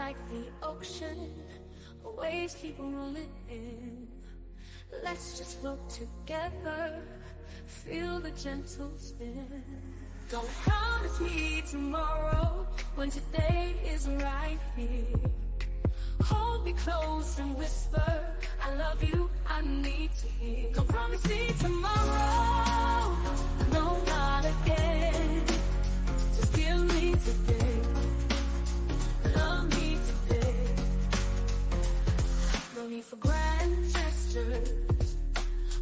like the ocean, waves keep rolling in. Let's just float together, feel the gentle spin. Don't promise me tomorrow when today is right here. Hold me close and whisper, I love you, I need to hear. Don't promise me tomorrow, no, not again. Just give me today, love me today. No need for grand gestures,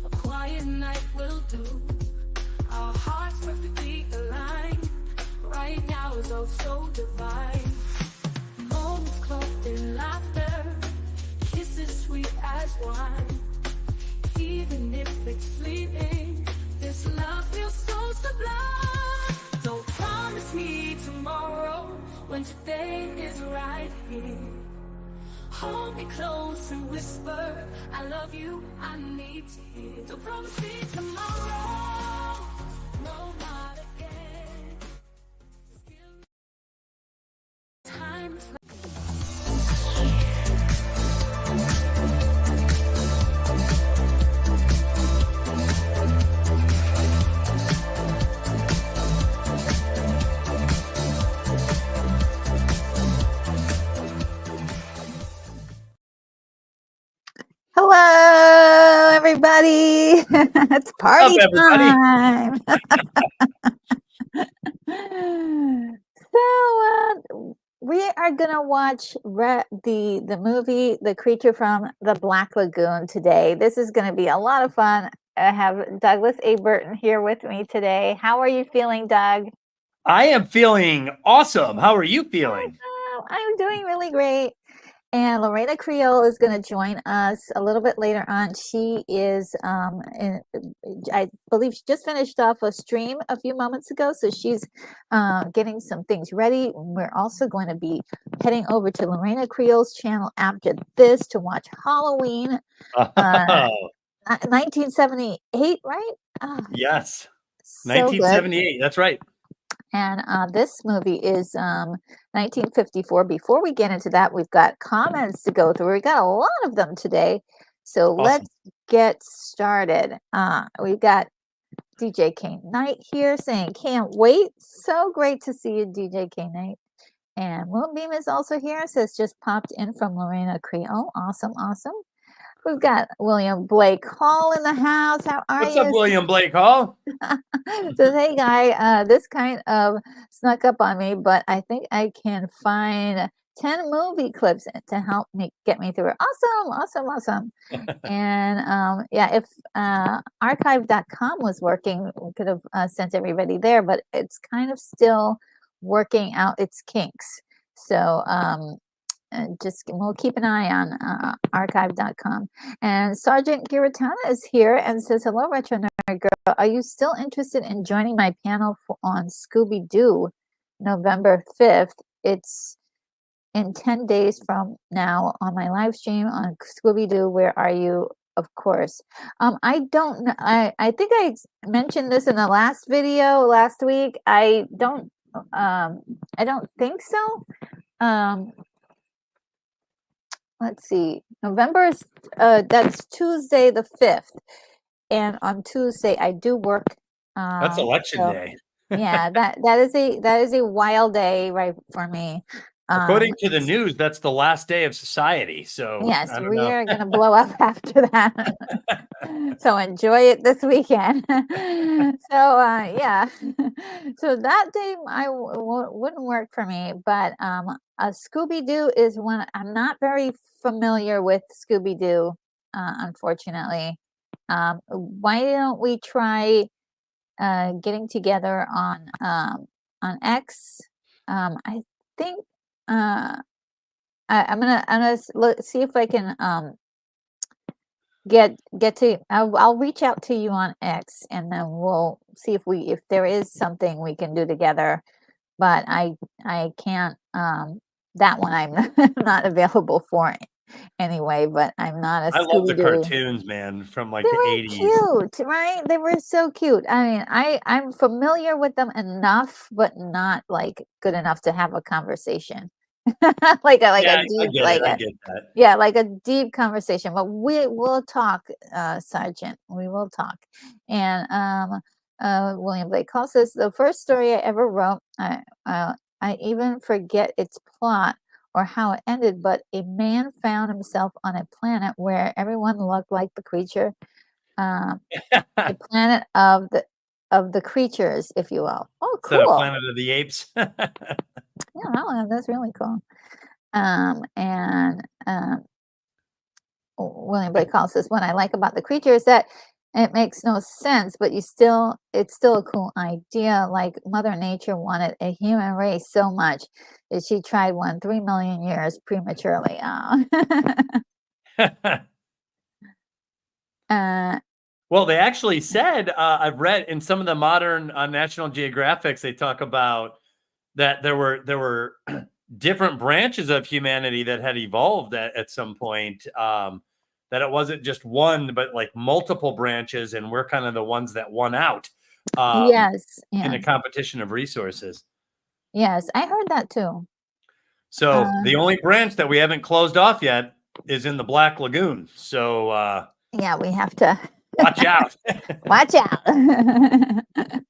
a quiet night will do. Our hearts perfectly aligned, right now is oh so divine. Moments clothed in laughter, kisses sweet as wine. Even if it's fleeting, this love feels so sublime. Don't promise me tomorrow when today is right here. Hold me close and whisper, I love you, I need to hear. Don't promise me tomorrow, no, not again. Just give me time. Hello, everybody. It's party time. So we are gonna watch the movie "The Creature from the Black Lagoon" today. This is gonna be a lot of fun. I have Douglas A. Burton here with me today. How are you feeling, Doug? I am feeling awesome. How are you feeling? I'm doing really great. And Reina Creole is going to join us a little bit later on. She is, I believe she just finished off a stream a few moments ago. So she's getting some things ready. We're also going to be heading over to Reina Creole's channel after this to watch Halloween 1978, right? Yes. So 1978. Good. That's right. And this movie is 1954. Before we get into that, we've got comments to go through. We got a lot of them today. So Let's get started. We've got DJ K Knight here saying, can't wait. So great to see you, DJ K Knight. And Moonbeam is also here. Says, just popped in from Reina Creole. Awesome, awesome. We've got William Blake Hall in the house. How are you? What's up, William Blake Hall? So, hey, guy, this kind of snuck up on me, but I think I can find 10 movie clips to help me get me through it. Awesome, awesome, awesome. And yeah, if archive.com was working, we could have sent everybody there, but it's kind of still working out its kinks. So, just we'll keep an eye on archive.com. And Sergeant Giratana is here and says, hello, Retro Nerd Girl. Are you still interested in joining my panel on Scooby-Doo November 5th? It's in 10 days from now on my live stream on Scooby-Doo. Where are you? Of course. I don't know. I think I mentioned this in the last video last week. I don't think so. Let's see, November is that's Tuesday the 5th, and on Tuesday I do work. That's election day. Yeah, that is a wild day, right, for me. According to the news, that's the last day of society. So yes, we are going to blow up after that. So enjoy it this weekend. So yeah, so that day wouldn't work for me. But Scooby-Doo is one I'm not very familiar with. Scooby-Doo, unfortunately. Why don't we try getting together on X? I think I'm gonna see if I can get to. I'll reach out to you on X, and then we'll see if there is something we can do together. But I can't. That one I'm not available for anyway. But I'm not a. I love the cartoons, man, from like the 80s. Cute, right? They were so cute. I mean, I'm familiar with them enough, but not like good enough to have a conversation. like a Yeah, I deep, get it. I get that. yeah, like a deep conversation. But we will talk, Sergeant. We will talk. And William Blake calls this the first story I ever wrote. I even forget its plot or how it ended, but a man found himself on a planet where everyone looked like the creature, a planet of the creatures, if you will. Oh, Instead of cool. Planet of the Apes. Yeah, that's really cool. And William Blake calls this what I like about the creature is that it makes no sense, but it's still a cool idea. Like Mother Nature wanted a human race so much that she tried 3 million years prematurely. Well, they actually said, I've read in some of the modern National Geographics, they talk about that there were different branches of humanity that had evolved at some point. That it wasn't just one, but like multiple branches, and we're kind of the ones that won out. Yes, in a yes, competition of resources. yes. I heard that too. So the only branch that we haven't closed off yet is in the Black Lagoon. So Yeah, we have to watch out. watch out.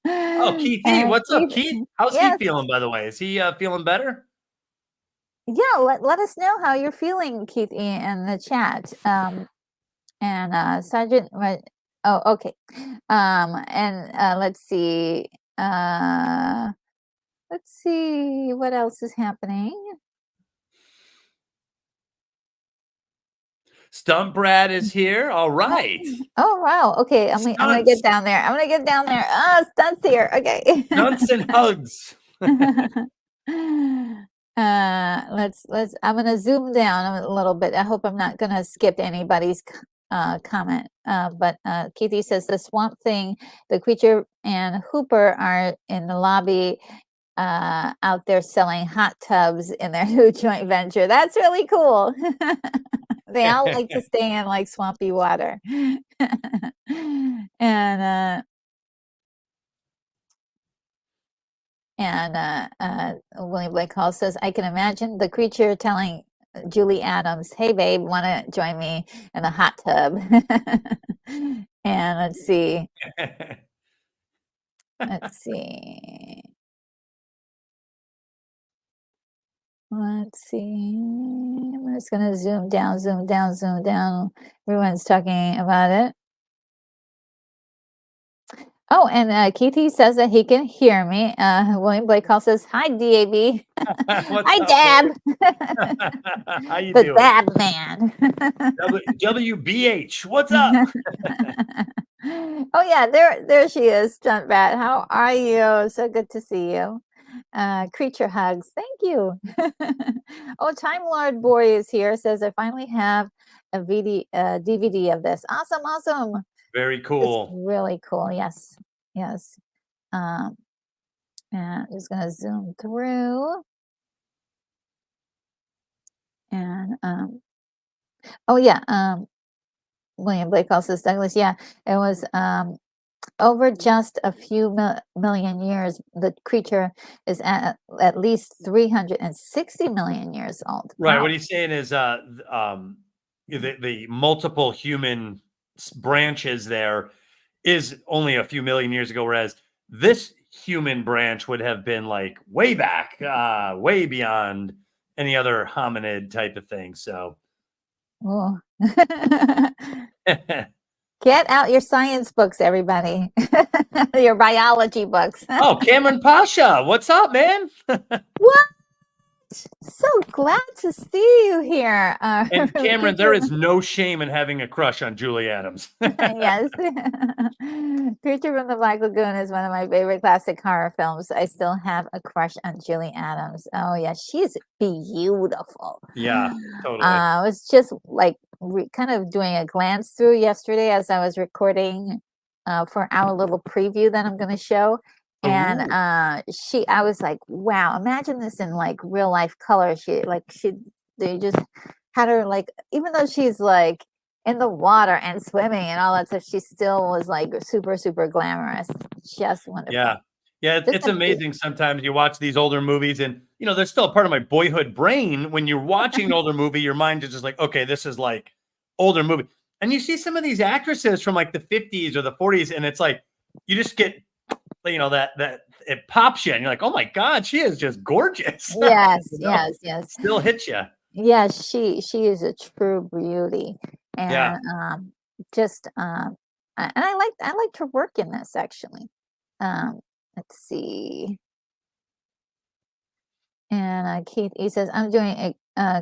Oh, Keith E, what's up, Keith? How's yes. he feeling, by the way? Is he feeling better? Yeah, let us know how you're feeling, Keith E, in the chat. And Sergeant, oh, okay. And let's see. Let's see what else is happening. Stunt Brad is here. All right. Oh wow. Okay, I'm gonna get down there. I'm gonna get down there. Ah, Stunt's here. Okay. Stunts and hugs. Let's I'm gonna zoom down a little bit. I hope I'm not gonna skip anybody's comment. But Keithy says the Swamp Thing, the creature, and Hooper are in the lobby out there selling hot tubs in their new joint venture. That's really cool. They all like to stay in like swampy water. And William Blake Hall says, I can imagine the creature telling Julie Adams, hey babe, want to join me in the hot tub? And let's see. Let's see. Let's see. I'm just going to zoom down, zoom down, zoom down. Everyone's talking about it. Oh, and Keithy says that he can hear me. William Blake Hall says, hi, DAB. Hi, Dab. How you the doing? Dab man. WBH, what's up? Oh, yeah, there she is, Stunt Bat. How are you? So good to see you. Creature hugs. Thank you. Oh, Time Lord Boy is here. Says I finally have a DVD of this. Awesome. Very cool. It's really cool. Yes. And I'm just gonna zoom through. And oh yeah. William Blake also says Douglas. Yeah, it was over just a few million years. The creature is at least 360 million years old. Right. Wow. What he's saying is the multiple human branches there is only a few million years ago, whereas this human branch would have been like way back, way beyond any other hominid type of thing. So get out your science books, everybody. Your biology books. Oh, Cameron Pasha, what's up, man? What? So glad to see you here. And Cameron, there is no shame in having a crush on Julie Adams. Yes. Creature from the Black Lagoon is one of my favorite classic horror films. I still have a crush on Julie Adams. Oh, yeah. She's beautiful. Yeah, totally. I was just like kind of doing a glance through yesterday as I was recording for our little preview that I'm going to show. And I was like, wow, imagine this in like real life color. They just had her like, even though she's like in the water and swimming and all that stuff, she still was like super, super glamorous. Just wonderful. Yeah. Yeah, Just it's a peek. amazing. Sometimes you watch these older movies, and there's still a part of my boyhood brain. When you're watching an older movie, your mind is just like, okay, this is like older movie. And you see some of these actresses from like the 50s or the 40s, and it's like you just get, that it pops you, and you're like, oh my God, she is just gorgeous. Yes, yes, yes. Still hits you. Yes, she is a true beauty, Yeah. and just and I liked her work in this actually. Let's see. And Keith, he says, I'm doing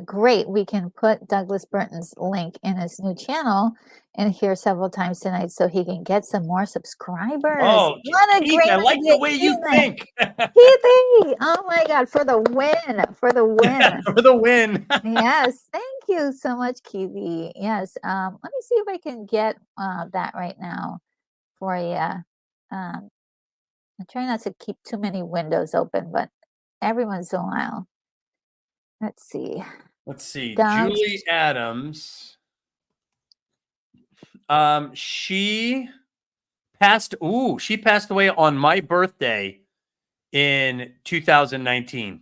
great. We can put Douglas Burton's link in his new channel and here several times tonight so he can get some more subscribers. Oh, What a Keith, great I like idea, the way you think. Keithy! Oh my God, for the win, for the win. For the win. Yes, thank you so much, Keithy. Yes, let me see if I can get that right now for you. I'm trying not to keep too many windows open, but every once in a while. Let's see. Let's see. Dogs. Julie Adams. She passed away on my birthday in 2019.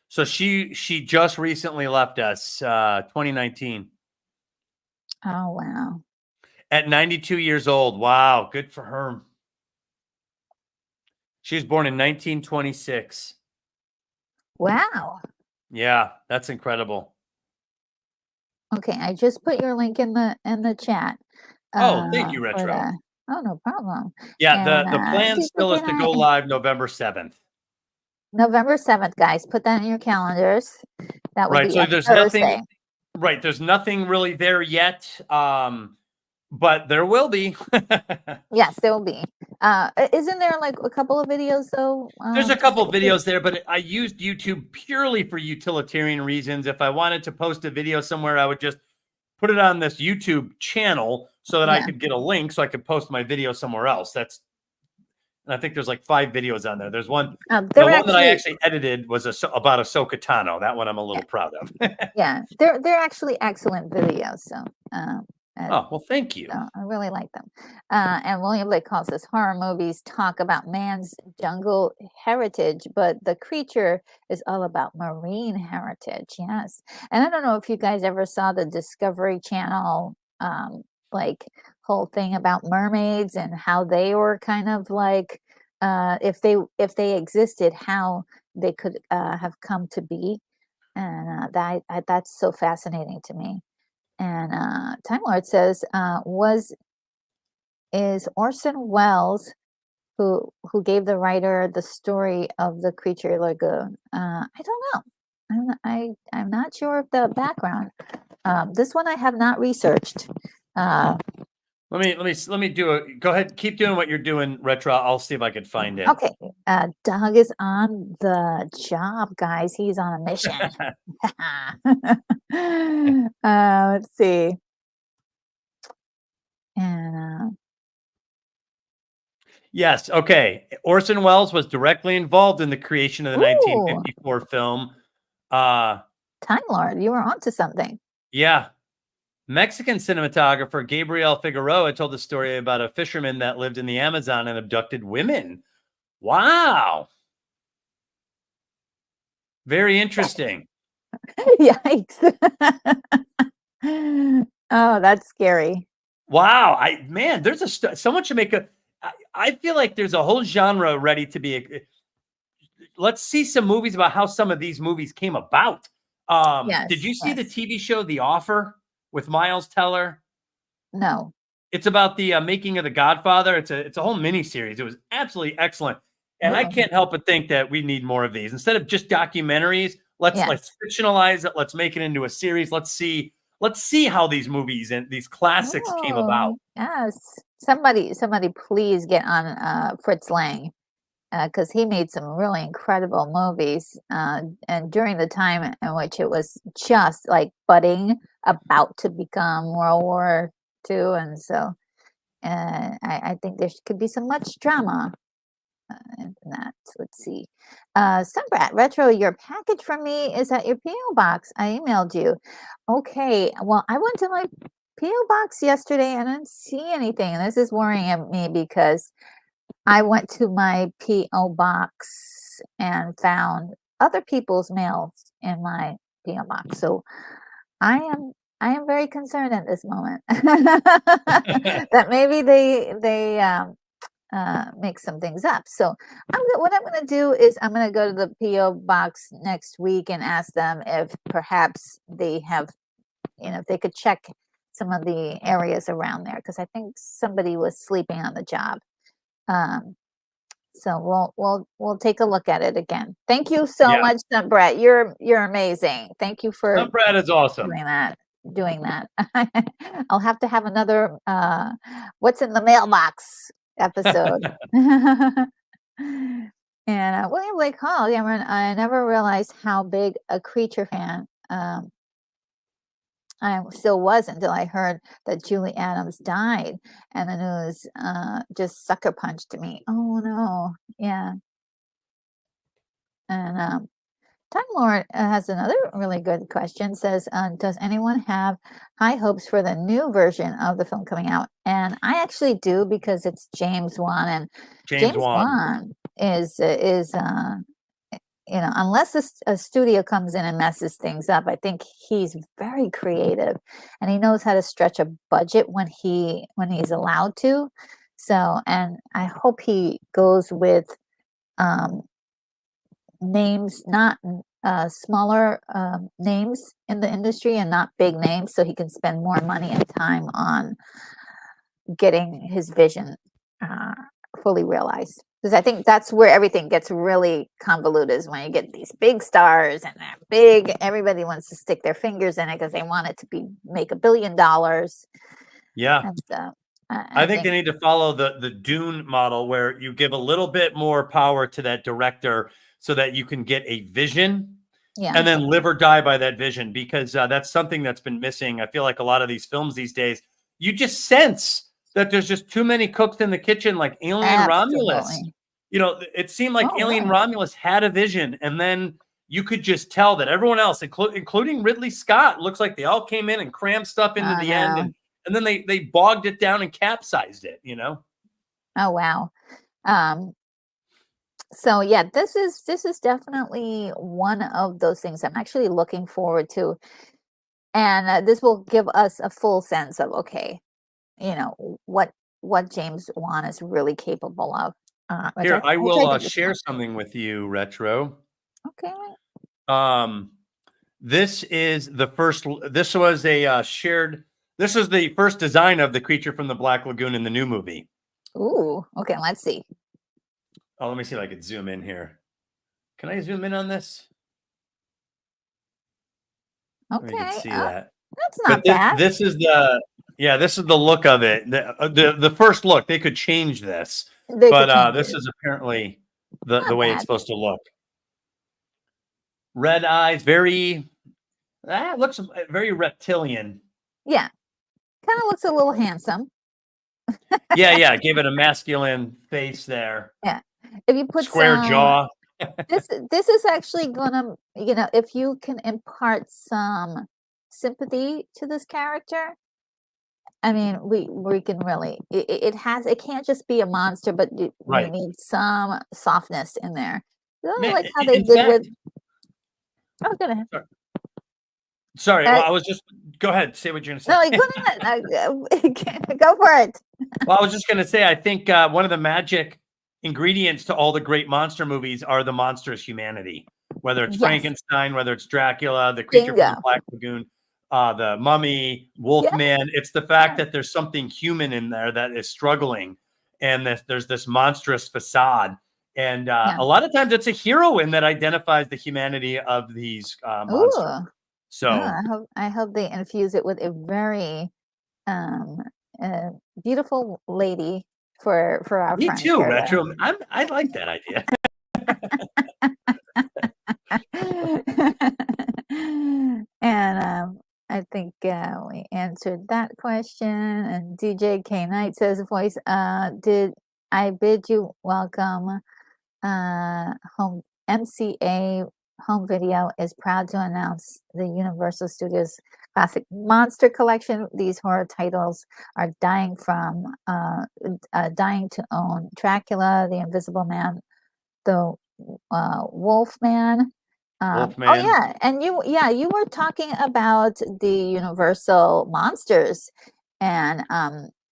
So she just recently left us, 2019. Oh, wow. At 92 years old. Wow, good for her. She was born in 1926. Wow. Yeah, that's incredible. Okay, I just put your link in the chat. Oh, thank you, Retro. Oh, no problem. Yeah, And, the plan still is to go live November 7th. November 7th, guys. Put that in your calendars. That will Right. be So a there's Thursday. nothing. Right. There's nothing really there yet. But there will be. Yes, there will be. Isn't there like a couple of videos though? There's a couple of videos there, but I used YouTube purely for utilitarian reasons. If I wanted to post a video somewhere, I would just put it on this YouTube channel so that I could get a link so I could post my video somewhere else. And I think there's like 5 videos on there. There's one. The one that I actually edited was about Ahsoka Tano. That one I'm a little proud of. Yeah, they're actually excellent videos. So, oh, well, thank you. I really like them. And William Blake calls this horror movies talk about man's jungle heritage, but the creature is all about marine heritage. Yes. And I don't know if you guys ever saw the Discovery Channel, like whole thing about mermaids and how they were kind of like, if they existed, how they could have come to be. And that's so fascinating to me. And Time Lord says, is Orson Welles who gave the writer the story of the Creature Lagoon? I don't know. I'm not sure of the background. This one I have not researched. Let me go ahead. Keep doing what you're doing, Retro. I'll see if I can find it. Okay. Doug is on the job, guys. He's on a mission. Let's see. And yes, okay. Orson Welles was directly involved in the creation of the 1954 film. Time Lord, you were onto something. Yeah. Mexican cinematographer Gabriel Figueroa told the story about a fisherman that lived in the Amazon and abducted women. Wow. Very interesting. Yikes. Oh, that's scary. Wow. There's someone should make I feel like there's a whole genre ready to be. Let's see some movies about how some of these movies came about. Did you see the TV show The Offer with Miles Teller? No. It's about the making of The Godfather. It's a whole mini series. It was absolutely excellent. And I can't help but think that we need more of these. Instead of just documentaries, let's fictionalize it. Let's make it into a series. Let's see how these movies and these classics came about. Yes. Somebody please get on Fritz Lang. Because he made some really incredible movies, and during the time in which it was just like budding, about to become World War II, and so I think there could be so much drama in that. Let's see. Sunbrat Retro, your package from me is at your PO box. I emailed you. Okay, well, I went to my PO box yesterday and I didn't see anything, and this is worrying me because I went to my P.O. box and found other people's mails in my P.O. box. So I am very concerned at this moment that maybe they make some things up. So what I'm going to do is I'm going to go to the P.O. box next week and ask them if perhaps they have, if they could check some of the areas around there, because I think somebody was sleeping on the job. So we'll take a look at it again. Thank you so Yeah. much, Brett. You're amazing. Thank you for Brett is awesome. doing that. I'll have to have another what's in the mailbox episode. And William Blake Hall, Cameron, I never realized how big a Creature fan I still was until I heard that Julie Adams died, and the news just sucker punched me. Oh no, yeah. And Time Lord has another really good question. Says, does anyone have high hopes for the new version of the film coming out? And I actually do, because it's James Wan, and James Wan is unless a studio comes in and messes things up, I think he's very creative, and he knows how to stretch a budget when he's allowed to. So, and I hope he goes with names, not smaller names in the industry, and not big names, so he can spend more money and time on getting his vision fully realized. Because I think that's where everything gets really convoluted, is when you get these big stars and that big, everybody wants to stick their fingers in it because they want it to make $1 billion. Yeah. And so, I think they need to follow the Dune model, where you give a little bit more power to that director so that you can get a vision, and then live or die by that vision, because that's something that's been missing. I feel like a lot of these films these days, you just sense that there's just too many cooks in the kitchen, like Alien Romulus. It seemed like Alien Romulus had a vision, and then you could just tell that everyone else, including Ridley Scott, looks like they all came in and crammed stuff into the end, and then they bogged it down and capsized it. Oh wow. So yeah, this is definitely one of those things I'm actually looking forward to, and this will give us a full sense of what James Wan is really capable of. Here, I will share something with you, Retro. Okay. This is the first. This was a shared. This is the first design of the Creature from the Black Lagoon in the new movie. Ooh. Okay. Let's see. Oh, let me see if I could zoom in here. Can I zoom in on this? Okay. You can see that. That's not bad. This is the look of it. The first look. They could change this, but this is apparently the way it's supposed to look. Red eyes, it looks very reptilian. Yeah, kind of looks a little handsome. Yeah. Gave it a masculine face there. Yeah. If you put square jaw. this is actually gonna, if you can impart some sympathy to this character, I mean, we can really, it can't just be a monster, but we need some softness in there. I like how they did with. Oh, go ahead. Sorry, I was just. Go ahead. Say what you're gonna say. No, go ahead. Go for it. Well, I was just gonna say, I think one of the magic ingredients to all the great monster movies are the monstrous humanity. Whether it's Frankenstein, whether it's Dracula, the Creature from the Black Lagoon, the Mummy, Wolfman. It's the fact that there's something human in there that is struggling, and there's this monstrous facade. And a lot of times it's a heroine that identifies the humanity of these monsters. Ooh. So I hope they infuse it with a very beautiful lady for our Me friend. too, Retro. I like that idea. And I think we answered that question. And DJ K Knight says, voice, did I bid you welcome home MCA Home Video is proud to announce the Universal Studios Classic Monster Collection. These horror titles are dying to own: Dracula, The Invisible Man, the Wolfman. Oh Wolfman. yeah, and you were talking about the Universal monsters, and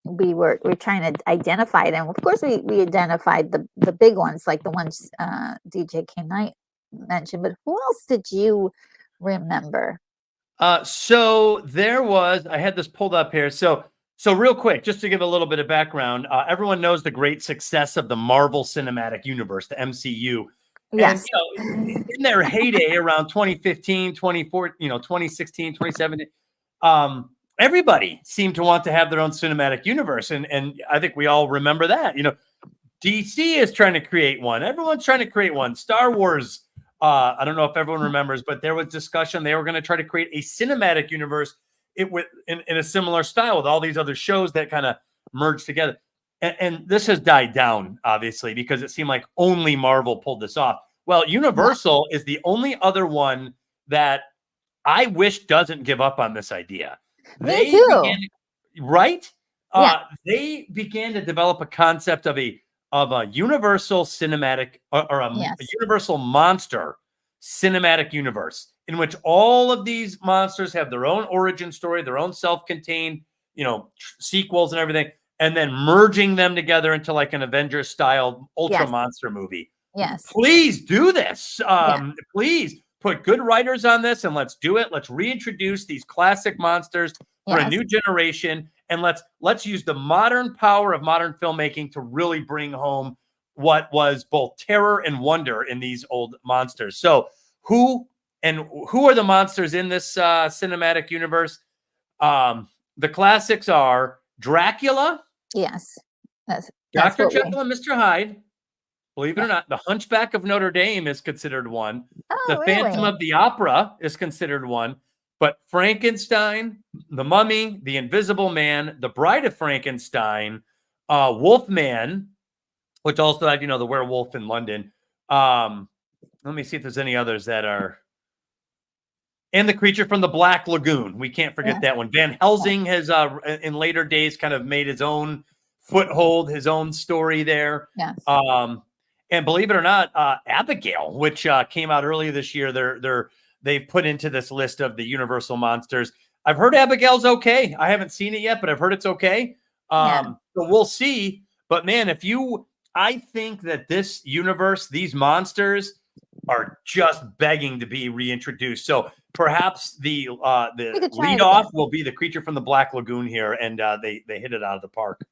we're trying to identify them. Of course, we identified the big ones, like the ones DJ K Knight mentioned. But who else did you remember? So there was, I had this pulled up here. So real quick, just to give a little bit of background, everyone knows the great success of the Marvel Cinematic Universe, the MCU. Yes. And, in their heyday around 2015, 2016, 2017, everybody seemed to want to have their own cinematic universe. And I think we all remember that. DC is trying to create one. Everyone's trying to create one. Star Wars, I don't know if everyone remembers, but there was discussion. They were going to try to create a cinematic universe in a similar style with all these other shows that kind of merged together. And this has died down, obviously, because it seemed like only Marvel pulled this off. Well, Universal is the only other one that I wish doesn't give up on this idea. Me too. Right? Yeah. They began to develop a concept of a universal cinematic or a universal monster cinematic universe in which all of these monsters have their own origin story, their own self-contained, sequels and everything, and then merging them together into like an Avengers style ultra monster movie. Yes. Please do this. Please put good writers on this and let's do it. Let's reintroduce these classic monsters for a new generation. And let's use the modern power of modern filmmaking to really bring home what was both terror and wonder in these old monsters. So who are the monsters in this cinematic universe? The classics are Dracula. Yes. Dr. Jekyll and Mr. Hyde. Believe it or not, the Hunchback of Notre Dame is considered one. The Phantom of the Opera is considered one. But Frankenstein, the Mummy, the Invisible Man, the Bride of Frankenstein, Wolfman, which also had, the werewolf in London. Let me see if there's any others that are. And the Creature from the Black Lagoon. We can't forget that one. Van Helsing has, in later days, kind of made his own foothold, his own story there. Yes. And believe it or not, Abigail, which came out earlier this year, they've put into this list of the Universal monsters. I've heard Abigail's okay. I haven't seen it yet, but I've heard it's okay. So we'll see. But man, I think that this universe, these monsters are just begging to be reintroduced. So perhaps the lead off will be the Creature from the Black Lagoon here, and they hit it out of the park.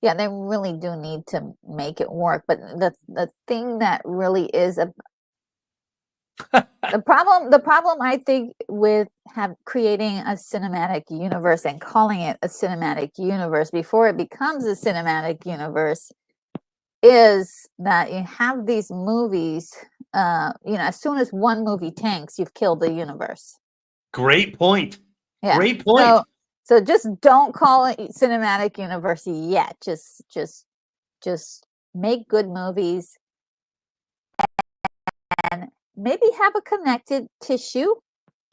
Yeah, they really do need to make it work. But the thing that really is the problem I think with creating a cinematic universe and calling it a cinematic universe before it becomes a cinematic universe is that you have these movies, as soon as one movie tanks, you've killed the universe. Great point. Yeah. Great point. So just don't call it cinematic universe yet. Just make good movies and maybe have a connected tissue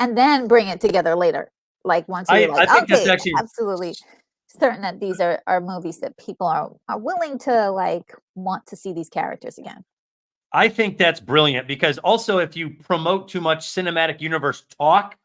and then bring it together later. Like once you're I think that's actually absolutely certain that these are movies that people are willing to want to see these characters again. I think that's brilliant because also if you promote too much cinematic universe talk,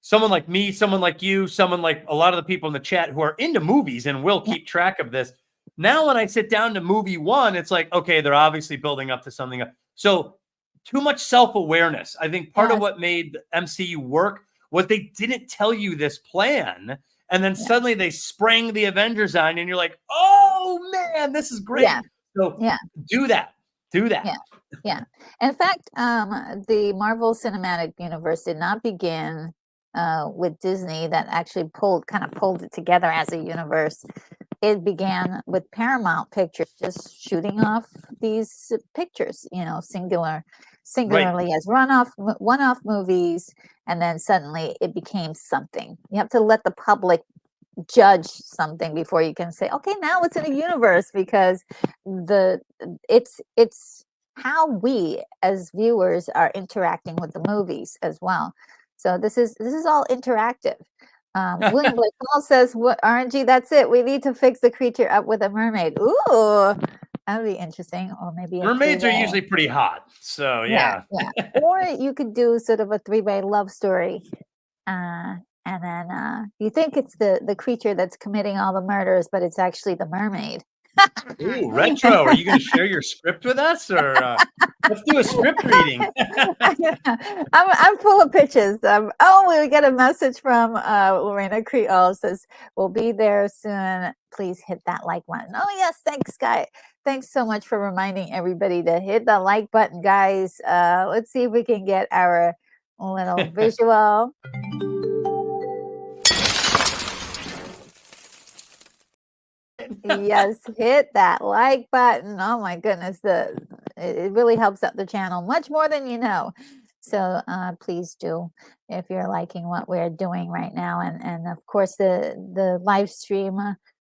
someone like me, someone like you, someone like a lot of the people in the chat who are into movies and will keep track of this. Now, when I sit down to movie one, it's like, okay, they're obviously building up to something. So too much self-awareness. I think part of what made the MCU work was they didn't tell you this plan. And then suddenly they sprang the Avengers on and you're like, oh man, this is great. Yeah. So do that. Yeah. In fact, the Marvel Cinematic Universe did not begin with Disney that actually pulled it together as a universe. It began with Paramount Pictures just shooting off these pictures, singularly as one-off movies, and then suddenly it became something. You have to let the public judge something before you can say, okay, now it's in a universe, because it's how we as viewers are interacting with the movies as well. So this is all interactive. William Blake Hall says, "What RNG? That's it. We need to fix the creature up with a mermaid." Ooh, that would be interesting. Or maybe a Mermaids are three-way. usually pretty hot, so Yeah, yeah. yeah. Or you could do sort of a three-way love story, and then you think it's the creature that's committing all the murders, but it's actually the mermaid. Ooh, retro. Are you going to share your script with us, or let's do a script reading? I'm full of pitches. Oh, we get a message from Reina Creole says, "We'll be there soon. Please hit that like button." Oh yes, thanks, guy. Thanks so much for reminding everybody to hit the like button, guys. Let's see if we can get our little visual. Yes, hit that like button. Oh my goodness, it really helps out the channel much more than you know. So please do, if you're liking what we're doing right now. And of course the live stream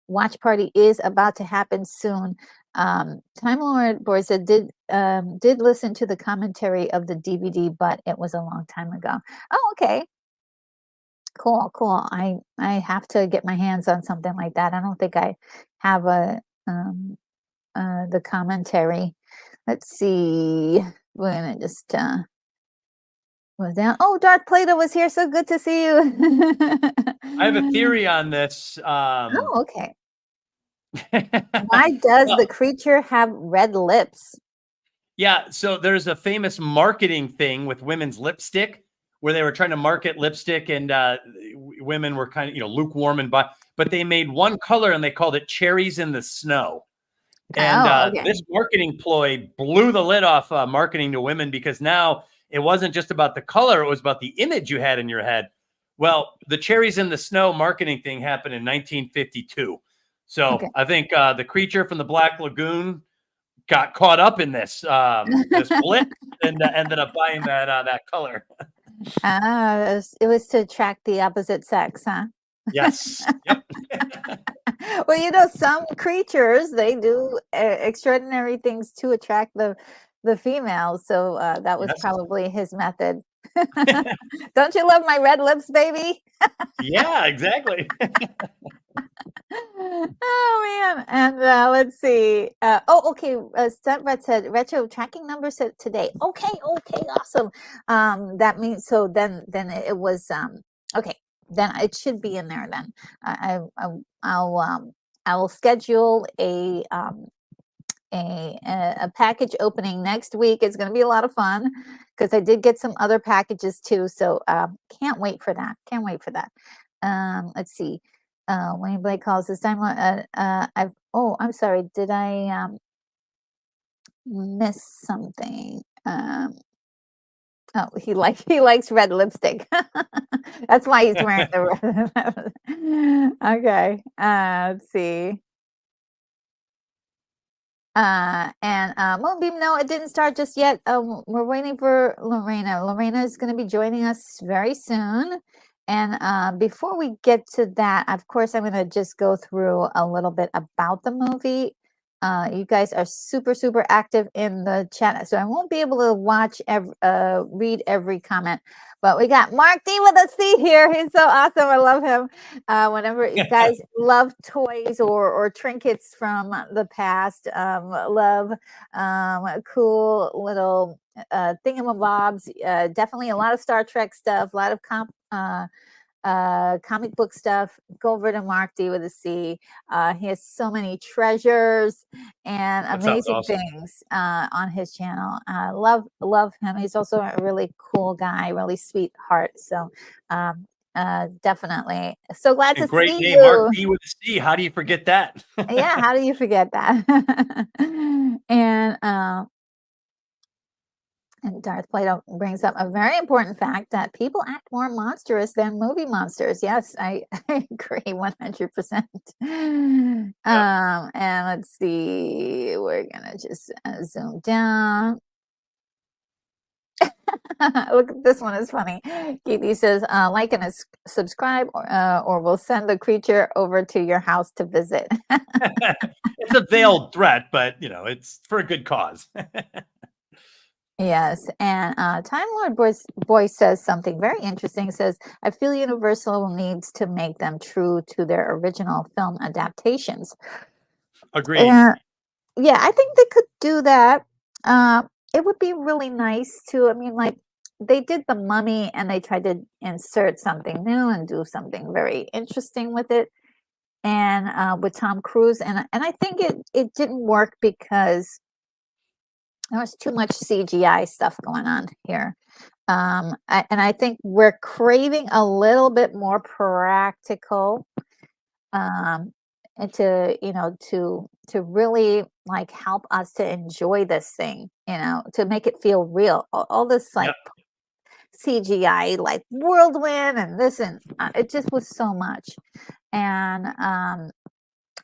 watch party is about to happen soon. Time Lord Boy said did listen to the commentary of the DVD, but it was a long time ago. Oh, okay. Cool, cool. I have to get my hands on something like that. I don't think I have the commentary. Let's see. We're gonna just go down. Oh, Darth Plato was here. So good to see you. I have a theory on this. Oh, okay. Why does the creature have red lips? Yeah, so there's a famous marketing thing with women's lipstick where they were trying to market lipstick, and women were kind of, lukewarm and but they made one color and they called it cherries in the snow. And Okay. this marketing ploy blew the lid off marketing to women, because now it wasn't just about the color, it was about the image you had in your head. Well, the cherries in the snow marketing thing happened in 1952. So Okay. I think the creature from the Black Lagoon got caught up in this this blip and ended up buying that color. It was to attract the opposite sex, huh? Yes. Yep. Well, some creatures, they do extraordinary things to attract the females. So that was Yes. probably his method. Don't you love my red lips, baby? Yeah, exactly. Oh man. And let's see. Okay. Stuntrat said retro tracking number said today. Okay, awesome. That means so then it was okay. Then it should be in there then. I will schedule a package opening next week. It's going to be a lot of fun because I did get some other packages too. So can't wait for that. Can't wait for that. Let's see. Wayne Blake calls this time. I'm sorry. Did I miss something? Oh, he likes red lipstick. That's why he's wearing the red. Okay. Let's see. Moonbeam, no, it didn't start just yet. We're waiting for Lorena. Lorena is going to be joining us very soon. And before we get to that, of course, I'm going to just go through a little bit about the movie. You guys are super, super active in the chat, so I won't be able to read every comment. But we got Mark D with a C here. He's so awesome. I love him. Whenever you guys love toys or trinkets from the past, love cool little thingamabobs. Definitely a lot of Star Trek stuff, a lot of comic book stuff. Go over to Mark D with a C. He has so many treasures and amazing things on his channel. Love him. He's also a really cool guy, really sweet heart. So definitely so glad to great see name, you. Mark D with a C. How do you forget that? Yeah, how do you forget that? And Darth Plato brings up a very important fact that people act more monstrous than movie monsters. Yes, I agree 100%. And let's see, we're gonna just zoom down. Look, this one is funny. Keithy says, like and subscribe, or we'll send the creature over to your house to visit. It's a veiled threat, but it's for a good cause. Yes, and Time Lord Boy says something very interesting. Says, "I feel Universal needs to make them true to their original film adaptations." Agreed. And yeah, I think they could do that. Uh, it would be really nice to. I mean, like they did the Mummy, and they tried to insert something new and do something very interesting with it, and with Tom Cruise, and I think it didn't work because there was too much CGI stuff going on here. And I think we're craving a little bit more practical, um, and to really like help us to enjoy this thing, to make it feel real. All this like Yep. CGI, like whirlwind and this, and it just was so much. And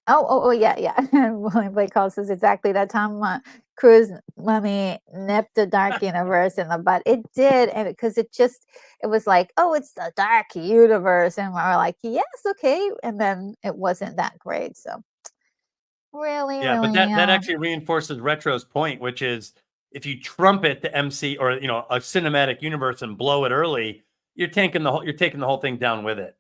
oh, yeah, yeah. William Blake Hall says exactly that. Tom Cruise Mummy nipped the dark universe in the butt. It did, and because it was like, oh, it's the dark universe, and we're like, yes, okay, and then it wasn't that great. So really, Yeah, but really, that actually reinforces Retro's point, which is if you trumpet the MC or a cinematic universe and blow it early, you're taking the whole thing down with it.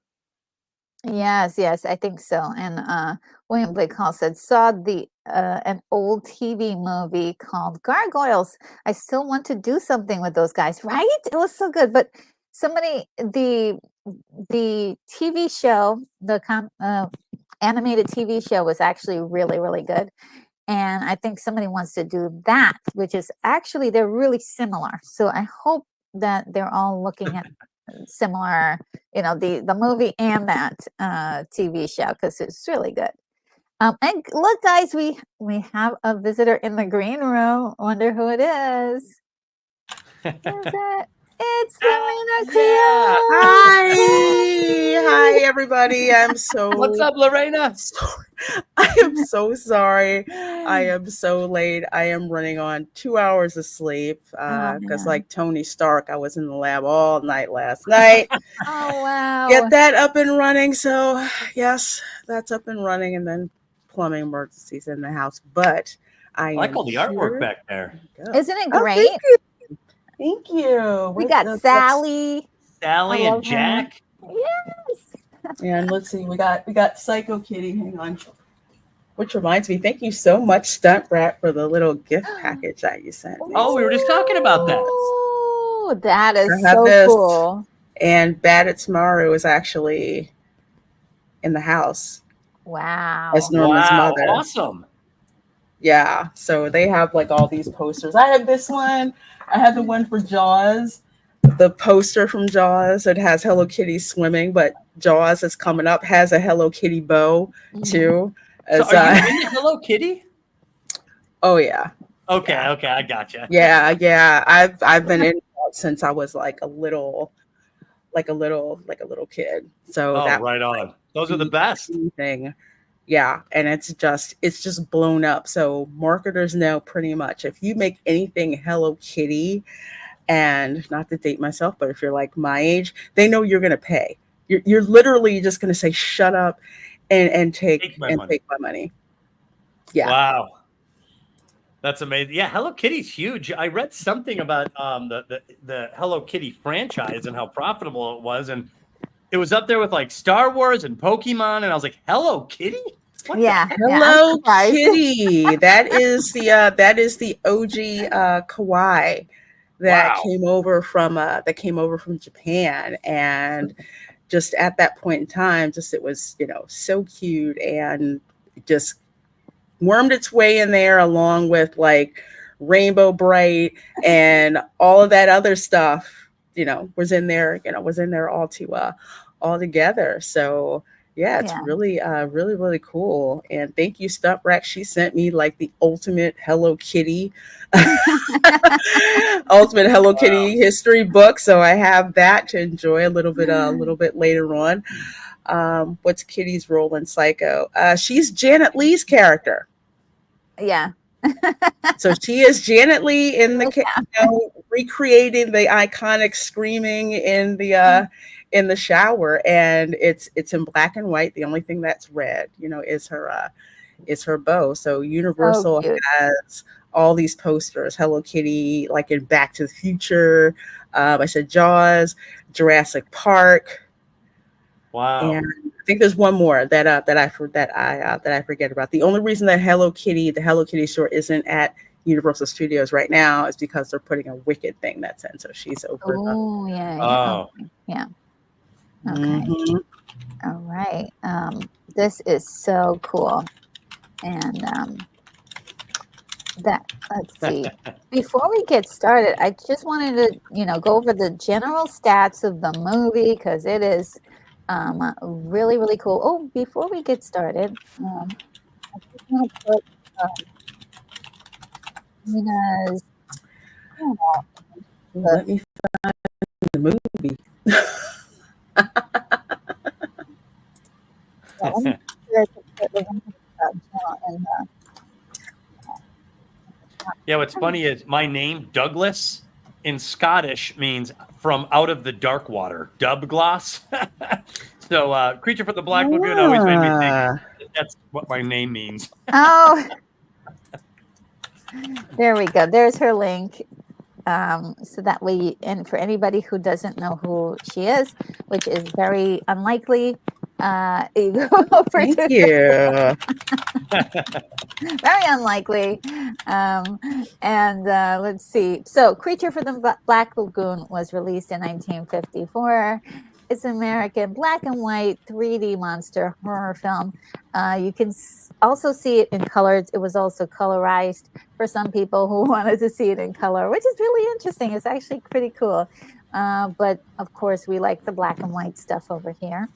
yes, yes, I think so. And William Blake Hall said, saw the an old TV movie called Gargoyles. I still want to do something with those guys, right? It was so good. But somebody the TV show, animated TV show was actually really, really good. And I think somebody wants to do that, which is actually they're really similar. So I hope that they're all looking at similar, the movie and that TV show because it's really good. And look, guys, we have a visitor in the green room. Wonder who it is. Who is it? It's Reina Creole. Hi, everybody. What's up, Lorena? I am so sorry. I am so late. I am running on 2 hours of sleep because, like Tony Stark, I was in the lab all night last night. Oh wow! Get that up and running. So yes, that's up and running, and then plumbing emergencies in the house. But I like all the artwork back there. Isn't it great? Thank you. We got Sally and Jack. Yes. And let's see, we got Psycho Kitty. Hang on. Which reminds me, thank you so much, Stunt Rat, for the little gift package that you sent me. Oh, we were just talking about that. Oh, that is so cool. And Baddit's Maru is actually in the house. Wow. As Norma's mother. Awesome. Yeah. So they have like all these posters. I have this one. I have the one for Jaws. The poster from Jaws. It has Hello Kitty swimming, but Jaws is coming up has a Hello Kitty bow too. So are you into Hello Kitty? Oh yeah. Okay, I gotcha. Yeah. I've been in since I was like a little kid. So right on. Those are the best thing. Yeah, and it's just blown up. So marketers know pretty much if you make anything Hello Kitty, and not to date myself, but if you're like my age, they know you're gonna pay. You're literally just gonna say shut up and take my money. Yeah. Wow. That's amazing. Yeah, Hello Kitty's huge. I read something about the Hello Kitty franchise and how profitable it was, and it was up there with like Star Wars and Pokemon, and I was like, Hello Kitty? Hello Kitty. That is the OG kawaii that came over from Japan, and just at that point in time, it was so cute, and just wormed its way in there along with like Rainbow Bright and all of that other stuff. Was in there all together. So yeah, it's really, really cool. And thank you, Stunt Rack. She sent me like the ultimate Hello Kitty, Kitty history book. So I have that to enjoy a little bit later on. What's Kitty's role in Psycho? She's Janet Leigh's character. Yeah. So she is Janet Leigh in the recreating the iconic screaming in the shower, and it's in black and white. The only thing that's red, is her bow. So Universal has all these posters, Hello Kitty, like in Back to the Future. I said Jaws, Jurassic Park. Wow. And I think there's one more that I forget about. The only reason that the Hello Kitty store isn't at Universal Studios right now is because they're putting a Wicked thing that's in. So she's over. Oh, yeah. Oh. Okay. Yeah. Okay. All right. This is so cool. And let's see. Before we get started, I just wanted to, go over the general stats of the movie because it is really, really cool. Oh, before we get started, I just want to put Reina's channel. Let me find the movie. Let me put the channel in the. Yeah, what's funny is my name, Douglas, in Scottish means from out of the dark water, Dubgloss. So Creature from the Black Lagoon always made me think that's what my name means. Oh, there we go. There's her link. So that way, and for anybody who doesn't know who she is, which is very unlikely, you go over Thank to you. very unlikely. And let's see. So, Creature from the Black Lagoon was released in 1954. It's an American black and white 3D monster horror film. You can also see it in color. It was also colorized for some people who wanted to see it in color, which is really interesting. It's actually pretty cool. But of course, we like the black and white stuff over here.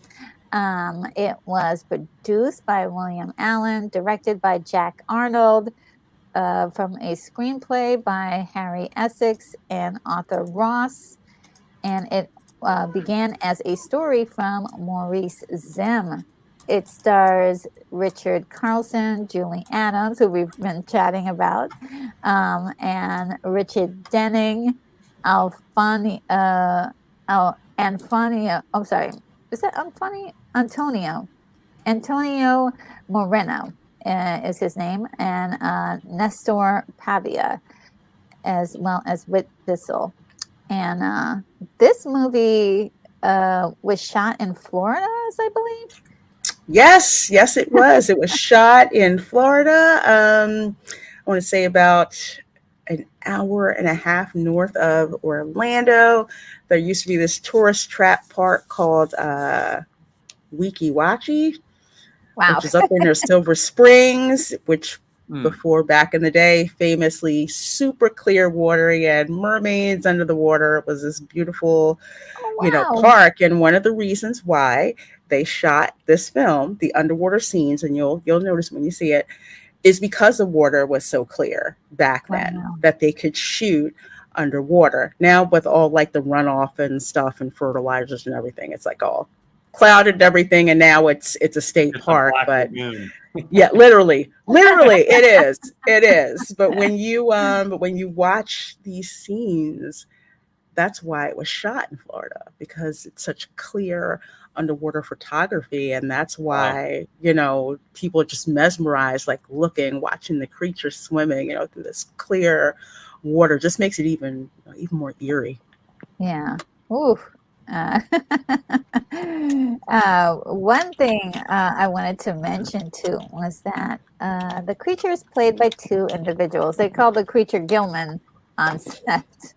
It was produced by William Allen, directed by Jack Arnold, from a screenplay by Harry Essex and Arthur Ross. And it began as a story from Maurice Zim. It stars Richard Carlson, Julie Adams, who we've been chatting about, and Richard Denning, Antonio. Antonio Moreno is his name, and Nestor Pavia, as well as Whit Bissell. And this movie was shot in Florida, as I believe. Yes, it was. It was shot in Florida. I want to say about an hour and a half north of Orlando. There used to be this tourist trap park called Weeki Wachee, which is up in near Silver Springs, which before, back in the day, famously super clear water. You had mermaids under the water. It was this beautiful, park. And one of the reasons why they shot this film, the underwater scenes, and you'll notice when you see it, is because the water was so clear back then that they could shoot underwater. Now with all like the runoff and stuff and fertilizers and everything, it's like all clouded and everything, and now it's a state park. But yeah, literally it is. But when you watch these scenes, that's why it was shot in Florida, because it's such clear underwater photography, and that's why people are just mesmerized, like watching the creatures swimming through this clear water. Just makes it even more eerie. Yeah. Ooh. One thing I wanted to mention too was that the creature is played by two individuals. They call the creature Gilman on set.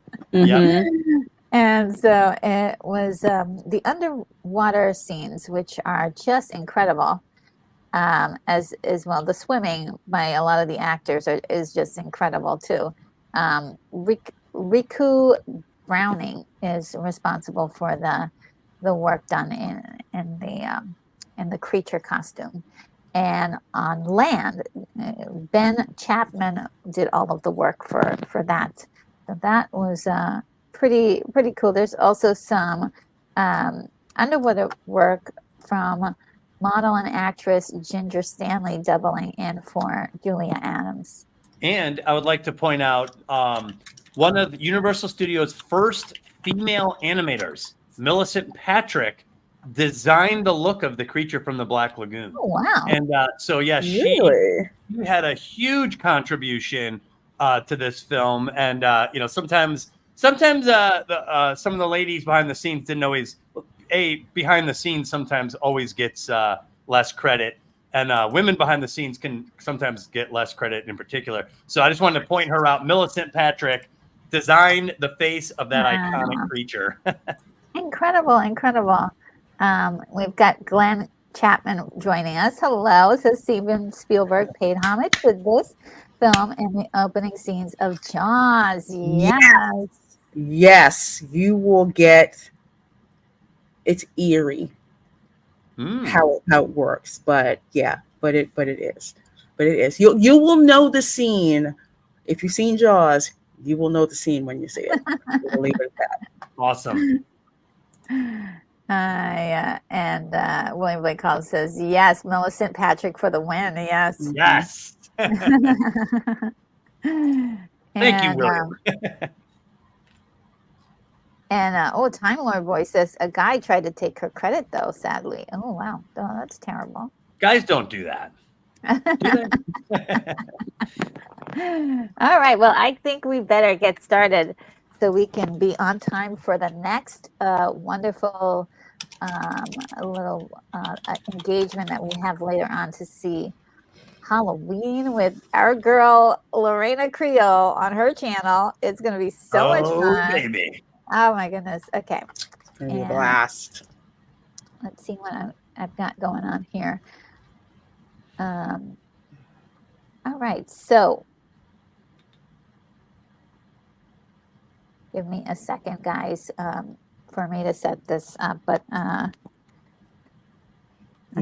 And so it was the underwater scenes, which are just incredible, as well. The swimming by a lot of the actors is just incredible too. Riku Browning is responsible for the work done in the creature costume, and on land, Ben Chapman did all of the work for that. So that was pretty cool. There's also some underwater work from model and actress Ginger Stanley doubling in for Julia Adams. And I would like to point out one of Universal Studios' first female animators, Millicent Patrick, designed the look of the creature from the Black Lagoon. Oh, wow. And so, yeah, really? she had a huge contribution to this film, and sometimes some of the ladies behind the scenes didn't always. Behind the scenes sometimes always gets less credit, and women behind the scenes can sometimes get less credit in particular. So I just wanted to point her out. Millicent Patrick designed the face of that iconic creature. Incredible. We've got Glenn Chapman joining us. Hello, says Steven Spielberg paid homage to this film in the opening scenes of Jaws. Yes, you will get. It's eerie how it works, but it is. You will know the scene if you've seen Jaws. You will know the scene when you see it. We'll leave it at that. Awesome. And William Blake Hall says yes. Millicent Patrick for the win. Yes. Thank you, William. Time Lord Boy says a guy tried to take her credit though, sadly. Oh wow, that's terrible. Guys don't do that. All right, well, I think we better get started so we can be on time for the next wonderful little engagement that we have later on to see Halloween with our girl Reina Creole on her channel. It's going to be so much fun. Baby. Oh my goodness. Okay. And a blast. Let's see what I've got going on here. All right. So give me a second, guys, for me to set this up. But I've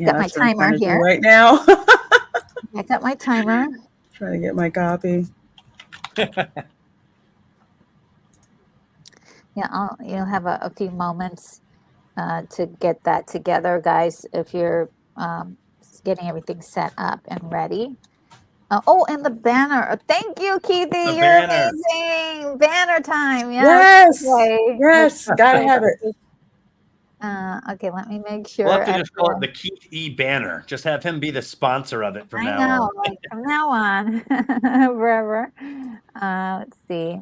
got my timer here right now. I got my timer. Trying to get my copy. Yeah, you'll have a few moments to get that together, guys, if you're getting everything set up and ready. And the banner. Thank you, Keithy. You're amazing. Banner time. Yes. Yes. Gotta have it. Okay, let me make sure. We'll have to just call it the Keith E. Banner. Just have him be the sponsor of it from now on. Like from now on, forever. Let's see.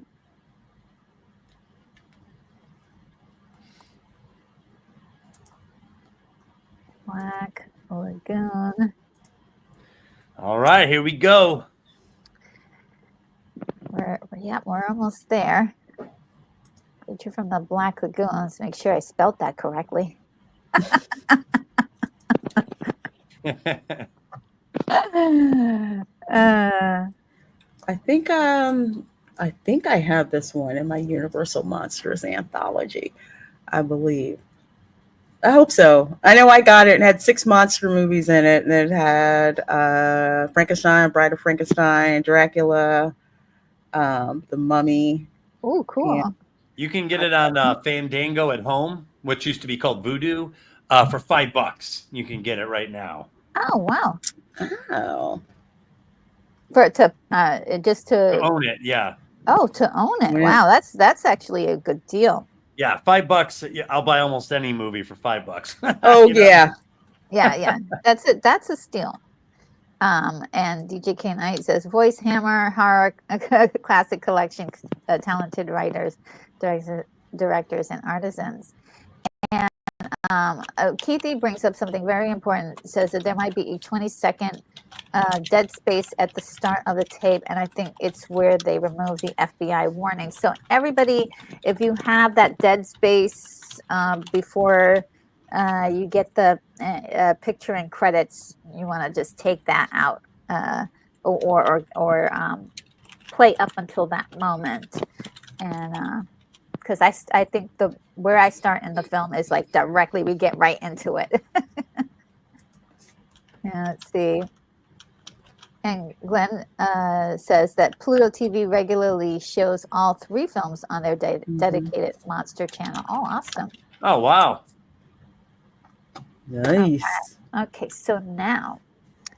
Black Lagoon. All right, here we go. We're almost there. Creature from the Black Lagoon. Let's make sure I spelled that correctly. I think I have this one in my Universal Monsters anthology, I believe. I hope so. I know I got it and had 6 monster movies in it, and it had Frankenstein, Bride of Frankenstein, Dracula, The Mummy. Oh, cool. Yeah. You can get it on Fandango at home, which used to be called Voodoo, for $5. You can get it right now. Oh, wow. Oh. Just to own it, yeah. Oh, to own it. Yeah. Wow, that's actually a good deal. Yeah, $5. Yeah, I'll buy almost any movie for $5. Oh, yeah. Yeah. That's it. That's a steal. And DJ K Knight says, Voice Hammer Horror Classic Collection, talented writers, directors, and artisans. And Keithy brings up something very important. Says that there might be a 20-second dead space at the start of the tape, and I think it's where they remove the FBI warning. So everybody, if you have that dead space before you get the picture and credits, you want to just take that out or play up until that moment. And because I think where I start in the film is like directly we get right into it. Yeah, let's see. And Glenn says that Pluto TV regularly shows all 3 films on their dedicated monster channel. Oh, awesome. Oh, wow. Nice. Okay, so now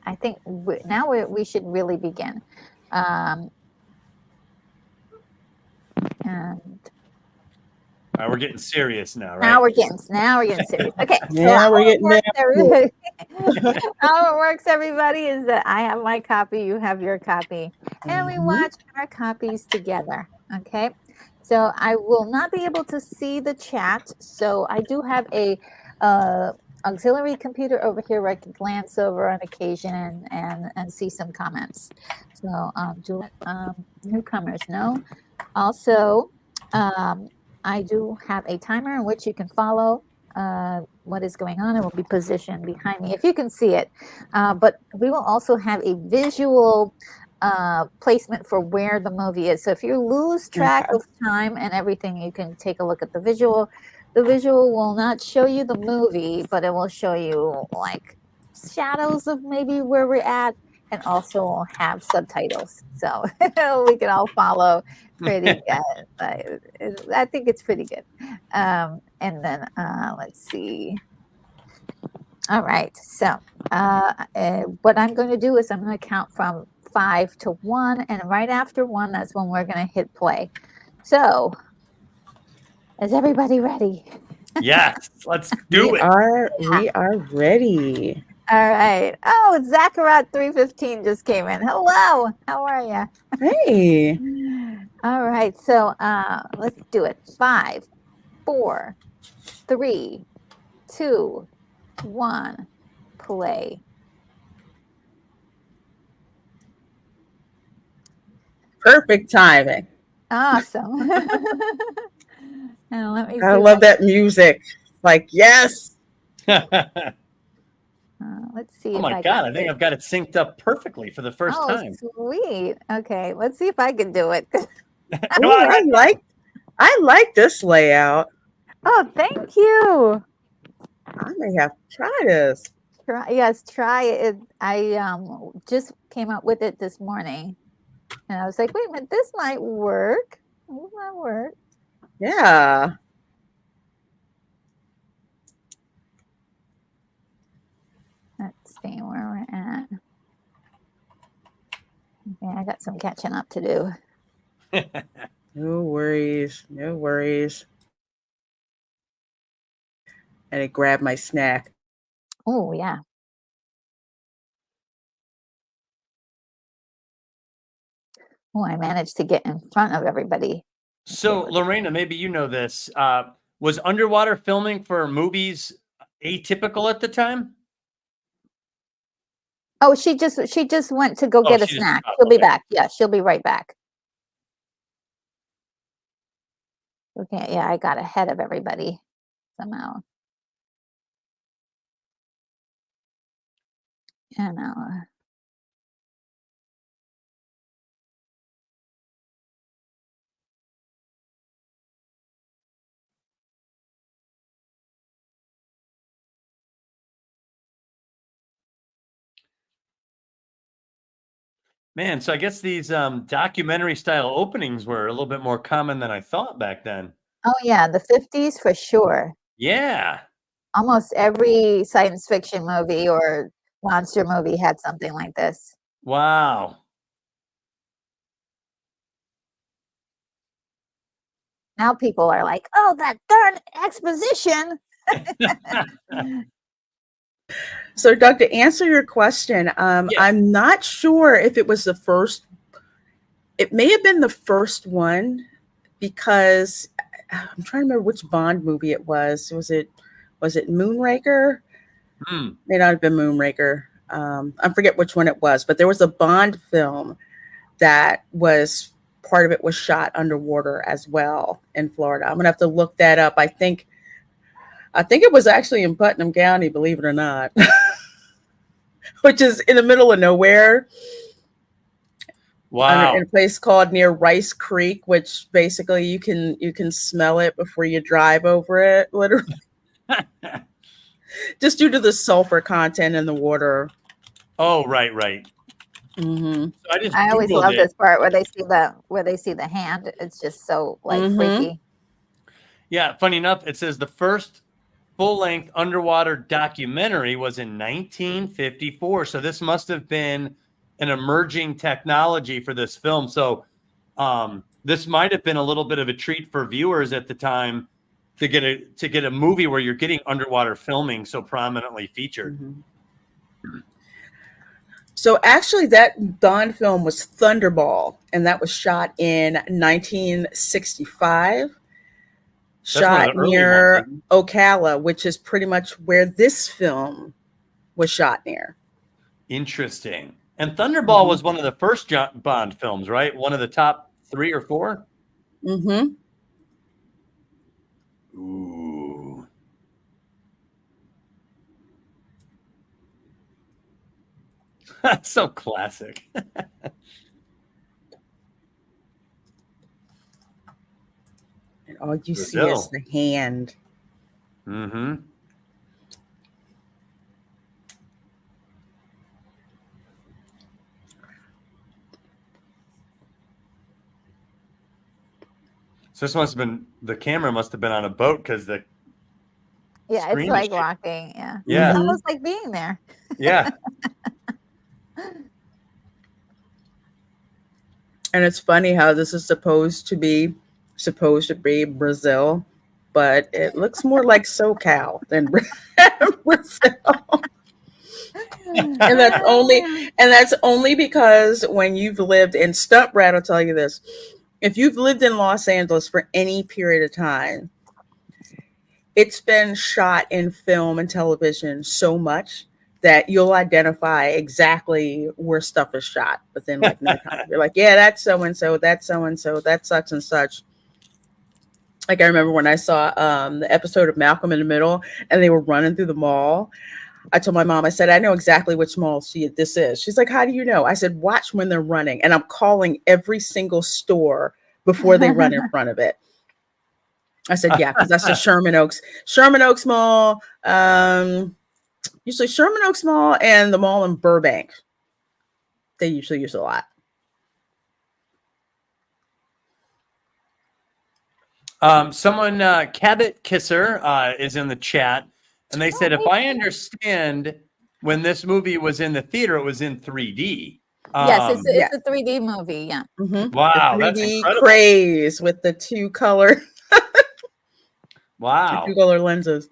I think we should really begin. And All right, we're getting serious now, right? Now we're getting serious. Okay. Yeah, we're getting there. Everybody, how it works, everybody, is that I have my copy, you have your copy, and we watch our copies together. Okay. So I will not be able to see the chat. So I do have a auxiliary computer over here where I can glance over on occasion and see some comments. So newcomers, no. Also, I do have a timer in which you can follow what is going on. It will be positioned behind me if you can see it. But we will also have a visual placement for where the movie is. So if you lose track of time and everything, you can take a look at the visual. The visual will not show you the movie, but it will show you like shadows of maybe where we're at, and also will have subtitles. So we can all follow pretty good. I think it's pretty good. And then let's see. All right. So what I'm going to do is I'm going to count from 5 to 1. And right after 1, that's when we're going to hit play. So is everybody ready? Yes, let's do it. We are ready. All right. Oh, Zachariah 315 just came in. Hello. How are you? Hey. All right. So let's do it. 5, 4, 3, 2, 1. Play. Perfect timing. Awesome. And let me see. I love that music. Like, yes. Let's see. Oh my God, I think I've got it synced up perfectly for the first time. Sweet. Okay, let's see if I can do it. Ooh, I like this layout. Oh, thank you. I may have to try this. Try it. I just came up with it this morning, and I was like, wait a minute, this might work. This might work. Yeah. Let's see where we're at. Okay, I got some catching up to do. No worries. No worries. And I grabbed my snack. Oh, yeah. Oh, I managed to get in front of everybody. So, Lorena, maybe you know this. Was underwater filming for movies atypical at the time? Oh, she just went to go get a snack. She'll be back. Yeah, she'll be right back. Okay, yeah, I got ahead of everybody somehow. Yeah, no. Man, so I guess these documentary style openings were a little bit more common than I thought back then. Oh yeah, the 50s for sure. Yeah. Almost every science fiction movie or monster movie had something like this. Wow. Now people are like, oh, that darn exposition. So, Doug, to answer your question, I'm not sure if it was the first. It may have been the first one, because I'm trying to remember which Bond movie it was. Was it Moonraker? May not have been Moonraker. I forget which one it was, but there was a Bond film that was part of it was shot underwater as well in Florida. I'm gonna have to look that up. I think it was actually in Putnam County, believe it or not, which is in the middle of nowhere. Wow. In a place called near Rice Creek, which basically you can smell it before you drive over it, literally. Just due to the sulfur content in the water. Oh, right. Mm-hmm. So I always love this part where they see the hand. It's just so freaky. Yeah, funny enough, it says the first full-length underwater documentary was in 1954. So this must have been an emerging technology for this film. So this might have been a little bit of a treat for viewers at the time, to get a movie where you're getting underwater filming so prominently featured. Mm-hmm. So actually, that Bond film was Thunderball, and that was shot in 1965. Shot near Ocala, which is pretty much where this film was shot near. Interesting. And Thunderball was one of the first Bond films, right? One of the top 3 or 4? Mm-hmm. Ooh. That's so classic. And all you see is the hand. Mm-hmm. So this must have been, the camera must have been on a boat because the it's like rocking. Yeah. Yeah. It's almost like being there. Yeah. And it's funny how this is supposed to be Brazil, but it looks more like SoCal than Brazil. and that's only because when you've lived in Stunt Brad will tell you this. If you've lived in Los Angeles for any period of time, it's been shot in film and television so much that you'll identify exactly where stuff is shot within like no time. You're like, yeah, that's so and so, that's so and so, that's such and such. Like I remember when I saw the episode of Malcolm in the Middle, and they were running through the mall. I told my mom, I said, I know exactly which mall this is. She's like, how do you know? I said, watch when they're running. And I'm calling every single store before they run in front of it. I said, yeah, because that's the Sherman Oaks Mall. Usually Sherman Oaks Mall and the mall in Burbank. They usually use a lot. Someone, Cabot Kisser, is in the chat, and they said, if I understand, when this movie was in the theater, it was in 3D. Yes, it's a 3D movie. Yeah. Mm-hmm. Wow, the 3D that's incredible. craze with the 2 color. Wow. 2 color lenses.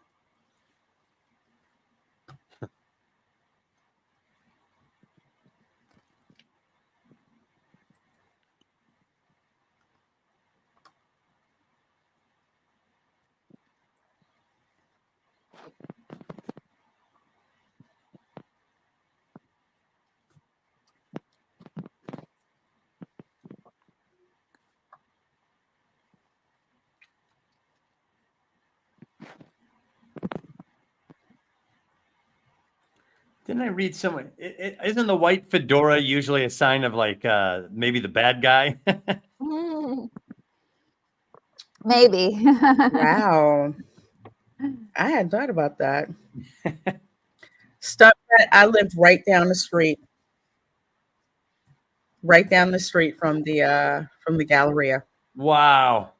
Didn't I read somewhere? Isn't the white fedora usually a sign of like maybe the bad guy? Maybe. Wow. I hadn't thought about that. Stuff that I lived right down the street. Right down the street from the Galleria. Wow.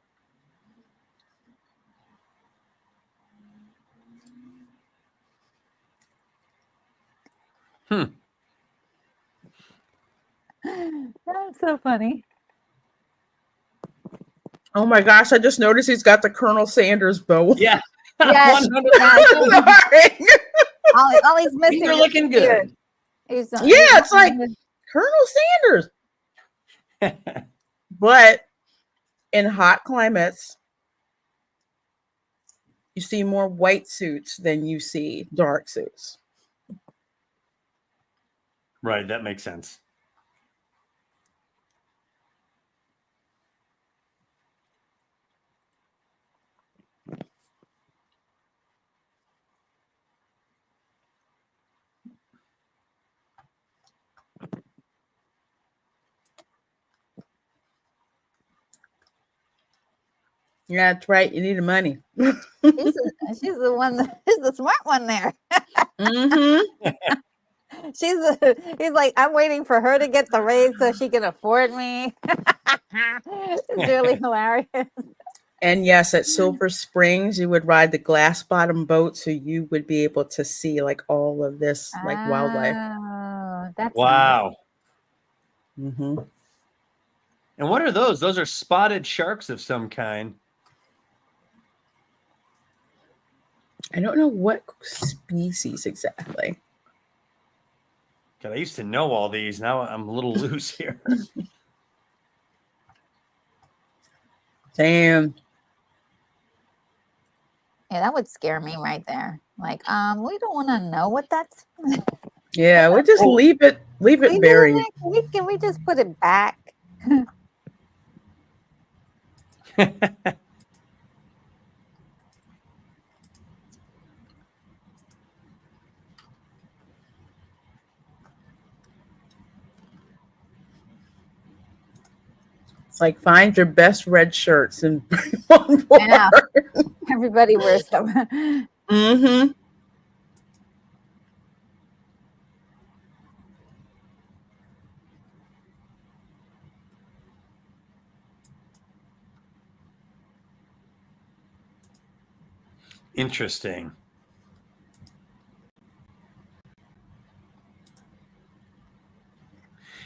That's so funny. Oh my gosh, I just noticed he's got the Colonel Sanders bow. Yeah. Yes. Sorry. All he's missing. You're looking good. It's like Colonel Sanders. But in hot climates, you see more white suits than you see dark suits. Right, that makes sense. Yeah, that's right. You need the money. She's the one. She's the smart one there. Mm-hmm. He's like, I'm waiting for her to get the raise so she can afford me. It's really hilarious. And yes, at Silver Springs, you would ride the glass bottom boat, so you would be able to see like all of this like wildlife. Oh, that's wow. Nice. Mm-hmm. And what are those? Those are spotted sharks of some kind. I don't know what species exactly. God, I used to know all these. Now I'm a little loose here. Damn. Yeah, that would scare me right there. Like, we don't want to know what that's. Yeah, we'll just leave it buried. Can we just put it back? It's like find your best red shirts and bring on board. Yeah, everybody wears them. Mm-hmm. Interesting.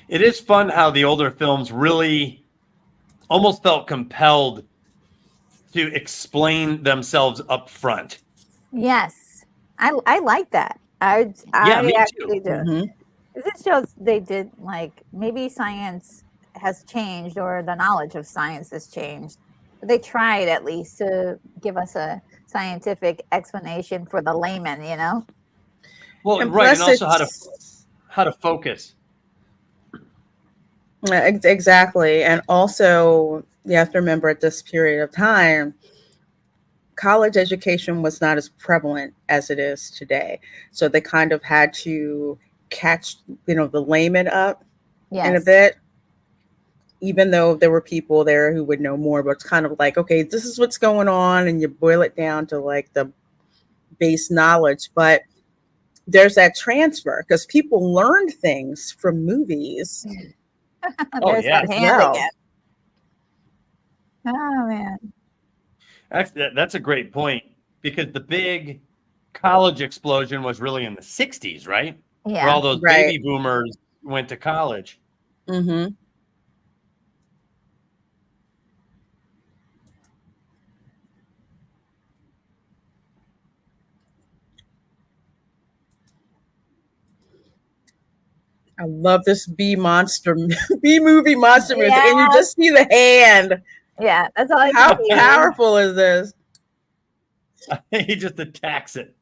It is fun how the older films really almost felt compelled to explain themselves up front. Yes, I like that. I Me actually too. do. Mm-hmm. This shows they did, like, maybe science has changed or the knowledge of science has changed. But they tried at least to give us a scientific explanation for the layman, you know? Well, And right, and plus also it's how to focus. exactly. And also you have to remember at this period of time, college education was not as prevalent as it is today. So they kind of had to catch, the layman up in a Yes. bit, even though there were people there who would know more, but it's kind of like, okay, this is what's going on, and you boil it down to like the base knowledge. But there's that transfer because people learned things from movies Oh, There's yeah. that as hand well. again. Oh, man. Actually, that's a great point because the big college explosion was really in the 60s, right? Where Yeah. all those Right. baby boomers went to college. Mm-hmm. I love this B monster, B movie monster music, and you Yeah. just see the hand. Yeah. That's all I How can see. powerful is this? He just attacks it.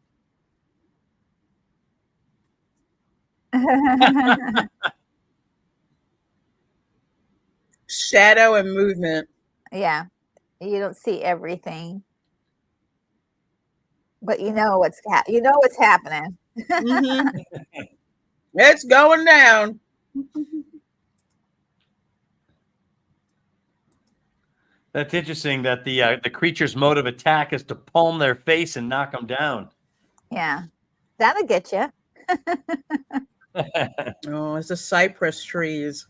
Shadow and movement. Yeah. You don't see everything, but you know what's happening. Mm-hmm. It's going down. That's interesting that the creature's mode of attack is to palm their face and knock them down. Yeah. That'll get you. Oh, it's the cypress trees.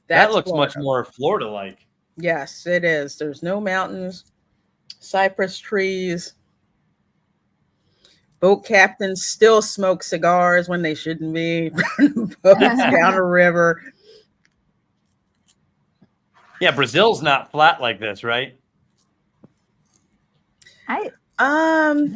That That's looks much Florida. more Florida-like. Yes, it is. There's no mountains, cypress trees. Boat captains still smoke cigars when they shouldn't be. Boats down a river. Yeah, Brazil's not flat like this, right? I Um,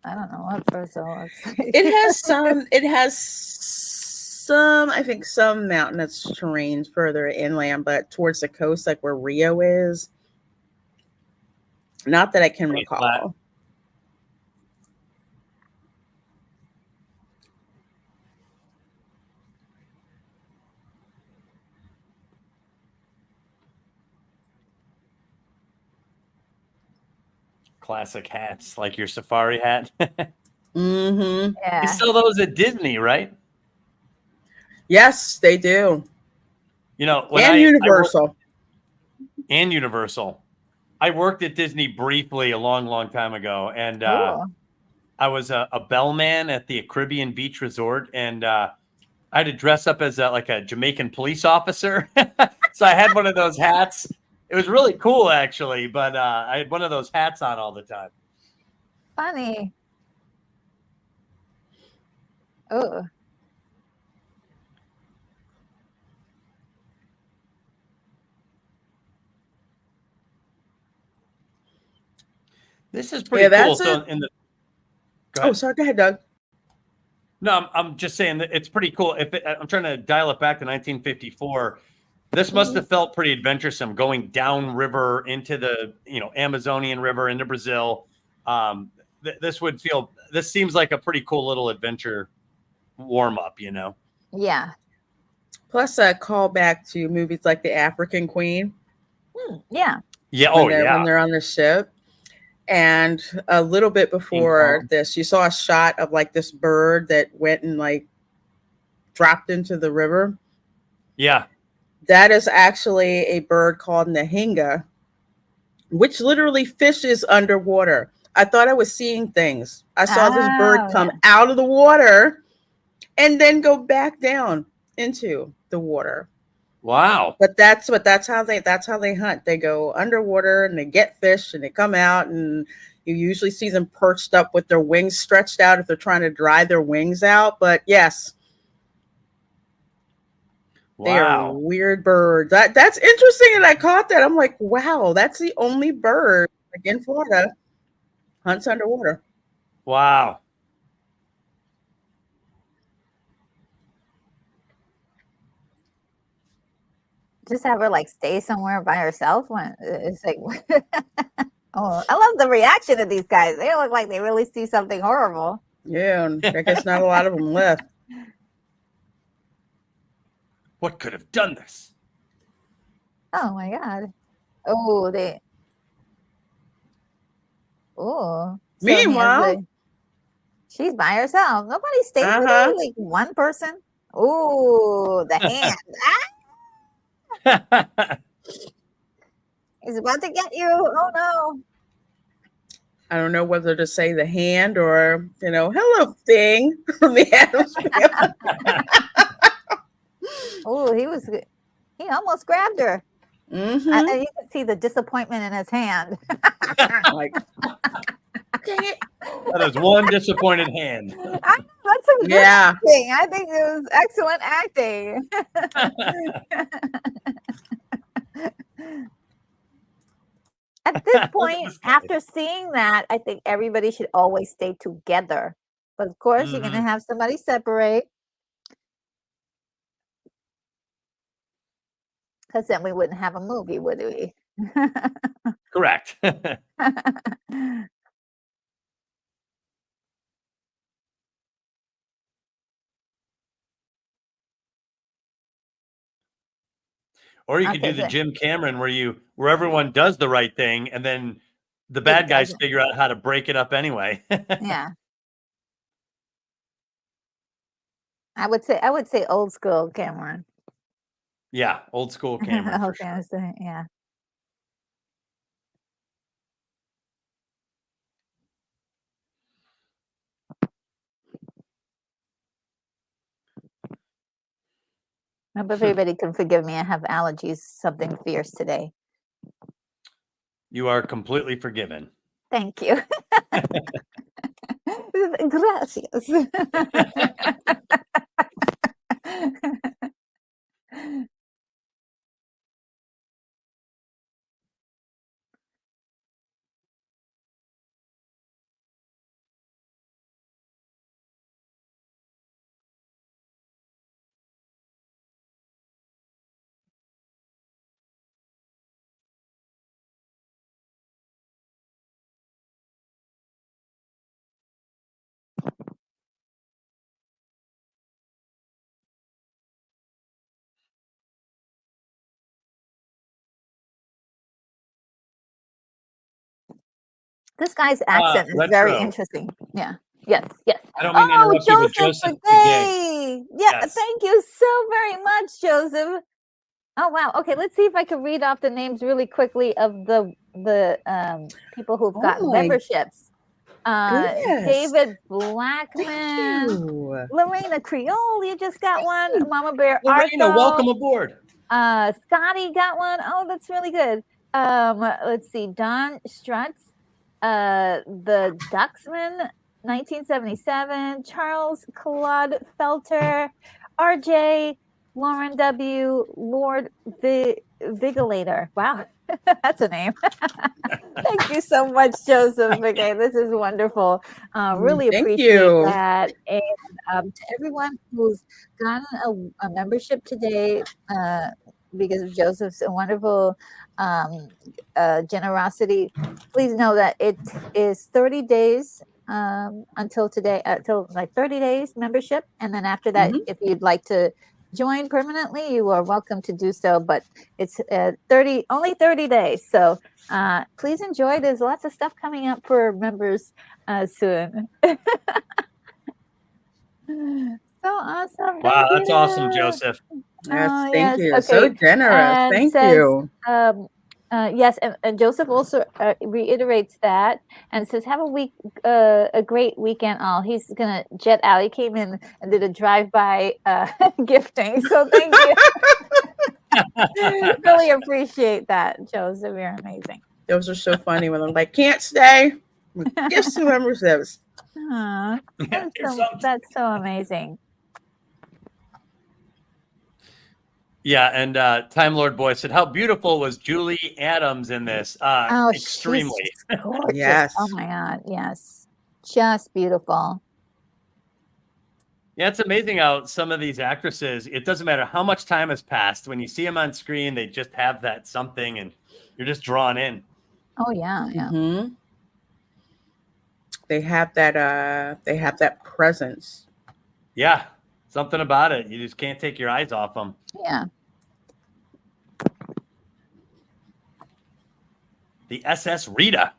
I don't know what Brazil looks like. it has some, I think some mountainous terrain further inland, but towards the coast, like where Rio is. Not that I can Pretty recall. flat. Classic hats, like your safari hat. Mm-hmm. Yeah. You sell those at Disney, right? Yes, they do. When Universal. and Universal. I worked at Disney briefly a long, long time ago, and Ooh. I was a bellman at the Caribbean Beach Resort, and I had to dress up as like a Jamaican police officer. So I had one of those hats. It was really cool, actually, but I had one of those hats on all the time. Funny. Oh. This is pretty cool. So in the sorry, go ahead, Doug. No, I'm just saying that it's pretty cool. I'm trying to dial it back to 1954. This must have felt pretty adventuresome going down river into the Amazonian River into Brazil. This seems like a pretty cool little adventure warm up, Yeah. Plus a callback to movies like The African Queen. Yeah. Yeah. When they're on the ship. And a little bit before this, you saw a shot of like this bird that went and like dropped into the river. Yeah. That is actually a bird called Nahinga, which literally fishes underwater. I thought I was seeing things. I saw this bird come out of the water and then go back down into the water. Wow. But that's how they hunt. They go underwater and they get fish and they come out, and you usually see them perched up with their wings stretched out if they're trying to dry their wings out. But yes. Wow. They are weird birds. That's interesting that I caught that. I'm like, wow, that's the only bird like in Florida hunts underwater. Wow. Just have her like stay somewhere by herself when it's like oh, I love the reaction of these guys. They look like they really see something horrible. Yeah, I guess not a lot of them left. What could have done this? Oh my God. Meanwhile, she's by herself. Nobody stayed with her, like one person. Oh, the hand. He's about to get you. Oh no. I don't know whether to say the hand or, hello thing from the Addams Family. Oh, he almost grabbed her. Mm-hmm. And you can see the disappointment in his hand. Like, dang it. That is one disappointed hand. That's some good acting. I think it was excellent acting. At this point, after seeing that, I think everybody should always stay together. But of course, you're going to have somebody separate. Because then we wouldn't have a movie, would we? Correct. Or you could do the Jim Cameron where everyone does the right thing and then the bad guys figure out how to break it up anyway. Yeah. I would say old school Cameron. Yeah, old school Cameron. Yeah. I hope everybody can forgive me. I have allergies, something fierce today. You are completely forgiven. Thank you. Gracias. This guy's accent is very interesting. Yeah. Yes. I don't mean to interrupt you, but Joseph Begay. Yeah, yes. Thank you so very much, Joseph. Oh wow. Okay, let's see if I can read off the names really quickly of the people who've gotten memberships. David Blackman, Lorena Creole, you just got one. Mama Bear, Reina, welcome aboard. Scotty got one. Oh, that's really good. Let's see, Don Strutz, the Duxman, 1977, Charles Claude Felter, RJ, Lauren W, Lord Vigilator. Wow, that's a name. Thank you so much, Joseph. Okay, this is wonderful. Really Thank appreciate you. that. And to everyone who's gotten a membership today, because of Joseph's wonderful generosity, please know that it is 30 days until today, until like 30 days membership. And then after that, if you'd like to join permanently, you are welcome to do so, but it's only 30 days. So please enjoy. There's lots of stuff coming up for members soon. So awesome. Wow, that's awesome, Joseph. Yes, thank you. Okay. So generous. And Thank says, you. Yes, and Joseph also reiterates that and says, "Have a great weekend, all." He's gonna jet out. He came in and did a drive-by gifting, so thank you. Really appreciate that, Joseph. You're amazing. Those are so funny when I'm like, can't stay. Gifts and memberships. That's so amazing. Yeah, and Time Lord Boy said, "How beautiful was Julie Adams in this?" Extremely. Gorgeous. Yes. Oh my God. Yes. Just beautiful. Yeah, it's amazing how some of these actresses, it doesn't matter how much time has passed. When you see them on screen, they just have that something and you're just drawn in. Oh yeah, yeah. Mm-hmm. They have that presence. Yeah, something about it. You just can't take your eyes off them. Yeah. The SS Rita.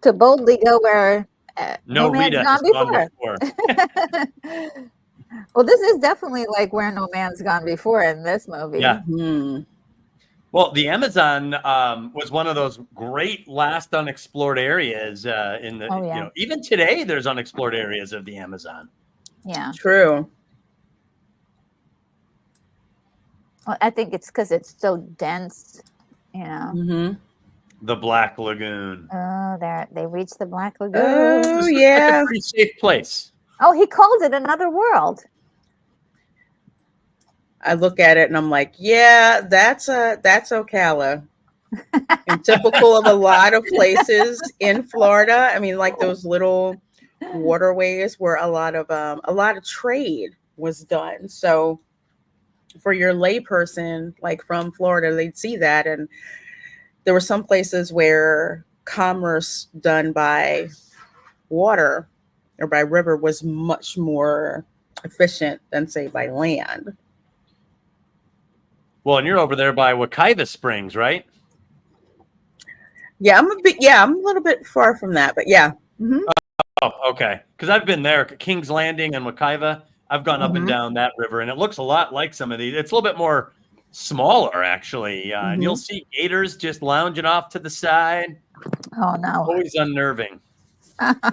To boldly go where no man's Rita gone has gone before. before. Well, this is definitely like where no man's gone before in this movie. Yeah. Mm-hmm. Well, the Amazon was one of those great last unexplored areas in the, Oh, yeah. you know, even today there's unexplored areas of the Amazon. Yeah. True. Well, I think it's because it's so dense, you know. Mm-hmm. The Black Lagoon. Oh, they reached the Black Lagoon. Oh, It's yeah. a pretty safe place. Oh, he called it another world. I look at it and I'm like, yeah, that's Ocala. And typical of a lot of places in Florida. I mean, like those little waterways where a lot of trade was done. So for your layperson, like from Florida, they'd see that. And there were some places where commerce done by water or by river was much more efficient than, say, by land. Well, and you're over there by Wekiva Springs, right? Yeah, I'm a little bit far from that, but yeah. Mm-hmm. Oh, okay. Because I've been there, King's Landing and Wekiva. I've gone up and down that river, and it looks a lot like some of these. It's a little bit more smaller, actually. And you'll see gators just lounging off to the side. Oh no! Always unnerving.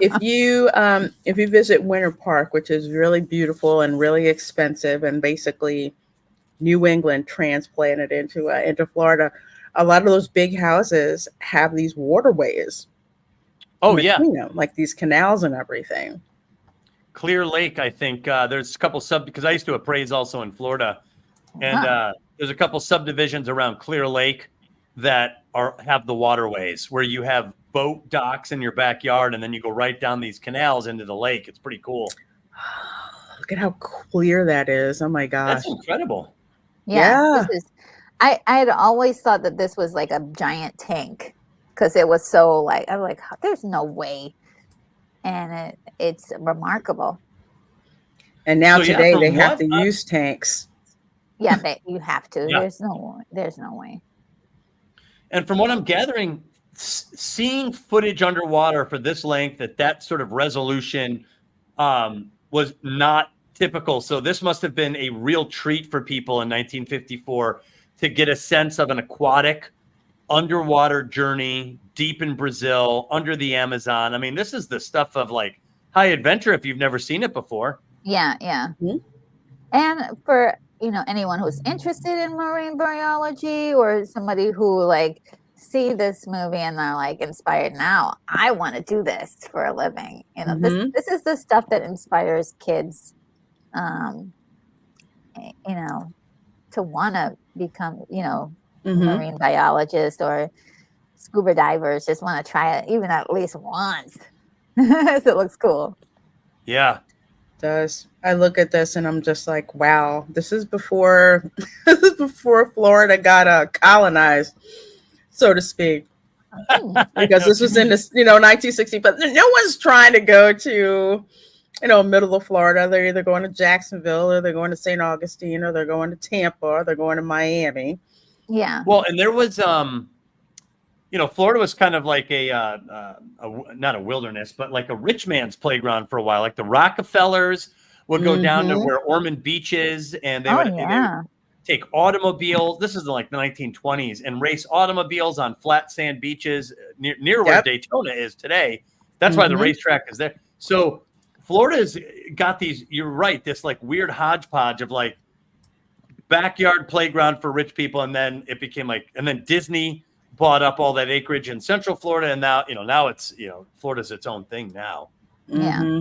If you visit Winter Park, which is really beautiful and really expensive, and basically New England transplanted into Florida, a lot of those big houses have these waterways. Oh yeah, them, like these canals and everything. Clear Lake, I think there's a couple because I used to appraise also in Florida, and there's a couple subdivisions around Clear Lake that have the waterways where you have boat docks in your backyard, and then you go right down these canals into the lake. It's pretty cool. Look at how clear that is! Oh my gosh, that's incredible. Yeah. I had always thought that this was like a giant tank because it was so like, I'm like, there's no way. And it's remarkable. And now today they have to use tanks. Yeah, you have to. Yeah. There's no way. And from what I'm gathering, seeing footage underwater for this length at that sort of resolution was not typical. So this must have been a real treat for people in 1954 to get a sense of an aquatic underwater journey deep in Brazil, under the Amazon. I mean, this is the stuff of like high adventure if you've never seen it before. Yeah, yeah. Mm-hmm. And for, anyone who's interested in marine biology or somebody who like see this movie and they're like inspired, now I want to do this for a living. This is the stuff that inspires kids. you know, to want to become, you know, Mhm. marine biologists or scuba divers. Just want to try it even at least once. It looks cool. Yeah. Does. I look at this and I'm just like, wow, this is before this is before Florida got colonized, so to speak. Because this was in this, 1960, but no one's trying to go to, middle of Florida. They're either going to Jacksonville or they're going to St. Augustine or they're going to Tampa or they're going to Miami. Yeah. Well, and there was, Florida was kind of like not a wilderness, but like a rich man's playground for a while. Like the Rockefellers would go down to where Ormond Beach is, and they would take automobiles. This is in like the 1920s, and race automobiles on flat sand beaches near where Daytona is today. That's why the racetrack is there. So Florida's got these. You're right. This like weird hodgepodge of like backyard playground for rich people, and then it became like, and then Disney bought up all that acreage in Central Florida, and now it's Florida's its own thing now. Yeah.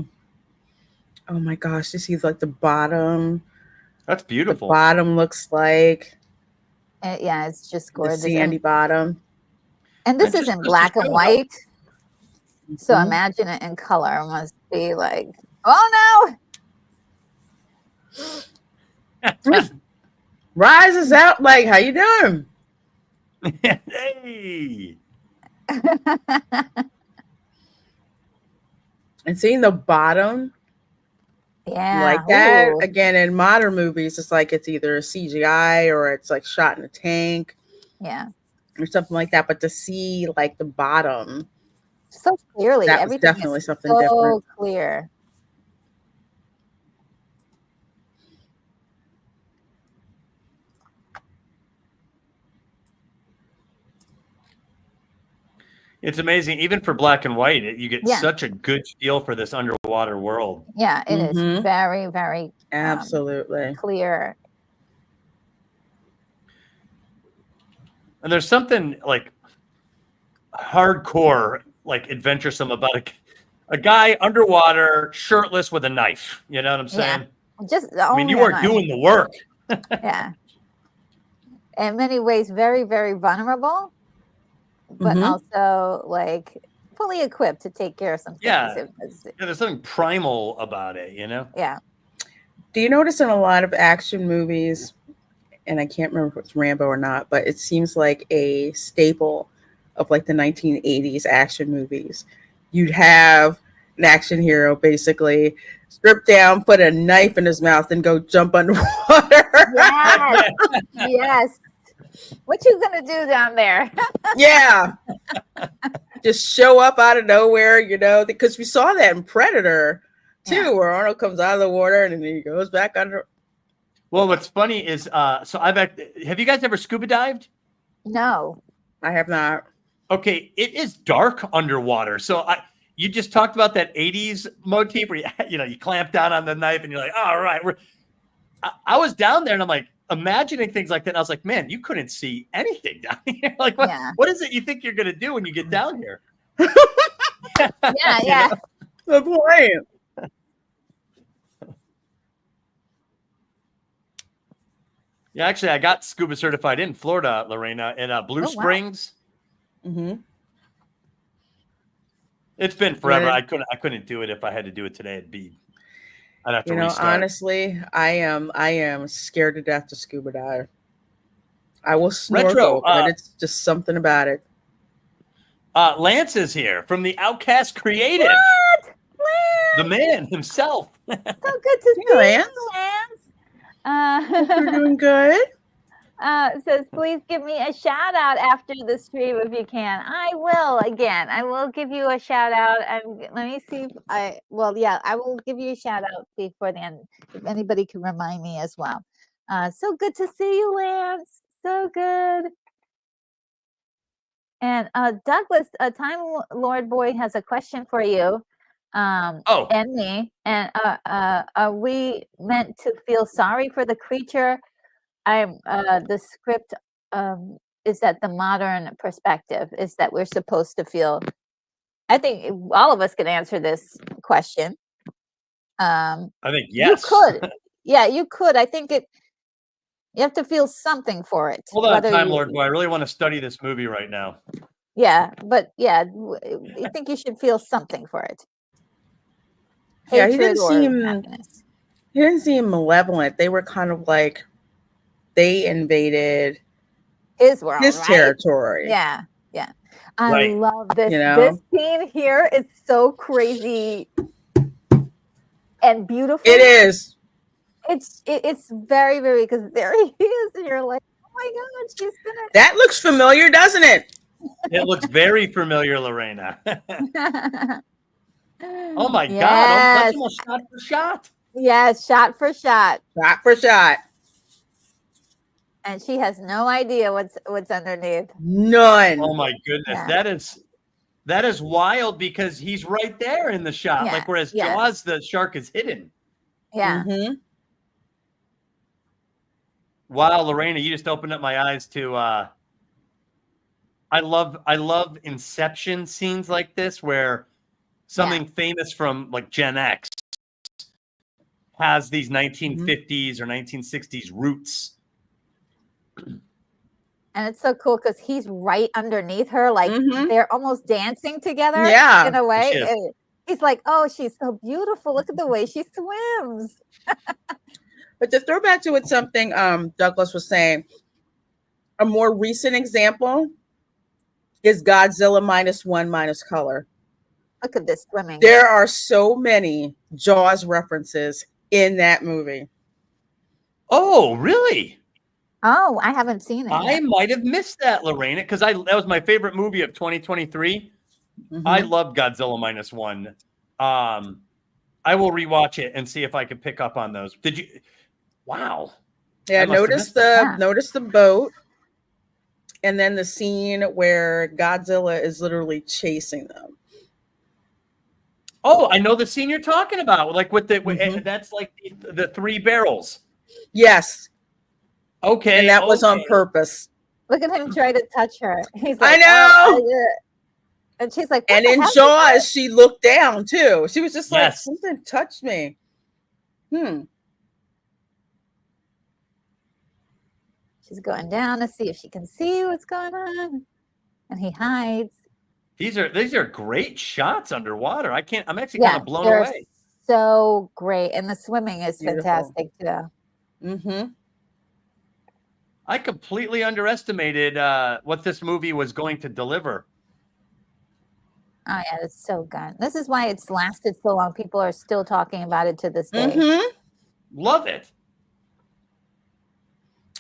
Oh my gosh, you see like the bottom. That's beautiful. The bottom looks like it's just gorgeous. The sandy bottom. And this is in black and white. So imagine it in color. It must be like, oh no. Rises out like, how you doing? Hey. And seeing the bottom like that again in modern movies, it's like it's either a CGI or it's like shot in a tank, or something like that. But to see like the bottom so clearly, that everything was definitely is something so different. Clear. It's amazing, even for black and white. You get such a good feel for this underwater world. Yeah, it is very, very absolutely clear. And there's something like hardcore, like adventuresome about a guy underwater, shirtless with a knife. You know what I'm saying? Yeah. You are doing the work. Yeah. In many ways, very, very vulnerable, but also like fully equipped to take care of some things. Yeah, there's something primal about it, Yeah. Do you notice in a lot of action movies, and I can't remember if it's Rambo or not, but it seems like a staple of like the 1980s action movies. You'd have an action hero basically strip down, put a knife in his mouth, and go jump underwater. Yes. Yes. What you gonna do down there? Yeah. Just show up out of nowhere, because we saw that in Predator too, where Arnold comes out of the water and then he goes back under. Well, what's funny is, have you guys ever scuba dived? No, I have not. Okay, it is dark underwater. So you just talked about that 80s motif where you clamp down on the knife and you're like, all right, I was down there and I'm like imagining things like that. And I was like, man, you couldn't see anything down here. Like, what is it you think you're going to do when you get down here? Yeah. The point. Yeah, actually, I got scuba certified in Florida, Lorena, in Blue Springs. Mm-hmm. It's been forever. I couldn't do it if I had to do it today. I'd have to restart. Honestly, I am scared to death to scuba dive. I will snorkel, but it's just something about it. Lance is here from the Outcast Creative. What? Lance? The man himself. So good to see you, Lance. You're doing good. Says, please give me a shout out after the stream if you can. I will again. I will give you a shout out. Let me see if I will give you a shout out before the end. If anybody can remind me as well. So good to see you, Lance. So good. And Douglas, Time Lord Boy has a question for you. And me. And are we meant to feel sorry for the creature? The script is that the modern perspective is that we're supposed to feel. I think all of us can answer this question. I think yes. You could. Yeah, you could. I think You have to feel something for it. Hold on, Time Lord Boy. I really want to study this movie right now. Yeah, but yeah, I think you should feel something for it. Yeah, Hatred he didn't or seem happiness. he didn't seem malevolent. They were kind of like they invaded His world, his right? territory. Yeah, yeah. I Right. love this. You know? This scene here is so crazy and beautiful. It is. It's very, very, because there he is, and you're like, oh my God, she's gonna. That looks familiar, doesn't it? It looks very familiar, Lorena. Oh my God! That's almost shot for shot. Yes, shot for shot. Shot for shot. And she has no idea what's underneath. None. Oh my goodness, Yeah. that is wild because he's right there in the shot. Yeah, Like whereas yeah. Jaws, the shark is hidden. Yeah. Mm-hmm. Wow, Lorena, you just opened up my eyes to. I love Inception scenes like this where something famous from like Gen X has these 1950s or 1960s roots. And it's so cool because he's right underneath her, like they're almost dancing together. Yeah. In a way. Yes. He's like, oh, she's so beautiful. Look at the way she swims. But to throw back to what something Douglas was saying, a more recent example is Godzilla -1 color. Look at this swimming. There are so many Jaws references in that movie. Oh, really? Oh, I haven't seen it. I might have missed that, Lorena, because that was my favorite movie of 2023. I love Godzilla -1. I will rewatch it and see if I can pick up on those. Did you? Wow. Yeah, notice the boat, and then the scene where Godzilla is literally chasing them. Oh, I know the scene you're talking about. Like with the that's like the 3 barrels. Yes. Okay. And that was on purpose. Look at him try to touch her. He's like, I know. Oh, and she's like, and in Jaws, she looked down too. She was just like, something touched me. She's going down to see if she can see what's going on. And he hides. These are great shots underwater. I'm actually kind of blown away. So great. And the swimming is Beautiful. Fantastic too. I completely underestimated what this movie was going to deliver. Oh yeah, it's so good. This is why it's lasted so long. People are still talking about it to this day. Love it.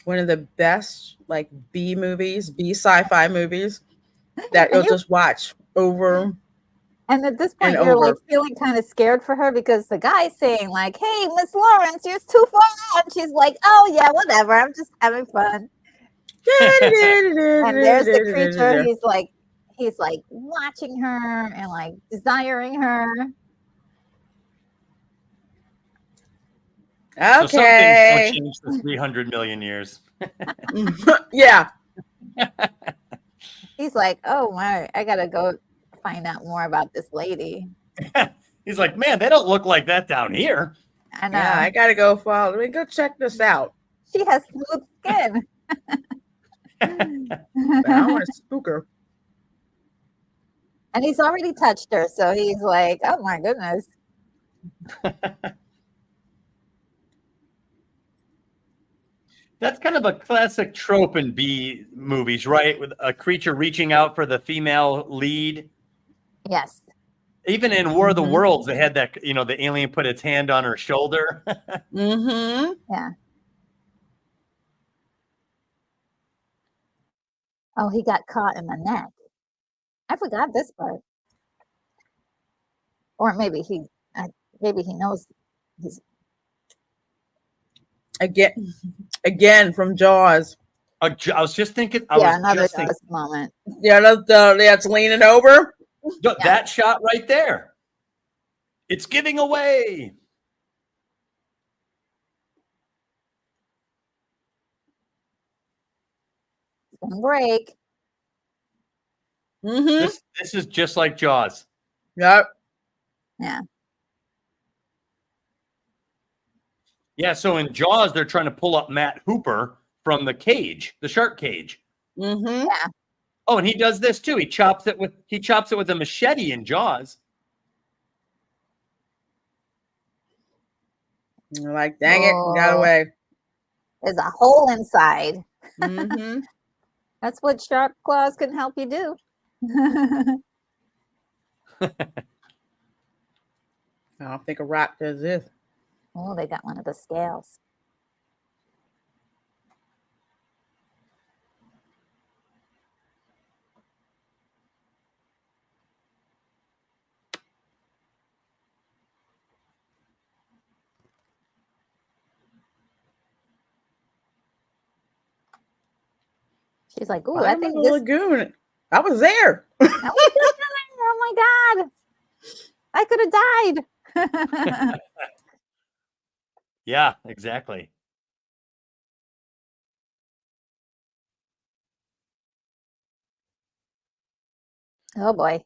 One of the best like B sci-fi movies that you'll just watch over. And at this point, you're like feeling kind of scared for her because the guy's saying like, "Hey, Miss Lawrence, you're too far out." And she's like, "Oh yeah, whatever. I'm just having fun." And there's the creature. He's like watching her and like desiring her. Okay. So some things don't change for 300 million years. Yeah. He's like, "Oh my, I gotta go find out more about this lady." He's like, "Man, they don't look like that down here." I know. Yeah, I gotta go follow. Let me go check this out. She has smooth skin. But I don't want to spook her. And he's already touched her, so he's like, "Oh my goodness." That's kind of a classic trope in B movies, right? With a creature reaching out for the female lead. Yes. Even in War of the Worlds, they had that, the alien put its hand on her shoulder. Yeah. Oh, he got caught in the net. I forgot this part. Or maybe he knows he's again from Jaws. I was just thinking. Another Jaws moment. Yeah, that's leaning over. That shot right there. It's giving away. It's gonna break. This is just like Jaws. Yep. Yeah. Yeah, so in Jaws, they're trying to pull up Matt Hooper from the cage, the shark cage. Mm-hmm. Yeah. Oh, and he does this too. He chops it with a machete in Jaws. You're like, dang it, got away. There's a hole inside. Mm-hmm. That's what sharp claws can help you do. I don't think a rock does this. Oh, they got one of the scales. She's like, ooh, I think the this lagoon. I was there. oh my God. I could have died. Yeah, exactly. Oh boy.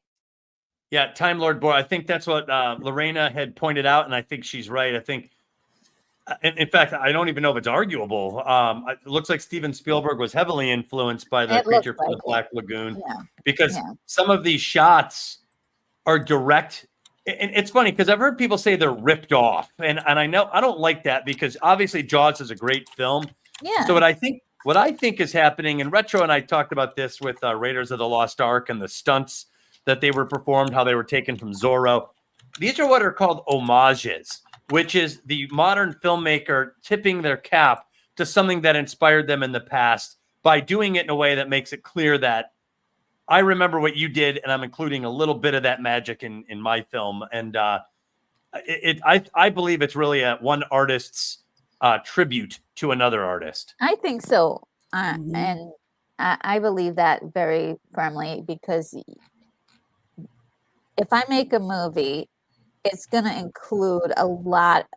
Yeah, Time Lord boy. I think that's what Lorena had pointed out, and I think she's right. I think, in fact, I don't even know if it's arguable. It looks like Steven Spielberg was heavily influenced by the Creature from the Black Lagoon, because some of these shots are direct. And it's funny because I've heard people say they're ripped off, and I know I don't like that, because obviously Jaws is a great film. Yeah. So what I think is happening, and Retro and I talked about this with Raiders of the Lost Ark and the stunts that they were performed, how they were taken from Zorro. These are what are called homages, which is the modern filmmaker tipping their cap to something that inspired them in the past by doing it in a way that makes it clear that I remember what you did, and I'm including a little bit of that magic in my film. And I believe it's really one artist's tribute to another artist. I think so. And I believe that very firmly, because if I make a movie, it's going to include a lot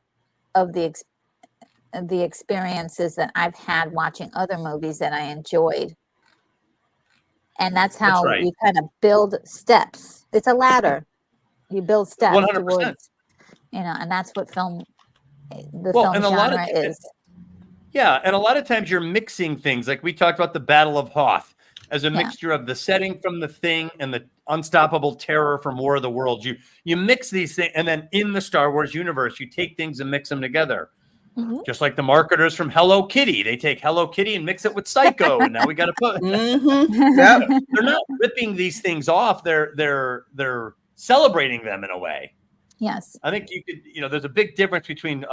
of the experiences that I've had watching other movies that I enjoyed. And that's how you kind of build steps. It's a ladder. You build steps 100%. towards, and that's what film genre is. Yeah, and a lot of times you're mixing things. Like we talked about the Battle of Hoth as a mixture of the setting from The Thing and the unstoppable terror from War of the Worlds. You mix these things, and then in the Star Wars universe, you take things and mix them together. Mm-hmm. Just like the marketers from Hello Kitty. They take Hello Kitty and mix it with Psycho, and now we got to put They're not ripping these things off. They're celebrating them in a way. Yes. I think you could, there's a big difference between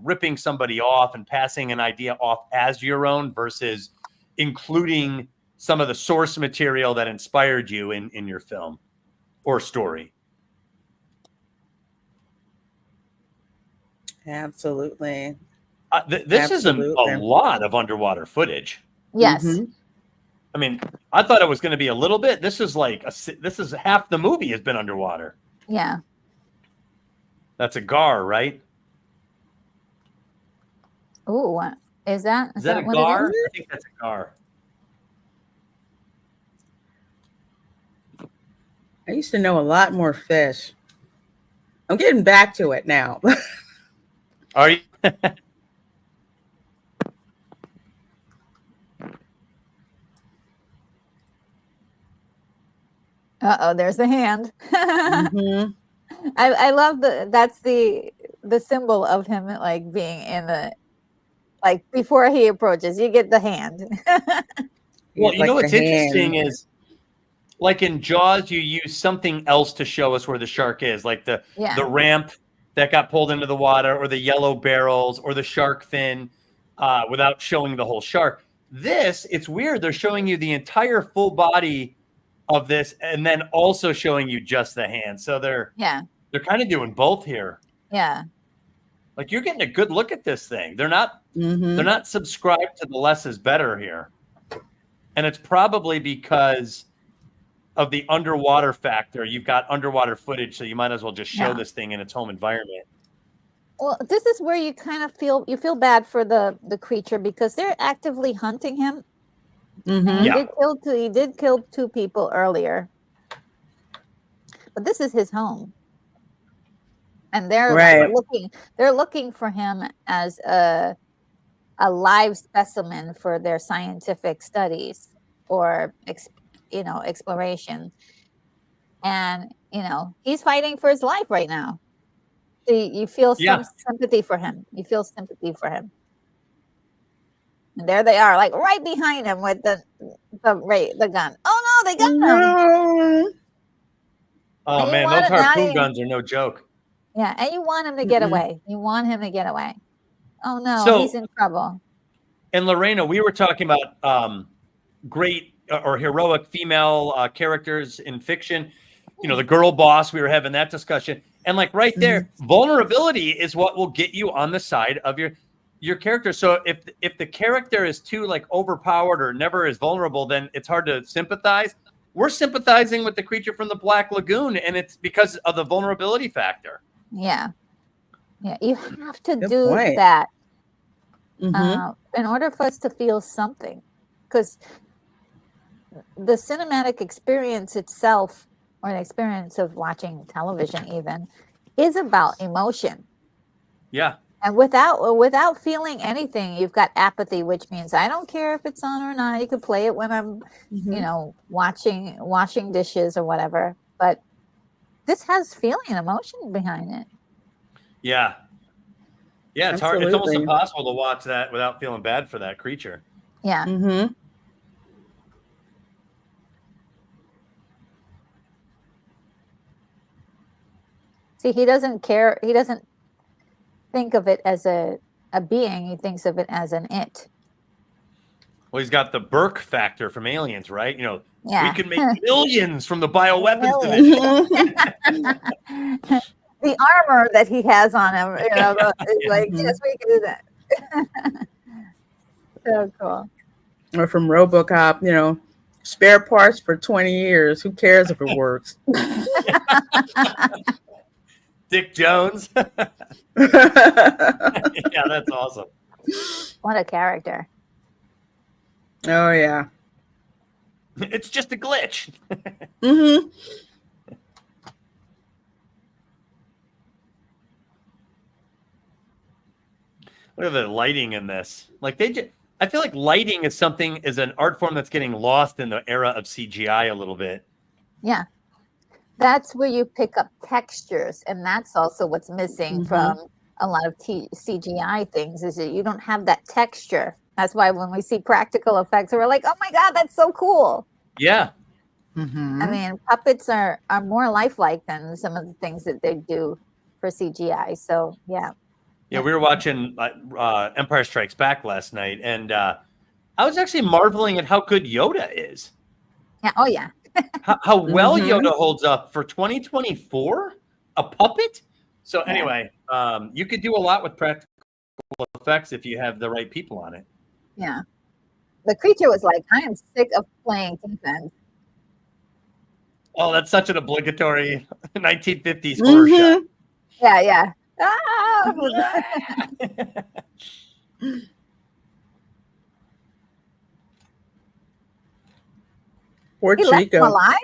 ripping somebody off and passing an idea off as your own versus including some of the source material that inspired you in your film or story. Absolutely. This is a lot of underwater footage. Yes. Mm-hmm. I mean, I thought it was going to be a little bit. This is half the movie has been underwater. Yeah. That's a gar, right? Oh, is that a what gar? it is? I think that's a gar. I used to know a lot more fish. I'm getting back to it now. Are you? Uh-oh, there's the hand. Mm-hmm. I love that's the symbol of him, like being in the, like before he approaches, you get the hand. Well, you know what's interesting is, like in Jaws, you use something else to show us where the shark is, like the ramp that got pulled into the water, or the yellow barrels, or the shark fin, without showing the whole shark. This, it's weird. They're showing you the entire full body of this, and then also showing you just the hand. So they're kind of doing both here. Yeah. Like you're getting a good look at this thing. They're not subscribed to the less is better here. And it's probably because of the underwater factor. You've got underwater footage, so you might as well just show this thing in its home environment. Well, this is where you kind of feel bad for the creature, because they're actively hunting him. Mm-hmm. He did kill two people earlier, but this is his home, and they're looking for him as a a live specimen for their scientific studies or exploration. And he's fighting for his life right now. So you feel some sympathy for him. You feel sympathy for him. And there they are, like right behind him with the gun. Oh no, they got him. Oh man, those harpoon guns are no joke. Yeah, and you want him to get away. You want him to get away. Oh no, he's in trouble. And Lorena, we were talking about great or heroic female characters in fiction. The girl boss, we were having that discussion. And like right there, vulnerability is what will get you on the side of your character. So if the character is too like overpowered or never is vulnerable, then it's hard to sympathize. We're sympathizing with the creature from the Black Lagoon, and it's because of the vulnerability factor. Yeah. You have to do that in order for us to feel something, because the cinematic experience itself, or the experience of watching television even, is about emotion. Yeah. And without feeling anything, you've got apathy, which means I don't care if it's on or not. You could play it when I'm, washing dishes or whatever. But this has feeling and emotion behind it. Yeah. Yeah, it's hard. It's almost impossible to watch that without feeling bad for that creature. Yeah. See, he doesn't care. He doesn't think of it as a being. He thinks of it as an it. Well, he's got the Burke factor from Aliens, right? Yeah. We can make millions from the bioweapons division. The armor that he has on him, is like, yes, we can do that. So cool. Or from RoboCop, spare parts for 20 years. Who cares if it works? Dick Jones. Yeah, that's awesome. What a character. Oh, yeah. It's just a glitch. Look at the lighting in this. Like I feel like lighting is an art form that's getting lost in the era of CGI a little bit. Yeah. That's where you pick up textures, and that's also what's missing from a lot of CGI things, is that you don't have that texture. That's why when we see practical effects, we're like, oh my God, that's so cool. Yeah. I mean, puppets are more lifelike than some of the things that they do for CGI. So, yeah. Yeah, we were watching Empire Strikes Back last night, and I was actually marveling at how good Yoda is. Yeah. Oh, yeah. how well Yoda holds up for 2024, a puppet. So anyway, you could do a lot with practical effects if you have the right people on it. Yeah. The creature was like, I am sick of playing defense. Oh, that's such an obligatory 1950s horror show. Yeah. Ah! Poor He Chico. left him alive?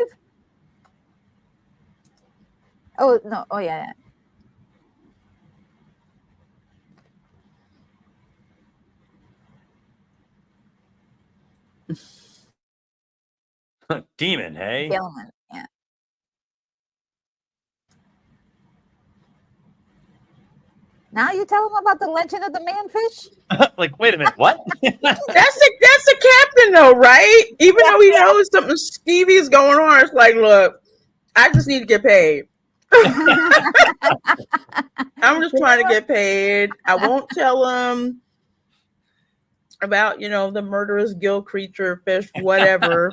Oh, no. Oh, yeah. Demon, hey? Gilman, yeah. Now you tell him about the legend of the manfish? Like, wait a minute, what? That's the captain, though, right? Even though he knows something skeevy is going on, it's like, look, I just need to get paid. I'm just trying to get paid. I won't tell him about, the murderous gill creature, fish, whatever,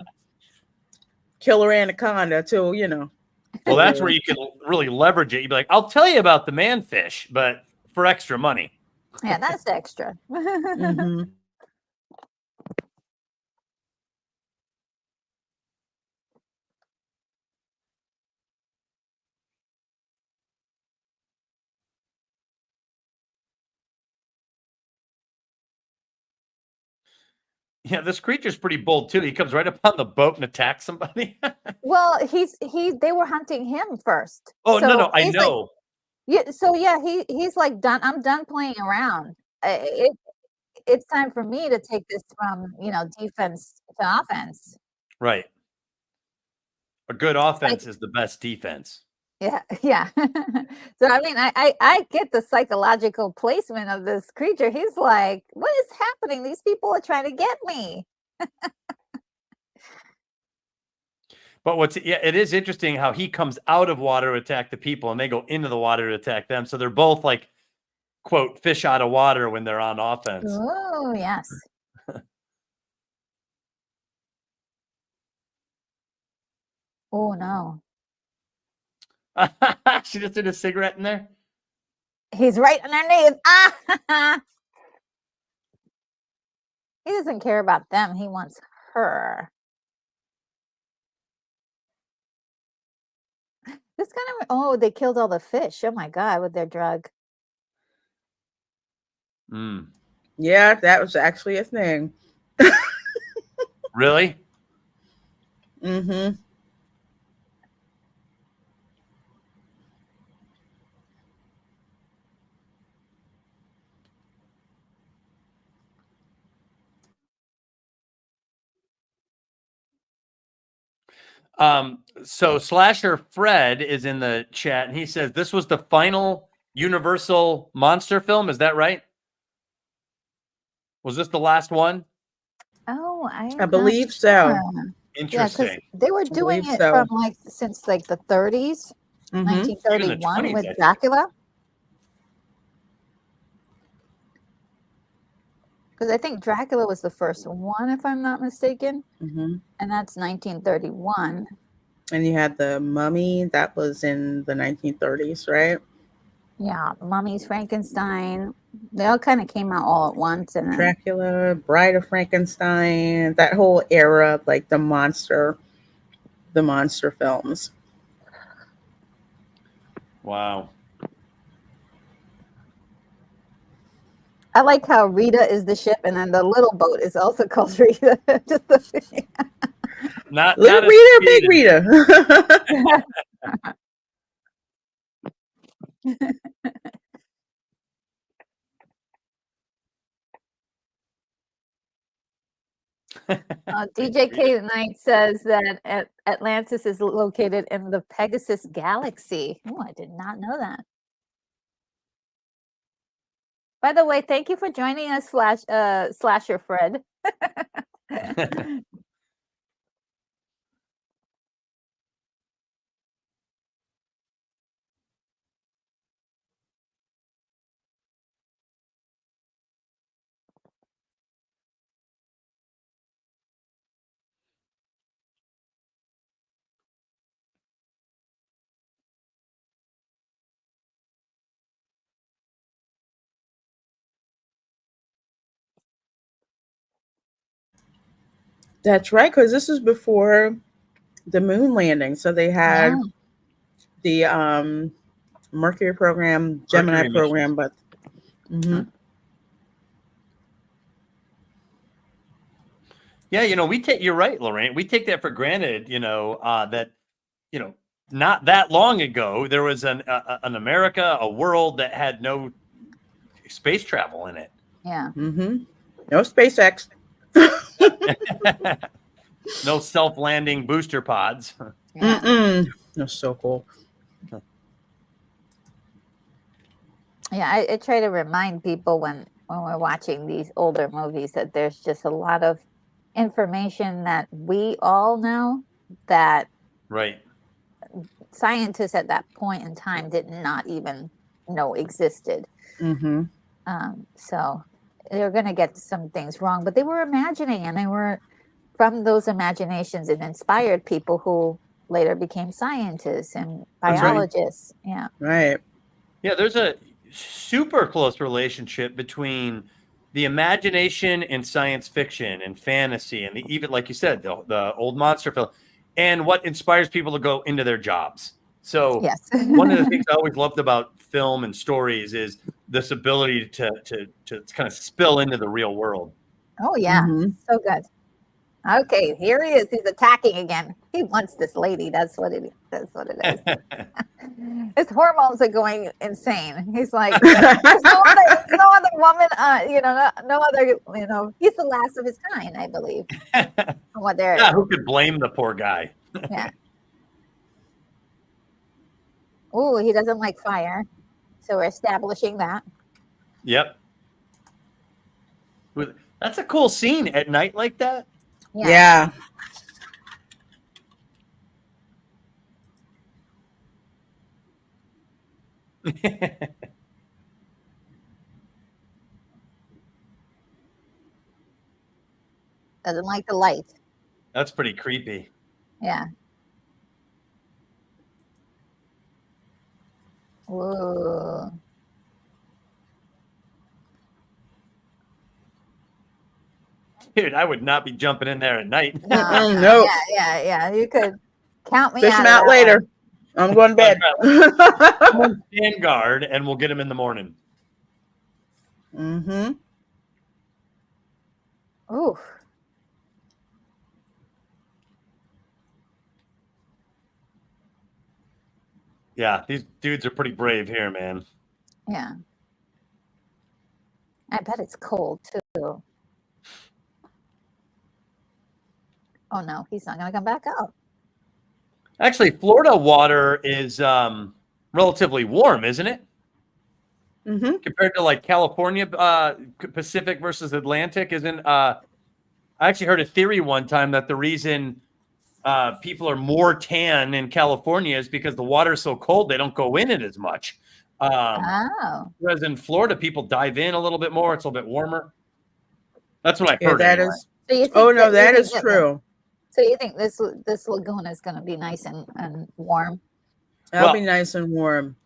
killer anaconda, till, Well, that's where you can really leverage it. You'd be like, I'll tell you about the manfish, but for extra money. Yeah, that's extra. Yeah, this creature's pretty bold too. He comes right up on the boat and attacks somebody. Well, they were hunting him first. Oh, so no, I know. Like, he's like done. I'm done playing around. it's time for me to take this from, defense to offense. Right. A good offense is the best defense. Yeah, yeah. So I mean, I get the psychological placement of this creature. He's like, what is happening? These people are trying to get me. But it is interesting how he comes out of water to attack the people and they go into the water to attack them. So they're both like, quote, fish out of water when they're on offense. Oh, yes. Oh, no. She just did a cigarette in there. He's right underneath. Ah! He doesn't care about them. He wants her. This kind of, they killed all the fish. Oh my God, with their drug. Yeah, that was actually a thing. Really? Mm-hmm. So Slasher Fred is in the chat and he says this was the final Universal monster film. Is that right? Was this the last one? Oh, I believe so. Interesting. Yeah, they were doing it from since the 30s, 1931 20s, with Dracula. Because I think Dracula was the first one, if I'm not mistaken. And that's 1931. And you had the Mummy, that was in the 1930s, right? Yeah, Mummies, Frankenstein. They all kind of came out all at once. And then Dracula, Bride of Frankenstein, that whole era of like the monster films. Wow. I like how Rita is the ship, and then the little boat is also called Rita. Just the not Little Rita, Big Rita. DJ K Knight says that Atlantis is located in the Pegasus Galaxy. Oh, I did not know that. By the way, thank you for joining us, Slasher Fred. That's right, because this is before the moon landing. So they had the Mercury program, Gemini program, but yeah, you're right, Lorraine. We take that for granted, that, not that long ago, there was an America, a world that had no space travel in it. Yeah. No SpaceX. No self-landing booster pods. That's so cool. Yeah, I try to remind people when we're watching these older movies that there's just a lot of information that we all know that scientists at that point in time did not even know existed. So they're going to get some things wrong, but they were imagining, and they were from those imaginations, it inspired people who later became scientists and biologists. Yeah. Right. Yeah, there's a super close relationship between the imagination and science fiction and fantasy and even, like you said, the old monster film and what inspires people to go into their jobs. So one of the things I always loved about film and stories is this ability to kind of spill into the real world. Oh, yeah. So good. Okay, here he is. He's attacking again. He wants this lady. That's what it is. His hormones are going insane. He's like, there's no other woman, no other, he's the last of his kind, I believe. What they're, yeah, who could blame the poor guy? Yeah. Oh, he doesn't like fire. So we're establishing that. Yep. That's a cool scene at night like that. Yeah. Doesn't like the light. That's pretty creepy. Yeah. Whoa. Dude, I would not be jumping in there at night. No. Yeah. You could count me Fish out. him out later. I'm going to bed. Stand guard, and we'll get him in the morning. Mm-hmm. Ooh. Yeah, these dudes are pretty brave here, man. Yeah. I bet it's cold too. Oh no, he's not gonna come back up. Actually, Florida water is relatively warm, isn't it? Mm-hmm. Compared to like California, Pacific versus Atlantic, isn't? I actually heard a theory one time that the reason people are more tan in California is because the water is so cold they don't go in it as much. Whereas in Florida, people dive in a little bit more. It's a little bit warmer. That's what I heard. That anyway. is. So that is true. So you think this lagoon is going to be nice and warm? That'll be nice and warm.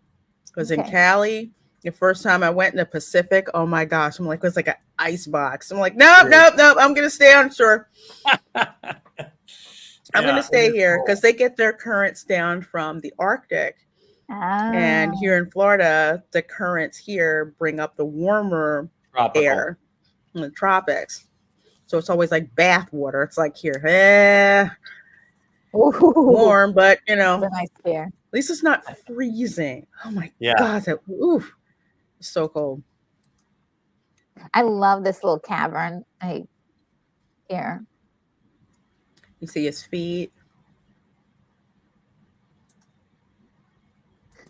Because in Cali, the first time I went in the Pacific, oh my gosh, I'm like, it was like an ice box. I'm like, nope. I'm going to stay on shore. I'm going to stay here because they get their currents down from the Arctic. And here in Florida, the currents here bring up the warmer air in the tropics. So it's always like bath water. It's like here, warm, but nice there. At least it's not freezing. Oh my God, it's so cold. I love this little cavern here. You see his feet.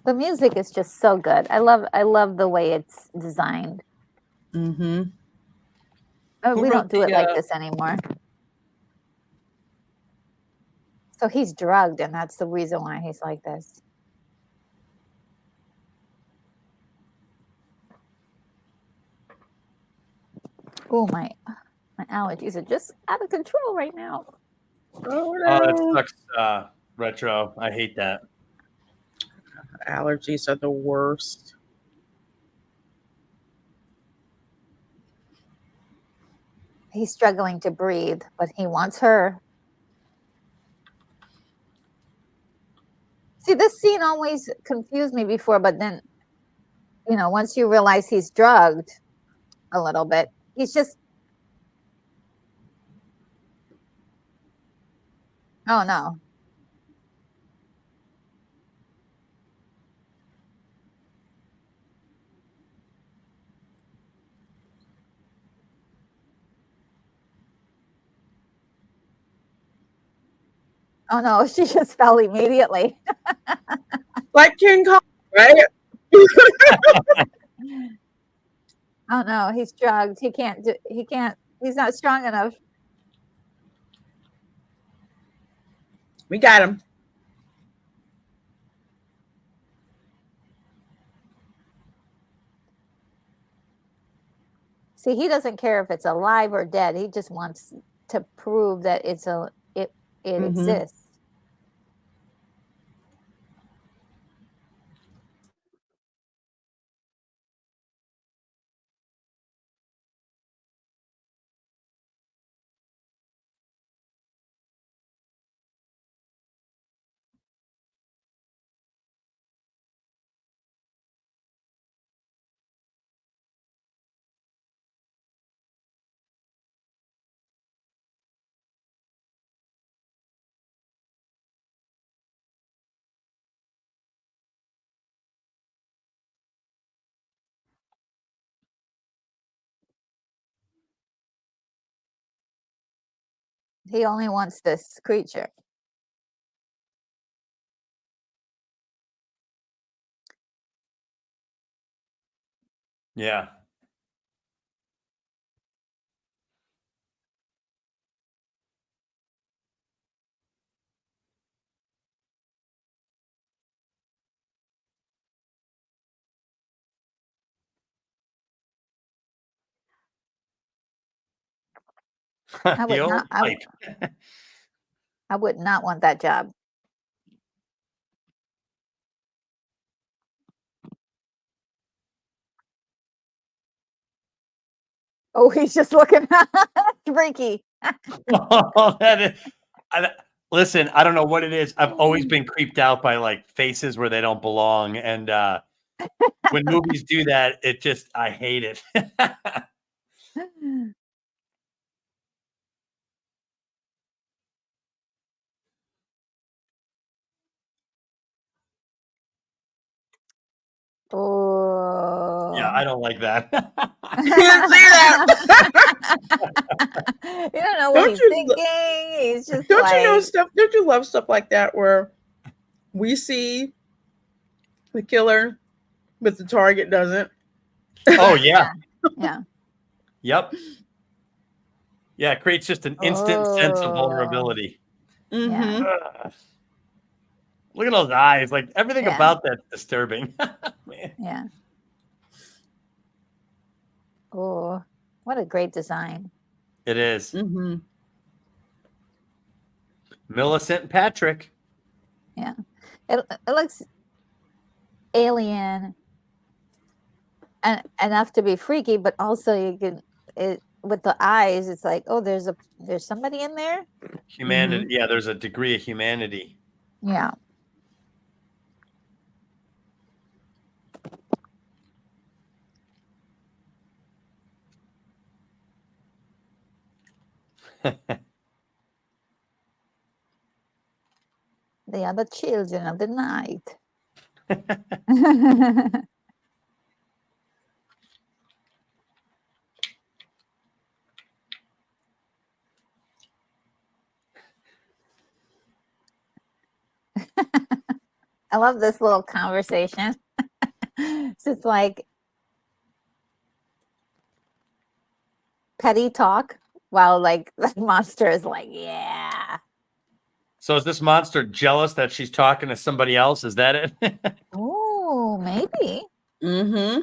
The music is just so good. I love the way it's designed. Mm-hmm. We don't do it like this anymore. So he's drugged, and that's the reason why he's like this. Oh, my allergies are just out of control right now. Oh, no. That sucks, Retro. I hate that. Allergies are the worst. He's struggling to breathe, but he wants her. See, this scene always confused me before, but then, once you realize he's drugged a little bit, he's just. Oh, no. Oh no, she just fell immediately. Like King Kong, right? Oh no, he's drugged. He can't, he's not strong enough. We got him. See, he doesn't care if it's alive or dead. He just wants to prove that it exists. He only wants this creature. Yeah. I The would not. old pipe. I would not want that job. Oh, he's just looking freaky. Oh, listen, I don't know what it is. I've always been creeped out by like faces where they don't belong, and when movies do that, I hate it. Oh. Yeah, I don't like that. You didn't see that. You don't know what he's thinking. He's just Don't like, you know stuff? Don't you love stuff like that where we see the killer, but the target doesn't? Oh yeah. Yeah. Yep. Yeah, it creates just an instant sense of vulnerability. Yeah. Look at those eyes. Like everything about that's disturbing. Man. Yeah. Oh, what a great design. It is. Mm-hmm. Millicent and Patrick. Yeah. It looks alien and enough to be freaky, but also you can with the eyes, it's like, oh, there's somebody in there. Humanity. Yeah, there's a degree of humanity. Yeah. They are the children of the night. I love this little conversation. It's just like petty talk while like the monster is like, yeah. So is this monster jealous that she's talking to somebody else? Is that it? Oh, maybe. Mm-hmm.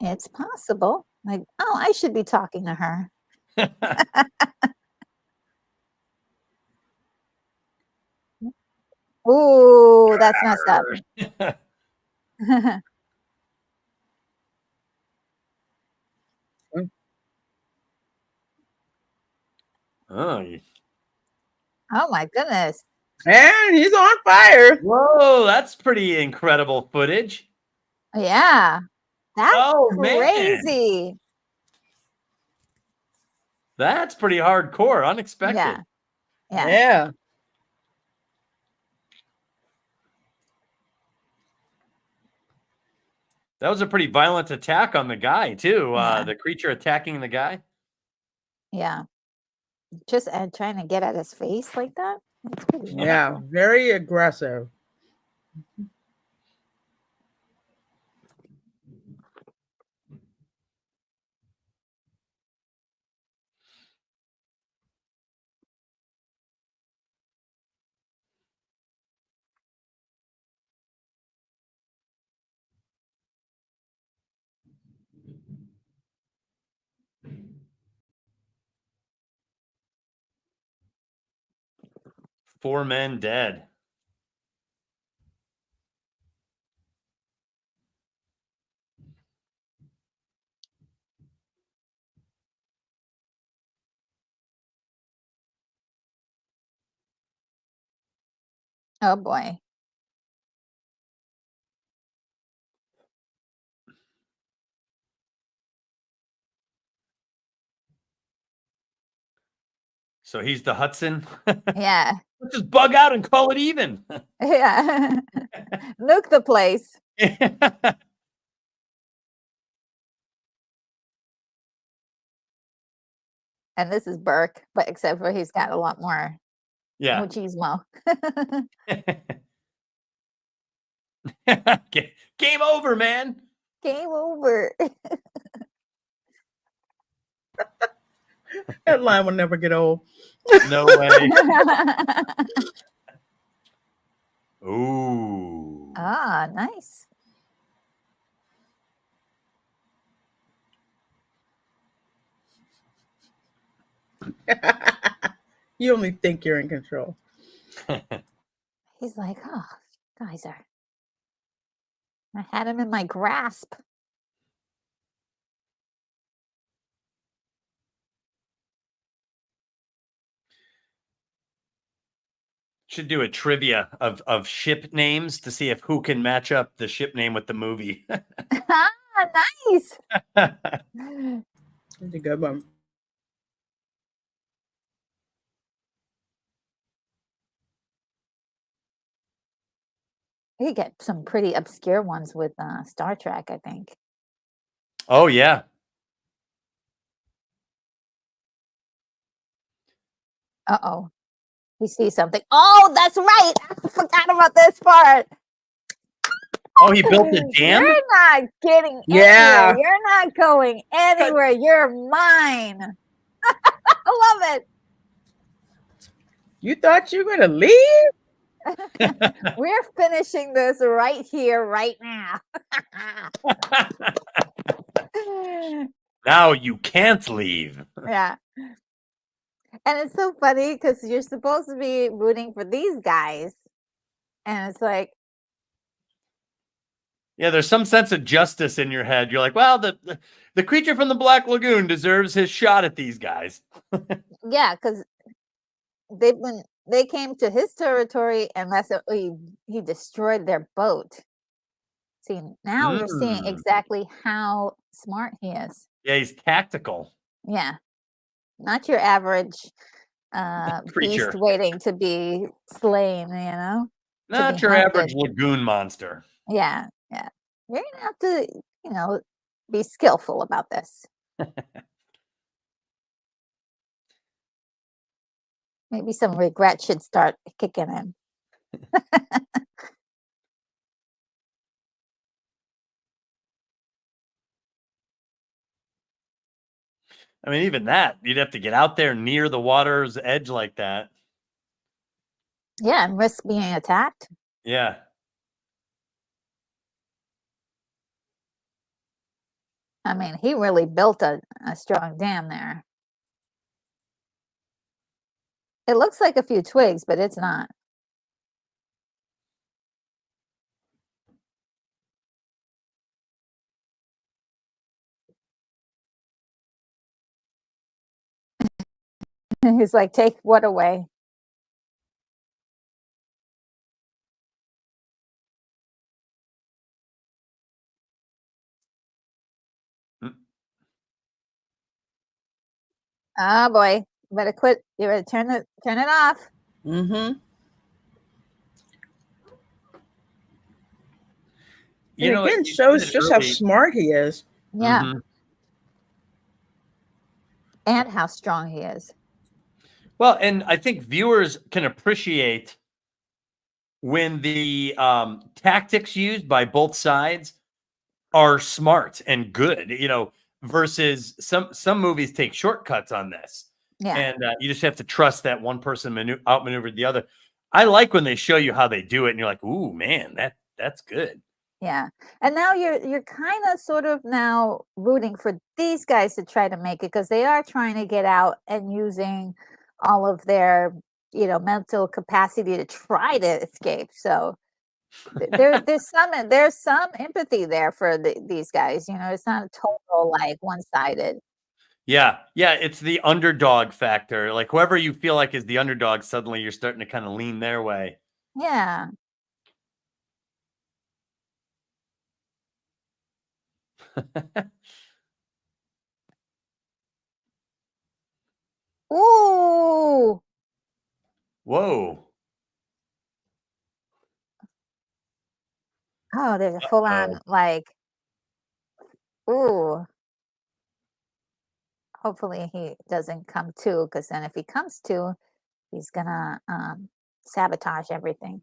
It's possible. Like, oh, I should be talking to her. Ooh, that's messed up. Oh my goodness. And he's on fire. Whoa, that's pretty incredible footage. Yeah. That's crazy. Man. That's pretty hardcore, unexpected. Yeah. That was a pretty violent attack on the guy, too. The creature attacking the guy. Yeah. Just trying to get at his face like that. Yeah, very aggressive. Four men dead. Oh boy. So he's the Hudson. Yeah. Let's just bug out and call it even. Yeah. Nuke the place. And this is Burke, but except for he's got a lot more machismo. Game over, man. Game over. That line will never get old. No way. Ooh. Ah, nice. You only think you're in control. He's like, oh, guys are. I had him in my grasp. Should do a trivia of ship names to see if who can match up the ship name with the movie. Ah, nice. That's a good one. You get some pretty obscure ones with Star Trek, I think. Oh, yeah. Uh-oh. We see something. Oh, that's right. I forgot about this part. Oh, he built a dam? You're not getting anywhere. You're not going anywhere. You're mine. I love it. You thought you were going to leave? We're finishing this right here, right now. Now you can't leave. Yeah. And it's so funny because you're supposed to be rooting for these guys. And it's like, yeah, there's some sense of justice in your head. You're like, well, the creature from the Black Lagoon deserves his shot at these guys. yeah, because they came to his territory and that's what he destroyed their boat. See, now you're seeing exactly how smart he is. Yeah, he's tactical. Yeah. Not your average creature beast waiting to be slain, you know? Not your average lagoon monster. Yeah, yeah. You're gonna have to, you know, be skillful about this. Maybe some regret should start kicking in. I mean, even that, you'd have to get out there near the water's edge like that. Yeah, and risk being attacked. Yeah. I mean, he really built a strong dam there. It looks like a few twigs, but it's not. He's like, take what away? Oh boy, you better quit. You better turn it off. Mm-hmm. You know, again, shows just how smart he is. Yeah. Mm-hmm. And how strong he is. Well, and I think viewers can appreciate when the tactics used by both sides are smart and good, you know, versus some movies take shortcuts on this. Yeah. And you just have to trust that one person outmaneuvered the other. I like when they show you how they do it and you're like, ooh, man, that's good. Yeah. And now you're kind of sort of now rooting for these guys to try to make it because they are trying to get out and using all of their, you know, mental capacity to try to escape. So there's some empathy there for these guys. You know, it's not a total like one-sided. Yeah. Yeah. It's the underdog factor. Like whoever you feel like is the underdog, suddenly you're starting to kind of lean their way. Yeah. Ooh. Whoa. Oh, there's a full on like, ooh. hopefully he doesn't come to, because then if he comes to, he's gonna sabotage everything.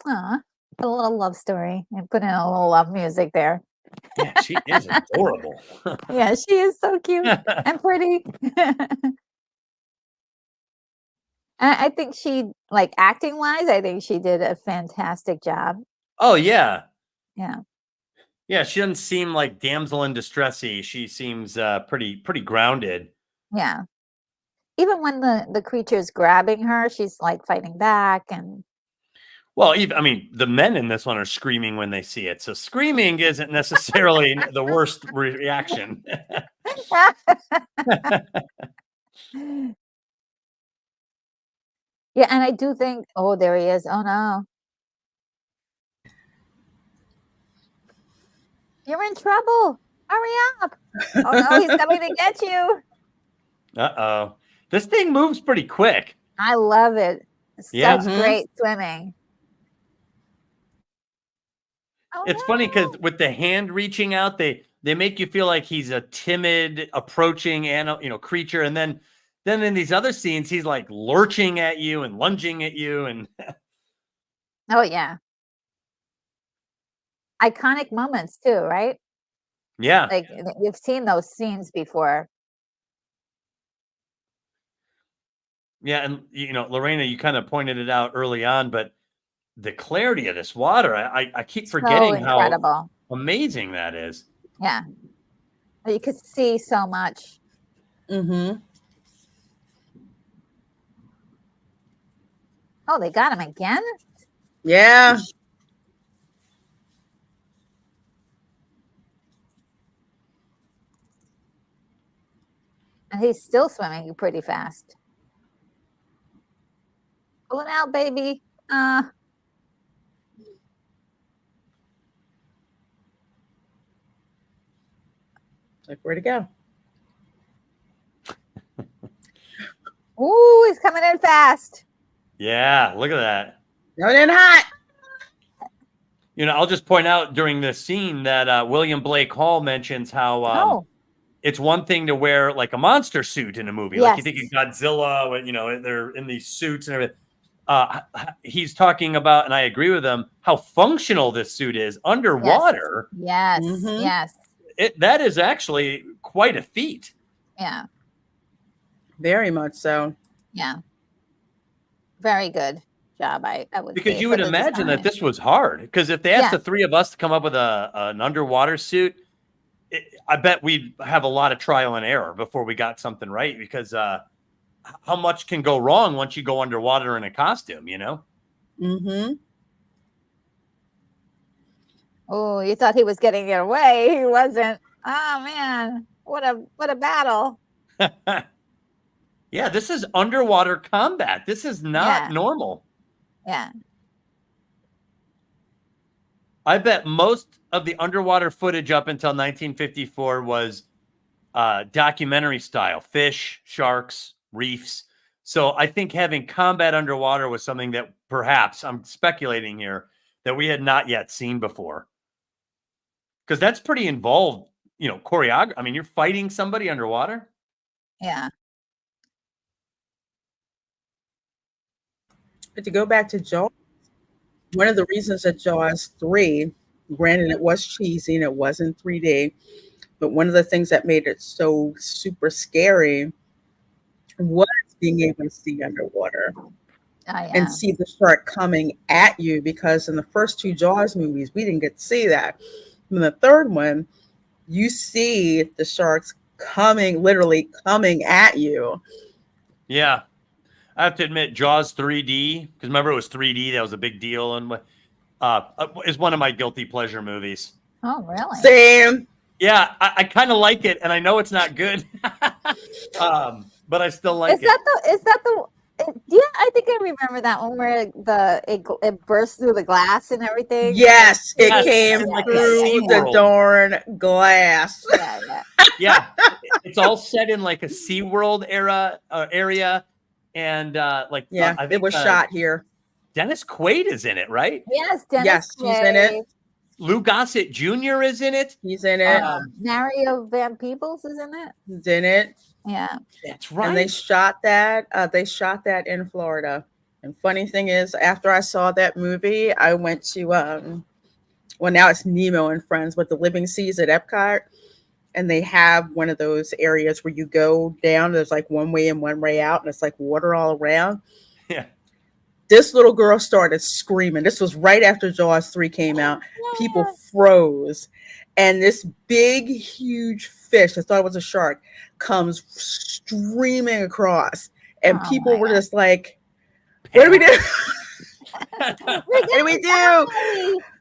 Aw, a little love story, and put in a little love music there. Yeah, she is adorable. Yeah, she is so cute and pretty. I think she, like, acting wise, I think she did a fantastic job. Oh yeah. Yeah. Yeah, she doesn't seem like damsel in distressy. She seems pretty grounded. Yeah. Even when the creature's grabbing her, she's like fighting back. And Well, even, I mean, the men in this one are screaming when they see it. So screaming isn't necessarily the worst reaction. yeah, and I do think, oh, there he is. Oh no. You're in trouble. Hurry up. Oh no, he's coming to get you. Uh-oh. This thing moves pretty quick. I love it. Yeah. Such great swimming. Oh, It's funny because with the hand reaching out, they make you feel like he's a timid, approaching creature, and then in these other scenes, he's like lurching at you and lunging at you, and oh yeah. Iconic moments too, right? yeah, Like you've seen those scenes before. yeah, and Lorena, you kind of pointed it out early on, but the clarity of this water, I keep forgetting how amazing that is. Yeah, you could see so much. Mm-hmm. Oh, they got him again? Yeah. And he's still swimming pretty fast. Pull it out, baby. Like, where to go? Ooh, he's coming in fast. Yeah, look at that. Coming in hot. I'll just point out during this scene that William Blake Hall mentions how it's one thing to wear like a monster suit in a movie. Yes. Like you think of Godzilla, they're in these suits and everything. He's talking about, and I agree with him, how functional this suit is underwater. Yes, yes. That is actually quite a feat. Yeah. Very much so. Yeah. Very good job, I would because say, you would imagine that this was hard. Because if they asked the three of us to come up with an underwater suit, I bet we'd have a lot of trial and error before we got something right. Because how much can go wrong once you go underwater in a costume, Mm-hmm. Oh, you thought he was getting it away. He wasn't. Oh man, what a battle. Yeah, this is underwater combat. This is not normal. Yeah. I bet most of the underwater footage up until 1954 was documentary style, fish, sharks, reefs. So I think having combat underwater was something that perhaps, I'm speculating here, that we had not yet seen before. Because that's pretty involved, choreography. I mean, you're fighting somebody underwater. Yeah. But to go back to Jaws, one of the reasons that Jaws 3, granted it was cheesy and it wasn't 3D, but one of the things that made it so super scary was being able to see underwater and see the shark coming at you, because in the first two Jaws movies, we didn't get to see that. In the third one, you see the sharks literally coming at you. Yeah. I have to admit, Jaws 3D, because remember it was 3D, that was a big deal, and is one of my guilty pleasure movies. Oh, really? Same. Yeah, I kind of like it, and I know it's not good, but I still like it. Yeah, I think I remember that one where it burst through the glass and everything. Yes, it Yes, came in like a through the SeaWorld. darn glass. Yeah. Yeah, it's all set in like a SeaWorld area, and like Yeah, I it think was shot here. Dennis Quaid is in it, right? Yes, Dennis Yes, he's in it. Quaid. Lou Gossett Jr. is in it. He's in it. Mario Van Peebles is in it. He's in it. Yeah. That's right. And they shot that. They shot that in Florida. And funny thing is, after I saw that movie, I went to well, now it's Nemo and Friends, but the Living Seas at Epcot, and they have one of those areas where you go down. There's like one way in, one way out, and it's like water all around. Yeah. This little girl started screaming. This was right after Jaws 3 came out. People froze. And this big, huge fish, I thought it was a shark, comes streaming across. And people were just like, what do we do? What do we do?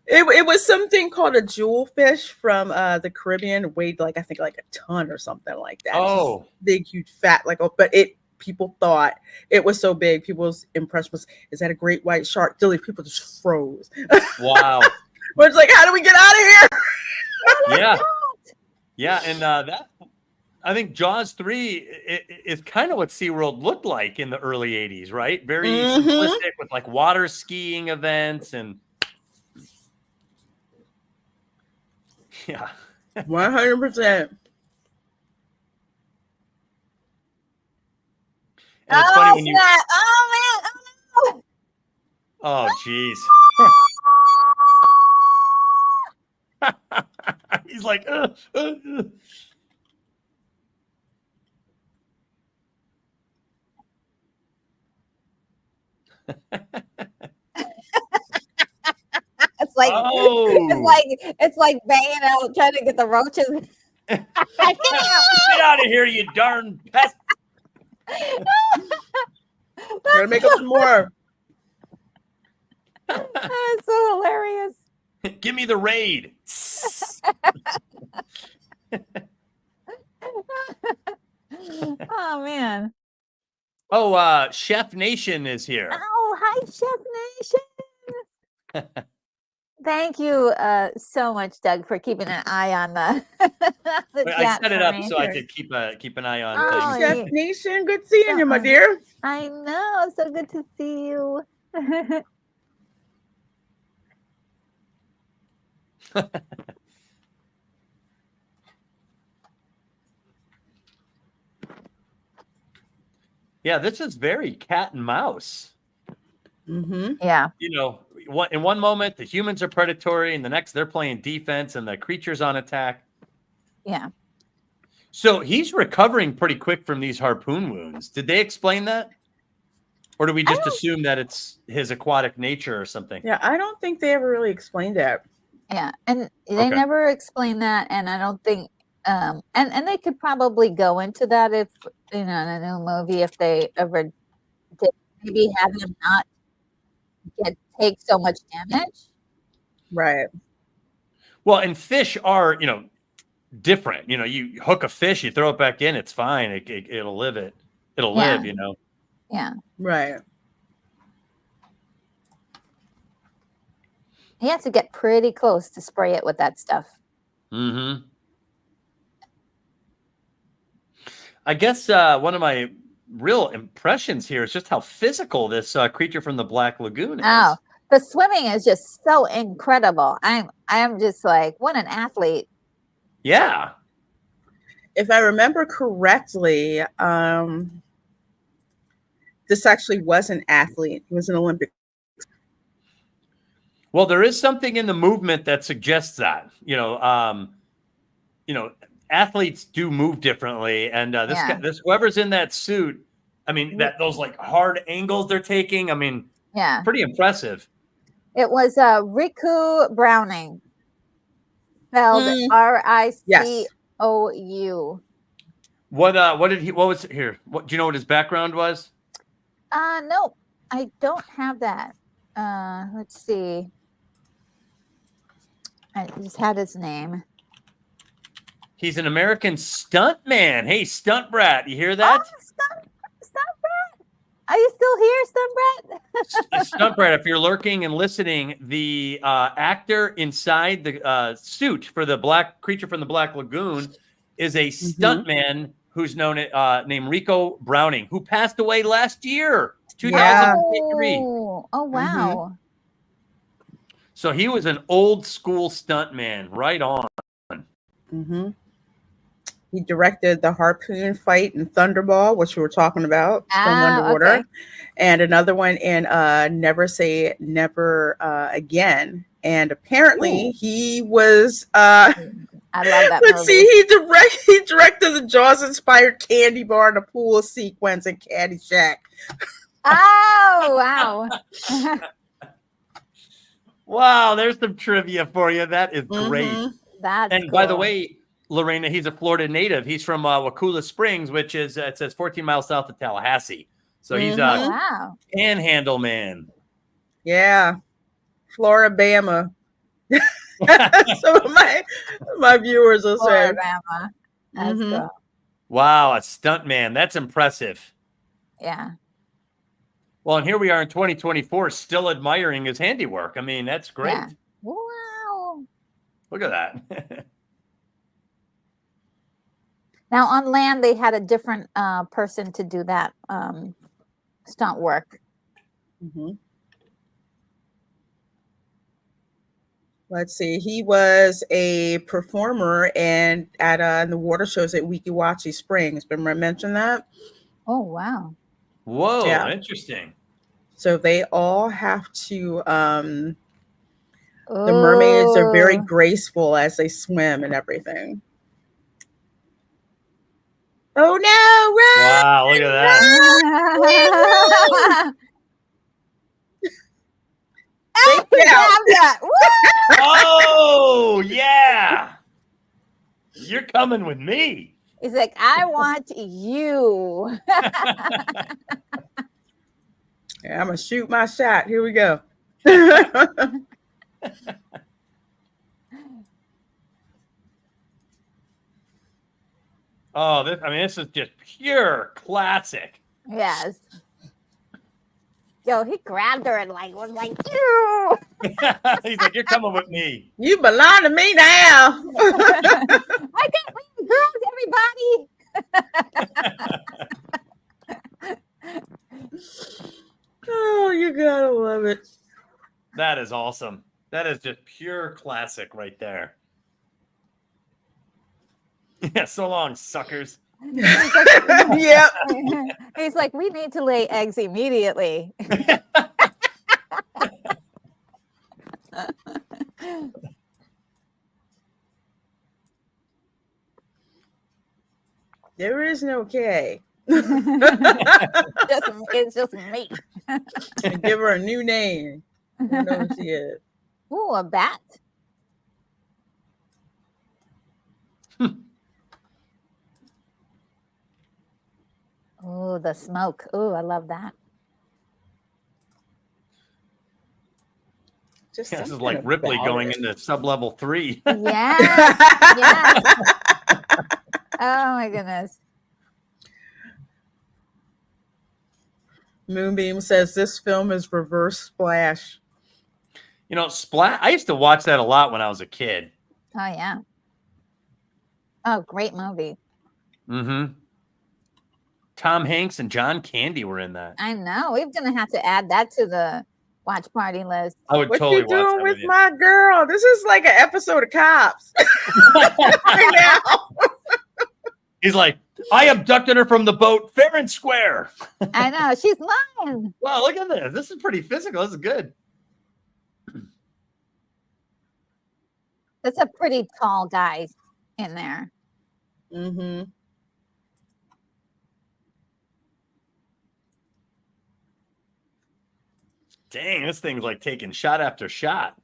It was something called a jewelfish from the Caribbean. It weighed like, I think like a ton or something like that. Oh. Big, huge, fat. But people thought it was so big. People's impression was, is that a great white shark? Literally, people just froze. Wow. But it's like, how do we get out of here? Yeah. Yeah. And that, I think Jaws 3 is kind of what SeaWorld looked like in the early 80s, right? Very simplistic with like water skiing events and yeah. 100%. And it's funny when you. Oh man! Oh jeez. He's like. It's like banging out trying to get the roaches. Get out of here, you darn pest! Gotta make up some more. That's so hilarious. Give me the raid. Oh man. Oh, Chef Nation is here. Oh, hi, Chef Nation. Thank you so much, Doug, for keeping an eye on the I set it up so I could keep an eye on things. Chef Nation, good seeing you, my dear. I know, so good to see you. Yeah, this is very cat and mouse. Yeah. You know, in one moment the humans are predatory, and the next they're playing defense, and the creature's on attack. Yeah. So he's recovering pretty quick from these harpoon wounds. Did they explain that? Or do we just assume that it's his aquatic nature or something? Yeah, I don't think they ever really explained that. Yeah. And they never explained that. And I don't think, and they could probably go into that if, in a new movie, if they ever did, maybe have him not take so much damage. Right. Well, and fish are, different. You hook a fish, you throw it back in, it's fine. It'll live. It'll live, Yeah. Right. He has to get pretty close to spray it with that stuff. Mm-hmm. I guess one of my real impressions here is just how physical this creature from the Black Lagoon is. Oh, the swimming is just so incredible. I'm just like, what an athlete. Yeah. If I remember correctly, this actually was an athlete. He was an Olympic. Well, there is something in the movement that suggests that, athletes do move differently. And this whoever's in that suit, I mean, those like hard angles they're taking, I mean, pretty impressive. It was Riku Browning, spelled R-I-C-O-U. What was here? Do you know what his background was? No, I don't have that. Let's see. I just had his name. He's an American stunt man. Hey, stunt brat, you hear that? Oh, stunt brat. Are you still here, Stunt Stunt Brett, if you're lurking and listening, the actor inside the suit for the creature from the Black Lagoon is a stuntman who's named Rico Browning, who passed away last year, 2003. Oh wow. So he was an old school stuntman, right on. He directed the harpoon fight in Thunderball, which we were talking about from underwater, okay. and another one in Never Say Never Again. And apparently he was I love that let's movie. see, he directed the Jaws inspired candy bar in the pool sequence in Caddyshack. Oh wow. Wow, there's some trivia for you. That is great. That's and cool. By the way, Lorena, he's a Florida native. He's from Wakulla Springs, which is it says 14 miles south of Tallahassee. So he's a wow. panhandle man. Yeah, Floribama. Some of my viewers will say. Floribama. That's cool. Wow, a stunt man. That's impressive. Yeah. Well, and here we are in 2024, still admiring his handiwork. I mean, that's great. Yeah. Wow. Look at that. Now on land, they had a different person to do that stunt work. Let's see. He was a performer and at the water shows at Weeki Wachee Springs. Remember I mentioned that? Oh wow. Whoa, Yeah. Interesting. So they all have to the mermaids are very graceful as they swim and everything. Oh no, run! Wow, look at that. Oh, yeah. You're coming with me. He's like, I want you. Yeah, I'm going to shoot my shot. Here we go. Oh, this is just pure classic. Yes. Yo, he grabbed her and was like, ew. He's like, you're coming with me. You belong to me now. I got leave girls, everybody. Oh, you gotta love it. That is awesome. That is just pure classic right there. Yeah, so long, suckers. Yeah. He's like, we need to lay eggs immediately. There is no K. It's just me. Give her a new name. I know what she is. Ooh, a bat. Oh, the smoke. Oh, I love that. Just this is like Ripley going into sub-level 3. Yes. Yes. Oh my goodness. Moonbeam says this film is reverse Splash. You know, Splash. I used to watch that a lot when I was a kid. Oh yeah. Oh, great movie. Mm-hmm. Tom Hanks and John Candy were in that. I know. We're gonna have to add that to the watch party list. I would What totally you watch doing that with with you. my girl? This is like an episode of Cops. Right now. He's like, I abducted her from the boat fair and square. I know. She's mine. Wow, look at this. This is pretty physical. This is good. That's a pretty tall guy in there. Mm-hmm. Dang, this thing's like taking shot after shot.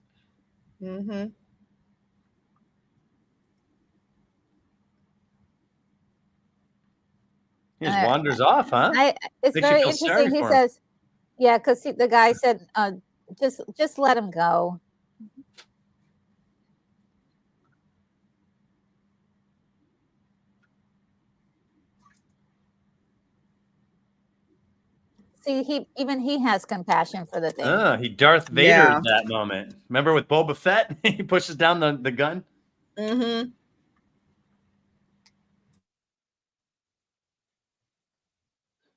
Mm-hmm. He just wanders off, huh? It's Makes very you feel sorry interesting. He for him. says, yeah, because the guy said, just let him go. see, he has compassion for the thing. He Darth Vader that moment. Remember with Boba Fett? He pushes down the gun. Mm-hmm.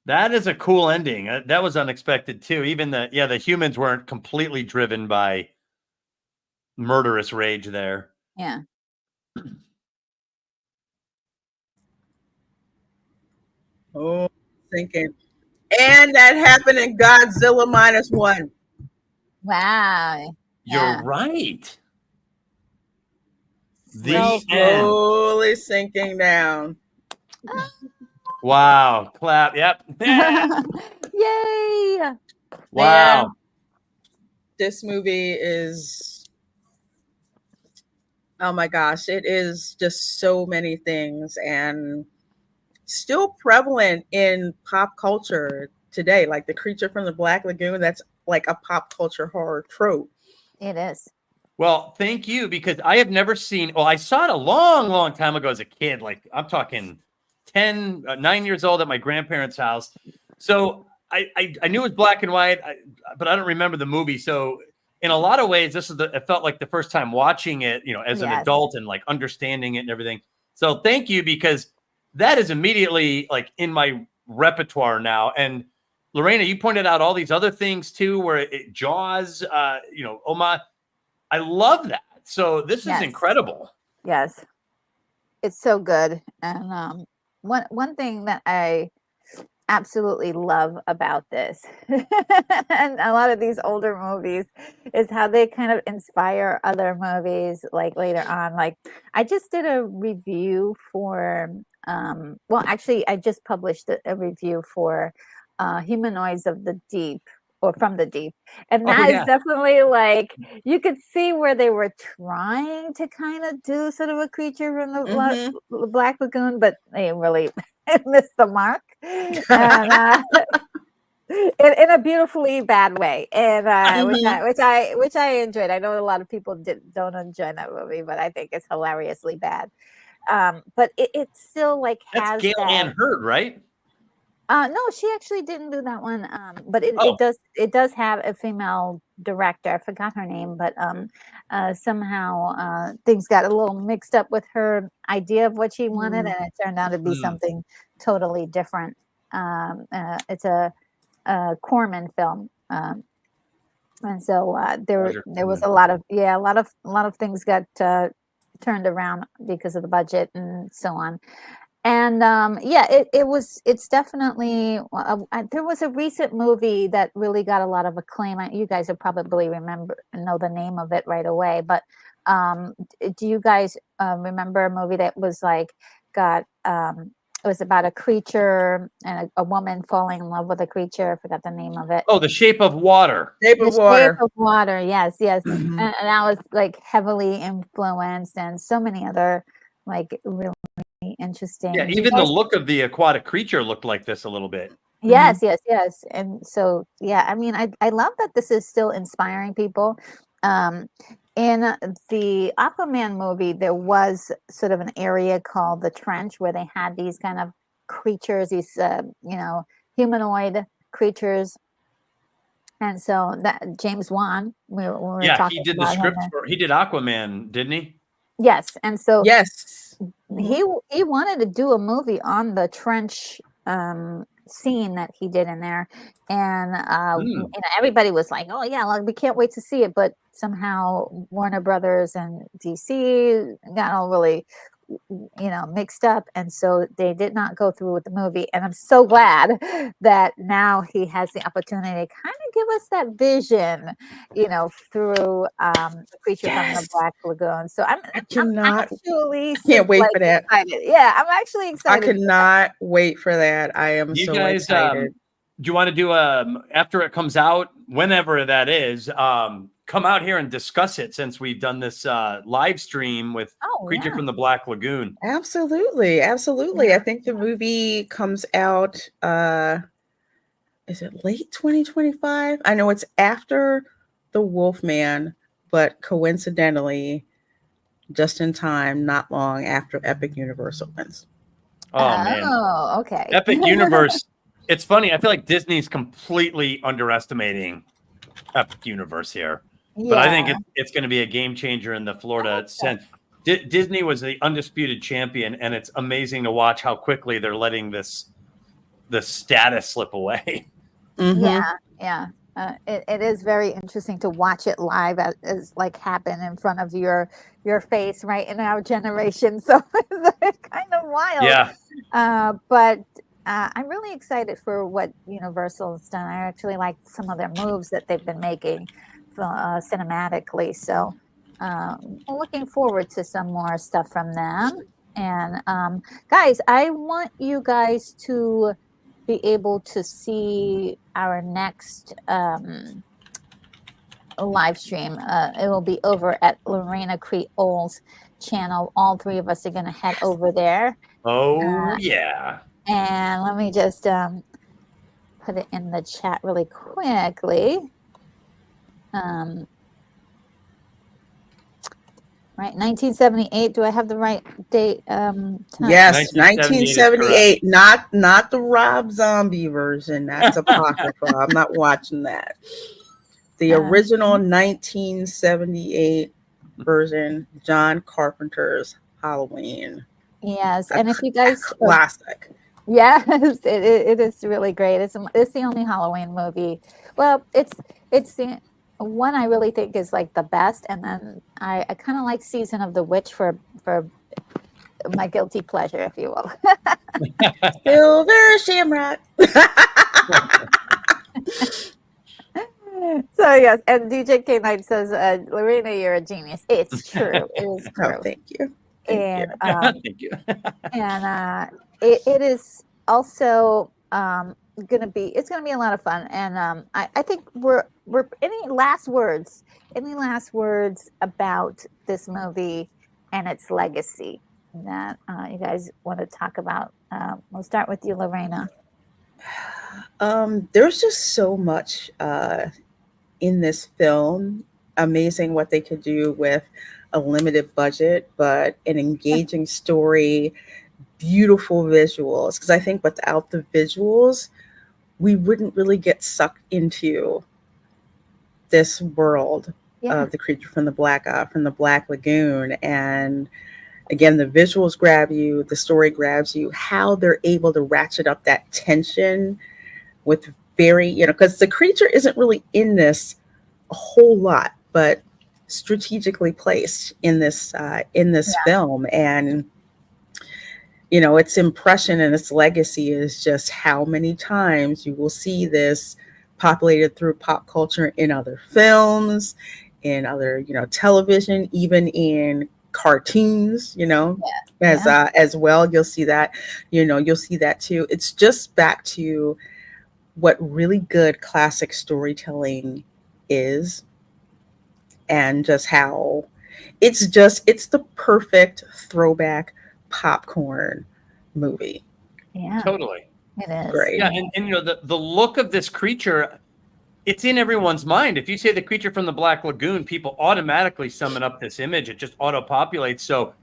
That is a cool ending. That was unexpected too. Even the humans weren't completely driven by murderous rage there. Yeah. Oh, thinking. And that happened in Godzilla -1. Wow. You're right. So slowly sinking down. Wow. Clap. Yep. Yay. Wow. Man, this movie is, oh my gosh, it is just so many things and still prevalent in pop culture today. Like the creature from the Black Lagoon, that's like a pop culture horror trope. It is. Well, thank you, because I have never seen, I saw it a long, long time ago as a kid. Like I'm talking 9 years old at my grandparents' house. So I knew it was black and white, but I don't remember the movie. So in a lot of ways, it felt like the first time watching it, as an adult and like understanding it and everything. So thank you, because that is immediately like in my repertoire now. And Lorena, you pointed out all these other things too, where Jaws, Oma, I love that. So this is incredible. Yes, it's so good. And one thing that I absolutely love about this and a lot of these older movies is how they kind of inspire other movies like later on. Like I just did a review for actually I just published a review for Humanoids of the Deep, or From the Deep, and that is definitely like you could see where they were trying to kind of do sort of a creature from the Black Lagoon, but they really missed the mark, and in a beautifully bad way, and which I enjoyed. I know a lot of people don't enjoy that movie, but I think it's hilariously bad. But it still like has Gail Ann Hurd, right? No, she actually didn't do that one. But it does have a female director. I forgot her name, but somehow things got a little mixed up with her idea of what she wanted, and it turned out to be something totally different. It's a Corman film, and so there was a lot of things got turned around because of the budget and so on. And it's definitely there was a recent movie that really got a lot of acclaim. You guys will probably know the name of it right away, but do you guys remember a movie that was like it was about a creature and a woman falling in love with a creature? I forgot the name of it. Oh, The Shape of Water. Shape of Water. Yes. And that was like heavily influenced, and so many other like really interesting. Yeah, even the look of the aquatic creature looked like this a little bit. Yes. And so, I mean, I love that this is still inspiring people. In the Aquaman movie, there was sort of an area called the Trench where they had these kind of creatures, these, humanoid creatures. And so that James Wan, we were talking he did the script he did Aquaman, didn't he? Yes. And so he wanted to do a movie on the trench scene that he did in there, and everybody was like, "Oh yeah, we can't wait to see it." But somehow Warner Brothers and DC got all really, mixed up, and so they did not go through with the movie. And I'm so glad that now he has the opportunity to kind of give us that vision, through the creature from the Black Lagoon. So I can't wait for that. Excited. Yeah, I'm actually excited. I could not wait for that. I am so excited. Do you want to do after it comes out, whenever that is, come out here and discuss it, since we've done this live stream with Creature from the Black Lagoon? Absolutely. Yeah. I think the movie comes out, is it late 2025? I know it's after The Wolfman, but coincidentally, just in time, not long after Epic Universe opens. Oh man. Oh, okay. Epic Universe It's funny. I feel like Disney's completely underestimating Epic Universe here. But I think it's going to be a game changer in the Florida sense. Disney was the undisputed champion, and it's amazing to watch how quickly they're letting the status slip away. Yeah. It is very interesting to watch it live as like happen in front of your face, right, in our generation. So it's kind of wild. Yeah. But I'm really excited for what Universal has done. I actually like some of their moves that they've been making cinematically. So I'm looking forward to some more stuff from them. And guys, I want you guys to be able to see our next live stream. It will be over at Reina Creole's channel. All three of us are going to head over there. Oh, yeah. And let me just put it in the chat really quickly. Right, 1978. Do I have the right date? Yes, 1978. Not the Rob Zombie version. That's apocrypha. I'm not watching that. The original 1978 version, John Carpenter's Halloween. Yes, and if you guys classic. Yes, it is really great. It's the only Halloween movie. Well, it's the one I really think is like the best, and then I kind of like Season of the Witch for my guilty pleasure, if you will. Silver Shamrock. So yes, and DJ K9 says, Lorena, you're a genius. It's true. It is true. Oh, thank you. And Thank you. And it is also gonna be a lot of fun. And I think we're any last words about this movie and its legacy that you guys want to talk about? We'll start with you, Lorena. There's just so much in this film. Amazing what they could do with a limited budget, but an engaging story, beautiful visuals. Because I think without the visuals, we wouldn't really get sucked into this world of the creature from the Black Lagoon. And again, the visuals grab you, the story grabs you. How they're able to ratchet up that tension with very, because the creature isn't really in this a whole lot, but strategically placed in this film. And its impression and its legacy is just how many times you will see this populated through pop culture in other films, in other television, even in cartoons, as well. You'll see that, you'll see that too. It's just back to what really good classic storytelling is, and just how it's the perfect throwback popcorn movie. Yeah, totally. It is great. Yeah, and the look of this creature, it's in everyone's mind. If you say the creature from the Black Lagoon, people automatically summon up this image. It just auto-populates. So,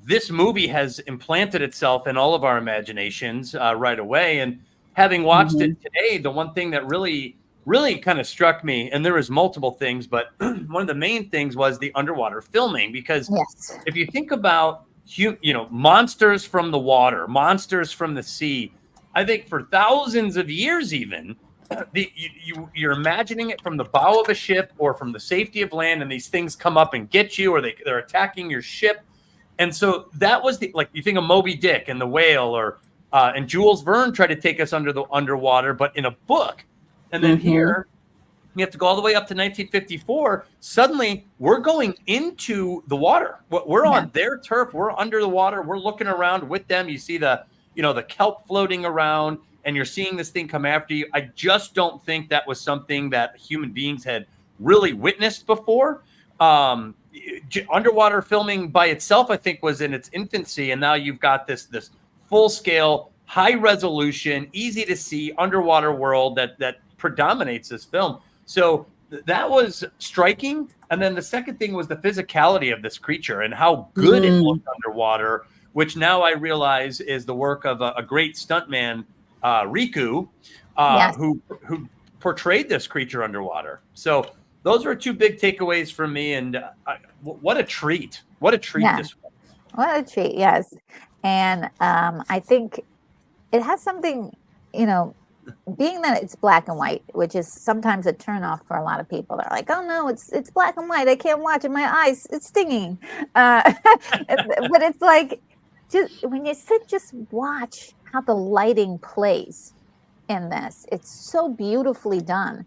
this movie has implanted itself in all of our imaginations right away. And having watched it today, the one thing that really kind of struck me, and there was multiple things, but one of the main things was the underwater filming. Because if you think about monsters from the water, monsters from the sea, I think for thousands of years even, you're imagining it from the bow of a ship or from the safety of land, and these things come up and get you, or they're attacking your ship. And so that was you think of Moby Dick and the whale, or and Jules Verne tried to take us underwater, but in a book. And then here, you have to go all the way up to 1954. Suddenly, we're going into the water. We're on their turf. We're under the water. We're looking around with them. You see the kelp floating around, and you're seeing this thing come after you. I just don't think that was something that human beings had really witnessed before. Underwater filming by itself, I think, was in its infancy, and now you've got this full-scale, high-resolution, easy-to-see underwater world that predominates this film. So that was striking. And then the second thing was the physicality of this creature and how good it looked underwater, which now I realize is the work of a great stuntman Riku, Yes. who portrayed this creature underwater. So those were two big takeaways from me. And what a treat! What a treat this was. What a treat! Yes, and I think it has something, you know, being that it's black and white, which is sometimes a turnoff for a lot of people. They're like, "Oh no, it's black and white. I can't watch it. My eyes, it's stinging." But it's like, just when you just watch how the lighting plays in this. It's so beautifully done,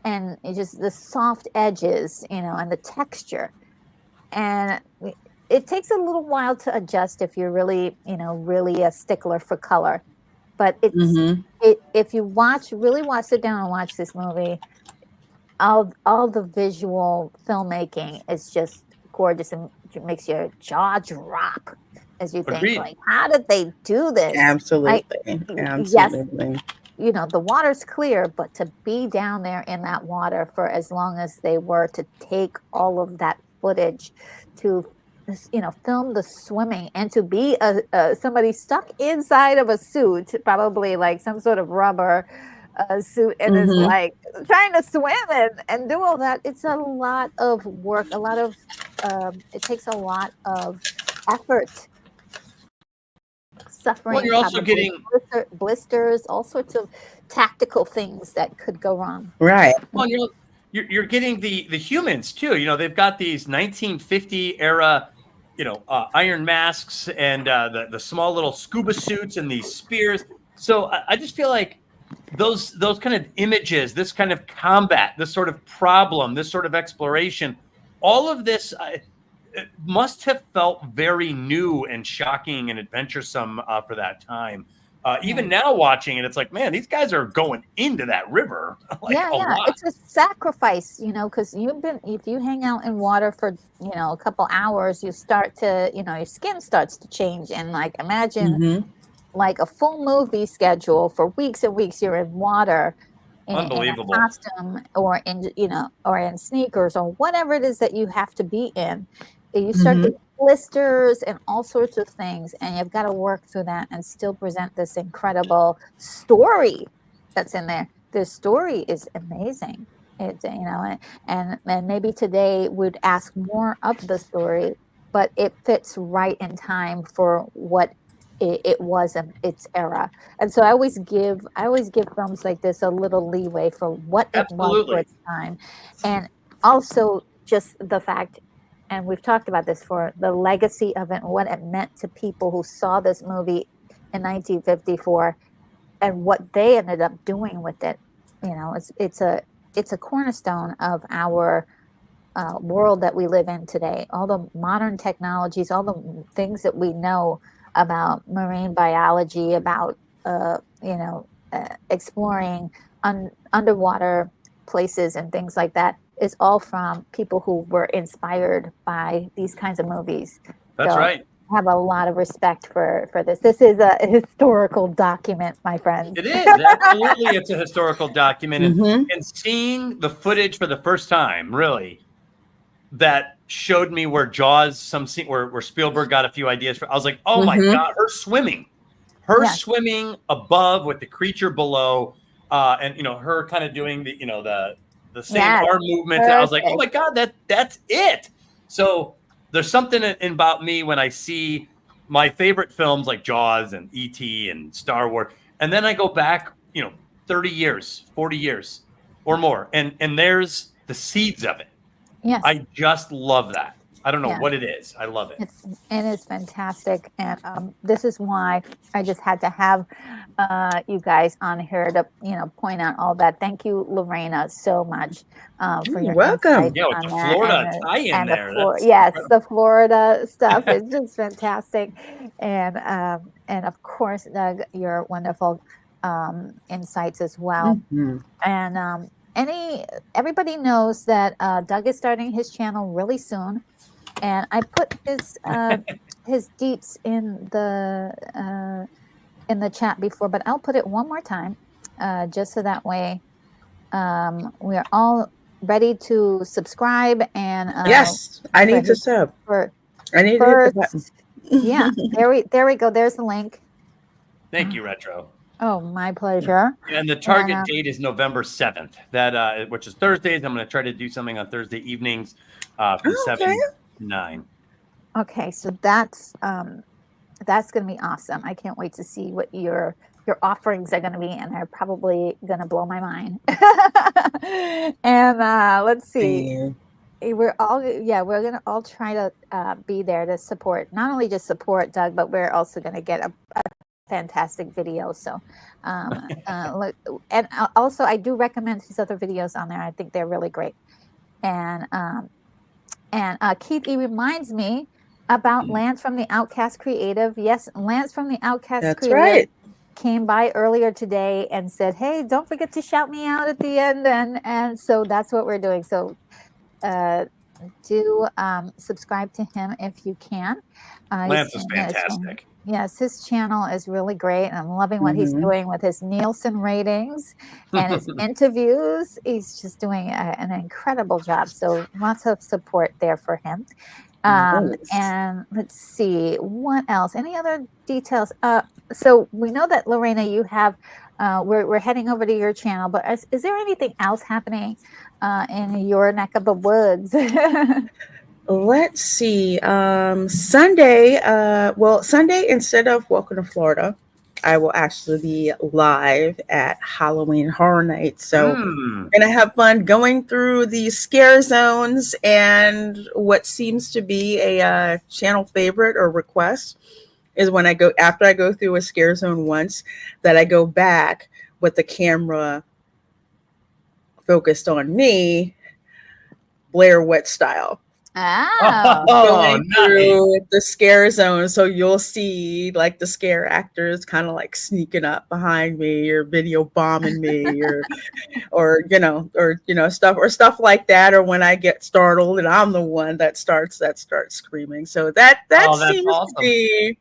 and it's just the soft edges, you know, and the texture, and it takes a little while to adjust if you're really, you know, really a stickler for color. But it's if you really sit down and watch this movie, all the visual filmmaking is just gorgeous and it makes your jaw drop as you think, Agreed. like, how did they do this? Absolutely. Absolutely. Yes, you know, the water's clear, but to be down there in that water for as long as they were, to take all of that footage, to, you know, film the swimming, and to be somebody stuck inside of a suit, probably like some sort of rubber suit, and is like trying to swim and do all that. It's a lot of work, a lot of it takes a lot of effort, suffering. Well, you're also getting blisters, all sorts of tactical things that could go wrong. Right. Well, you're getting the humans too. You know, they've got these 1950 era, you know, iron masks and the small little scuba suits and these spears. So I just feel like those kind of images, this kind of combat, this sort of problem, this sort of exploration, all of this it must have felt very new and shocking and adventuresome for that time. Even now watching it, it's like, man, these guys are going into that river. Like, a lot. It's a sacrifice, you know, because if you hang out in water for, you know, a couple hours, you start to, you know, your skin starts to change. And like, imagine like a full movie schedule for weeks and weeks, you're in water. Unbelievable. In a costume or in, you know, or in sneakers or whatever it is that you have to be in. You start getting blisters and all sorts of things, and you've got to work through that and still present this incredible story that's in there. The story is amazing. It's, you know, and maybe today would ask more of the story, but it fits right in time for what it was in its era. And so I always give films like this a little leeway for what it was for its time, and also just the fact. And we've talked about this, for the legacy of it and what it meant to people who saw this movie in 1954 and what they ended up doing with it. You know, it's a cornerstone of our world that we live in today. All the modern technologies, all the things that we know about marine biology, about exploring underwater places and things like that, is all from people who were inspired by these kinds of movies. That's right. I have a lot of respect for this. This is a historical document, my friends. It is. Absolutely. It's a historical document. And seeing the footage for the first time, really, that showed me where Jaws, some scene where Spielberg got a few ideas for. I was like, oh my God, her swimming above with the creature below, and, you know, her kind of doing the, you know, the same arm movement. I was like, oh my God, that's it. So there's something about me when I see my favorite films like Jaws and E.T. and Star Wars, and then I go back, you know, 30 years, 40 years or more, and there's the seeds of it. Yes. I just love that. I don't know what it is. I love it. It is fantastic. And this is why I just had to have you guys on here to, you know, point out all that. Thank you, Reina, so much for your welcome. Yeah, with the Florida tie-in there. The Florida stuff is just fantastic. And of course, Doug, your wonderful insights as well. And everybody knows that Doug is starting his channel really soon. And I put his deets in the chat before, but I'll put it one more time, just so that way we are all ready to subscribe. And yes, I need to sub. I need to hit the button. Yeah, there we go. There's the link. Thank you, Retro. Oh, my pleasure. And the target date is November 7th, which is Thursdays. I'm going to try to do something on Thursday evenings from 7 to 9. Okay, so that's going to be awesome. I can't wait to see what your offerings are going to be, and they're probably going to blow my mind. And let's see. We're going to all try to be there to support, not only just support Doug, but we're also going to get a fantastic video. So look, and also I do recommend his other videos on there. I think they're really great. And Keith, he reminds me about Lance from the Outcast Creative. Yes, Lance from the Outcast Creative came by earlier today and said, hey, don't forget to shout me out at the end. And so that's what we're doing. So do subscribe to him if you can. Lance is fantastic. Yes, his channel is really great. And I'm loving what he's doing with his Nielsen ratings and his interviews. He's just doing an incredible job. So lots of support there for him. And let's see, what else? Any other details? So we know that, Lorena, you have, we're heading over to your channel, but is there anything else happening in your neck of the woods? Let's see. Sunday, Sunday, instead of Welcome to Florida, I will actually be live at Halloween Horror Nights. So I'm going to have fun going through the scare zones, and what seems to be a channel favorite or request is when after I go through a scare zone once, that I go back with the camera focused on me, Blair Witch style. Going through the scare zone, so you'll see like the scare actors kind of like sneaking up behind me or video bombing me or stuff like that, or when I get startled and I'm the one that starts screaming. So that seems to be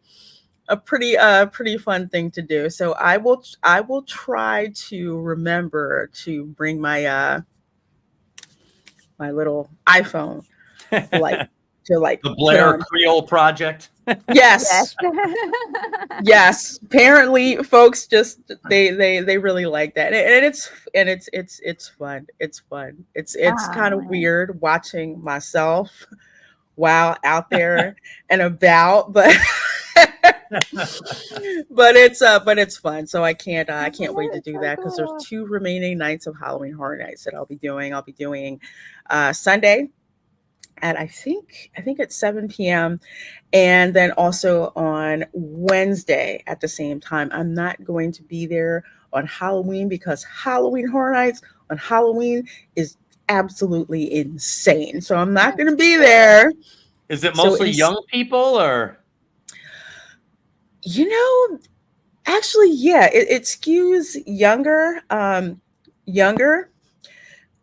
a pretty fun thing to do. So I will try to remember to bring my my little iPhone the Blair Creole project. Yes. Yes. Apparently folks just they really like that. And it's fun. It's fun. It's kind of weird watching myself while out there and about, but but it's fun. So I can't wait to do that, because there's 2 remaining nights of Halloween Horror Nights that I'll be doing. I'll be doing Sunday at I think it's 7 p.m. and then also on Wednesday at the same time. I'm not going to be there on Halloween because Halloween Horror Nights on Halloween is absolutely insane. So I'm not going to be there. Is it mostly young people, or? Actually, yeah, it skews younger,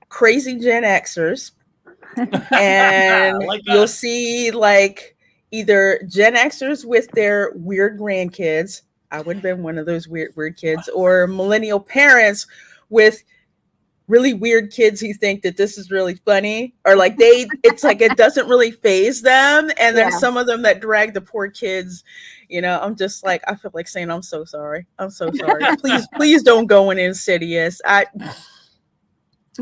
crazy Gen Xers. And you'll see like either Gen Xers with their weird grandkids. I would have been one of those weird kids, or millennial parents with really weird kids who think that this is really funny, or like it's like it doesn't really faze them. And there's some of them that drag the poor kids. I'm just like, I feel like saying, I'm so sorry. Please don't go in Insidious.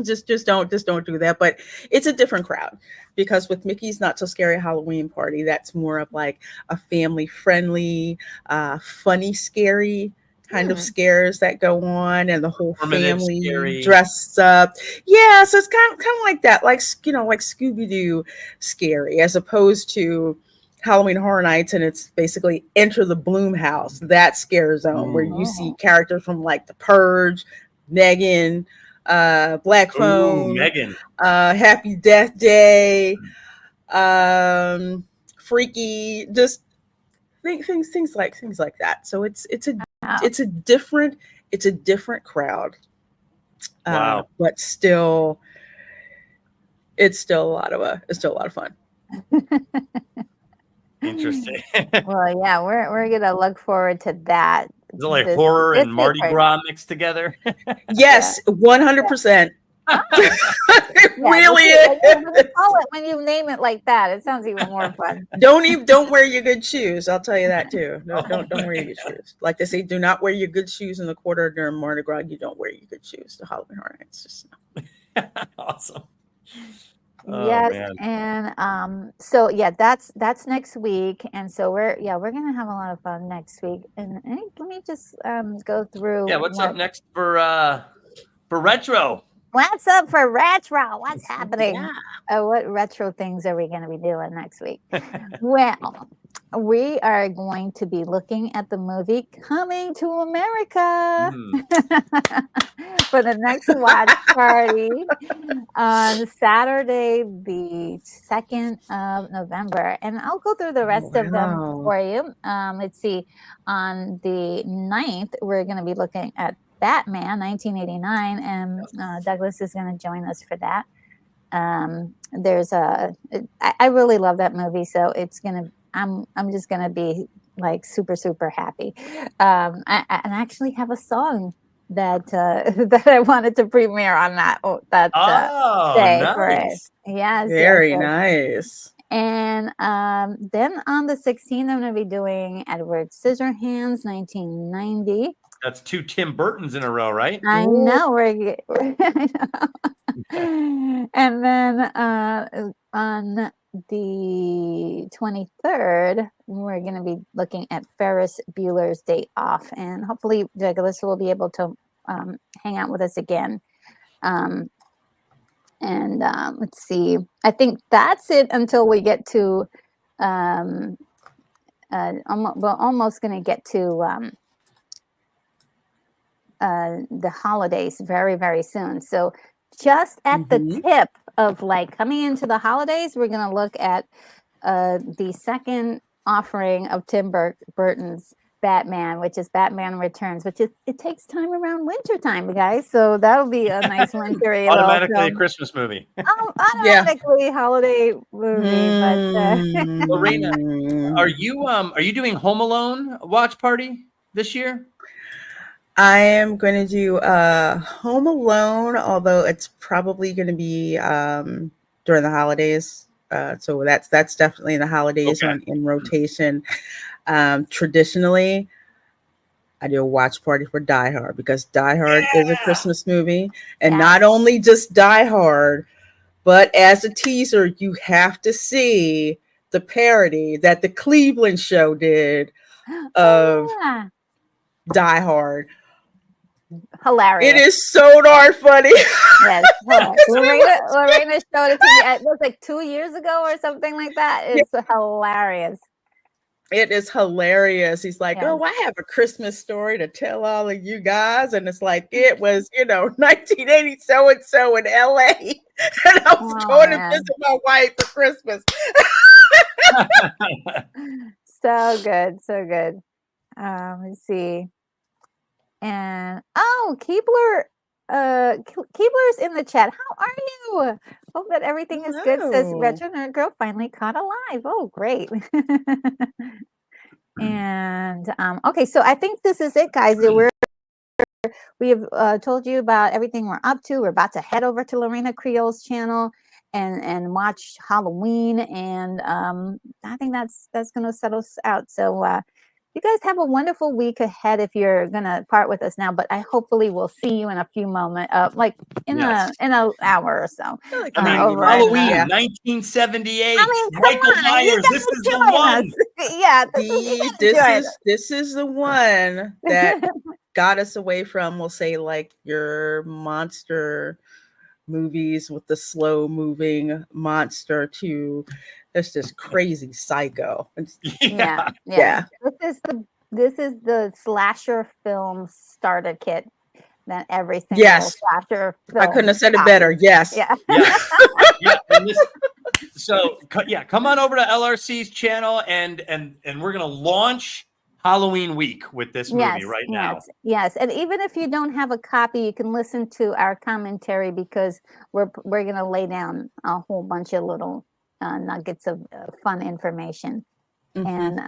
Just don't do that. But it's a different crowd, because with Mickey's Not So Scary Halloween Party, that's more of like a family friendly, funny, scary kind of scares that go on, and the whole family dressed up. Yeah, so it's kind of like that, like Scooby-Doo scary, as opposed to Halloween Horror Nights, and it's basically Enter the Bloom House, that scare zone where you see characters from like The Purge, Megan, Black Phone, Happy Death Day, Freaky, just things like that. So it's a different crowd. But still, it's still a lot of fun. Interesting. Well, yeah, we're gonna look forward to that. Is it like horror and Mardi Gras mixed together? Yes, 100%. It Yeah, really when you is. call it, when you name it like that, it sounds even more fun. Don't wear your good shoes. I'll tell you that too. No, Oh don't wear your good shoes. Like they say, do not wear your good shoes in the quarter during Mardi Gras. You don't wear your good shoes to Halloween Horror Nights. Just Awesome. Oh Yes, man. and so yeah, that's next week, and so we're gonna have a lot of fun next week. And let me just go through. Yeah, what's up next for retro? What's up for retro? What's happening? yeah. What retro things are we going to be doing next week? Well, we are going to be looking at the movie Coming to America for the next watch party on Saturday, the 2nd of November. And I'll go through the rest of them for you. Let's see. On the 9th, we're going to be looking at Batman 1989, and Douglas is going to join us for that. I really love that movie, so I'm just gonna be like super happy. I actually have a song that that I wanted to premiere on that day for it. Nice. Yes, Very nice. And then on the 16th, I'm going to be doing Edward Scissorhands 1990. That's 2 Tim Burtons in a row, right? I know. I know. And then on the 23rd, we're going to be looking at Ferris Bueller's Day Off. And hopefully Douglas will be able to hang out with us again. Let's see. I think that's it until we get to we're almost going to get to the holidays very soon. So just at the tip of like coming into the holidays, we're going to look at the second offering of Tim Burton's Batman, which is Batman Returns, which is it takes time around winter time, guys. So that'll be a nice winter automatically a Christmas movie. Automatically holiday movie. But Reina, are you doing Home Alone watch party this year? I am going to do Home Alone, although it's probably going to be during the holidays. So that's definitely the holidays in rotation. Traditionally, I do a watch party for Die Hard because Die Hard is a Christmas movie. And not only just Die Hard, but as a teaser, you have to see the parody that the Cleveland show did of Die Hard. Hilarious. It is so darn funny. Yes. Lorena showed it to me. It was like 2 years ago or something like that. It's hilarious. It is hilarious. He's like, oh, I have a Christmas story to tell all of you guys. And it's like, it was, 1980 so-and-so in LA. And I was going to visit my wife for Christmas. So good. Let's see. And Keebler, Keebler's in the chat. How are you? Hope that everything is good. Says Retro Nerd Girl finally caught alive. Oh, great. And okay, so I think this is it, guys. We have told you about everything we're up to. We're about to head over to Lorena Creole's channel and watch Halloween, and I think that's going to set us out. So you guys have a wonderful week ahead if you're going to part with us now, but I hopefully will see you in a few moments, like in an hour or so. Halloween, 1978. Michael Myers, this is the one. Yeah, this is the one that got us away from, we'll say, like your monster movies with the slow moving monster to it's just crazy psycho. Yeah. This is the slasher film starter kit that every single slasher film. I couldn't have said it better. Yes. Yeah. So come on over to LRC's channel and we're gonna launch Halloween week with this movie now. Yes. And even if you don't have a copy, you can listen to our commentary because we're gonna lay down a whole bunch of little nuggets of fun information. And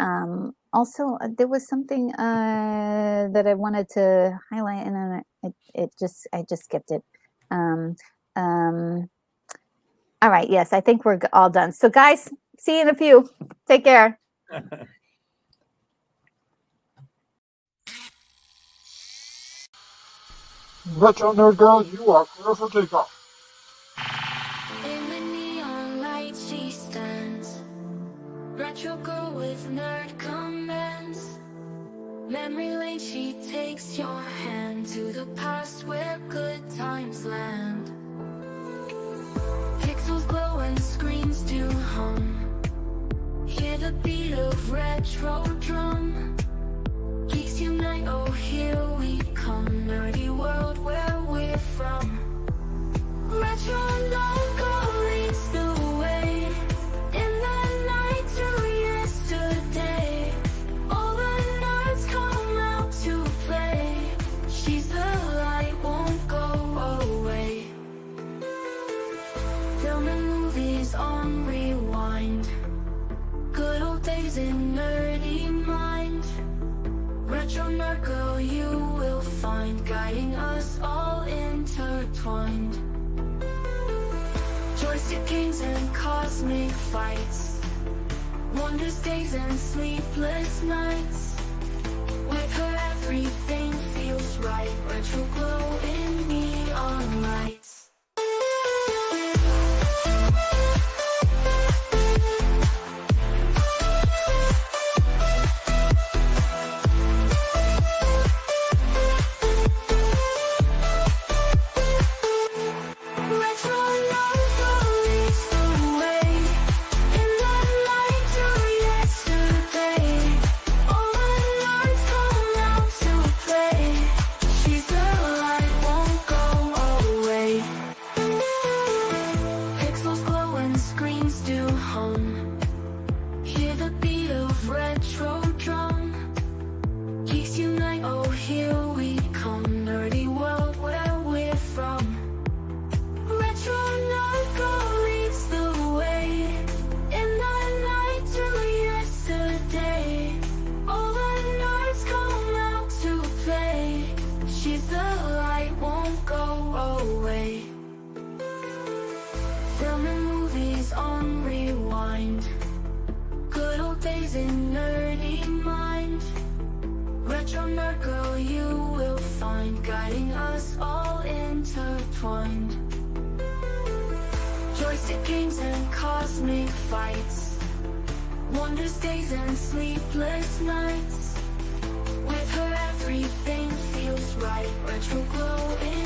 also there was something that I wanted to highlight, and I just skipped it. All right. Yes, I think we're all done. So guys, see you in a few. Take care. Retro Nerd Girl, you are clear for takeoff. In the neon light she stands, retro girl with nerd comments. Memory lane she takes your hand to the past where good times land. Pixels glow and screens do hum, hear the beat of retro drum. Geeks unite, oh here we come, nerdy world where we're from. Retro logo leads the way, in the night to yesterday. All the nerds come out to play, she's the light, won't go away. Film and movies on rewind, good old days in nerdy mind. Retro nerd girl you will find, guiding us all intertwined. Joystick games and cosmic fights, wonders days and sleepless nights. With her everything feels right, retro glow in neon lights. Joystick games and cosmic fights, wonders days and sleepless nights. With her everything feels right, retro glow in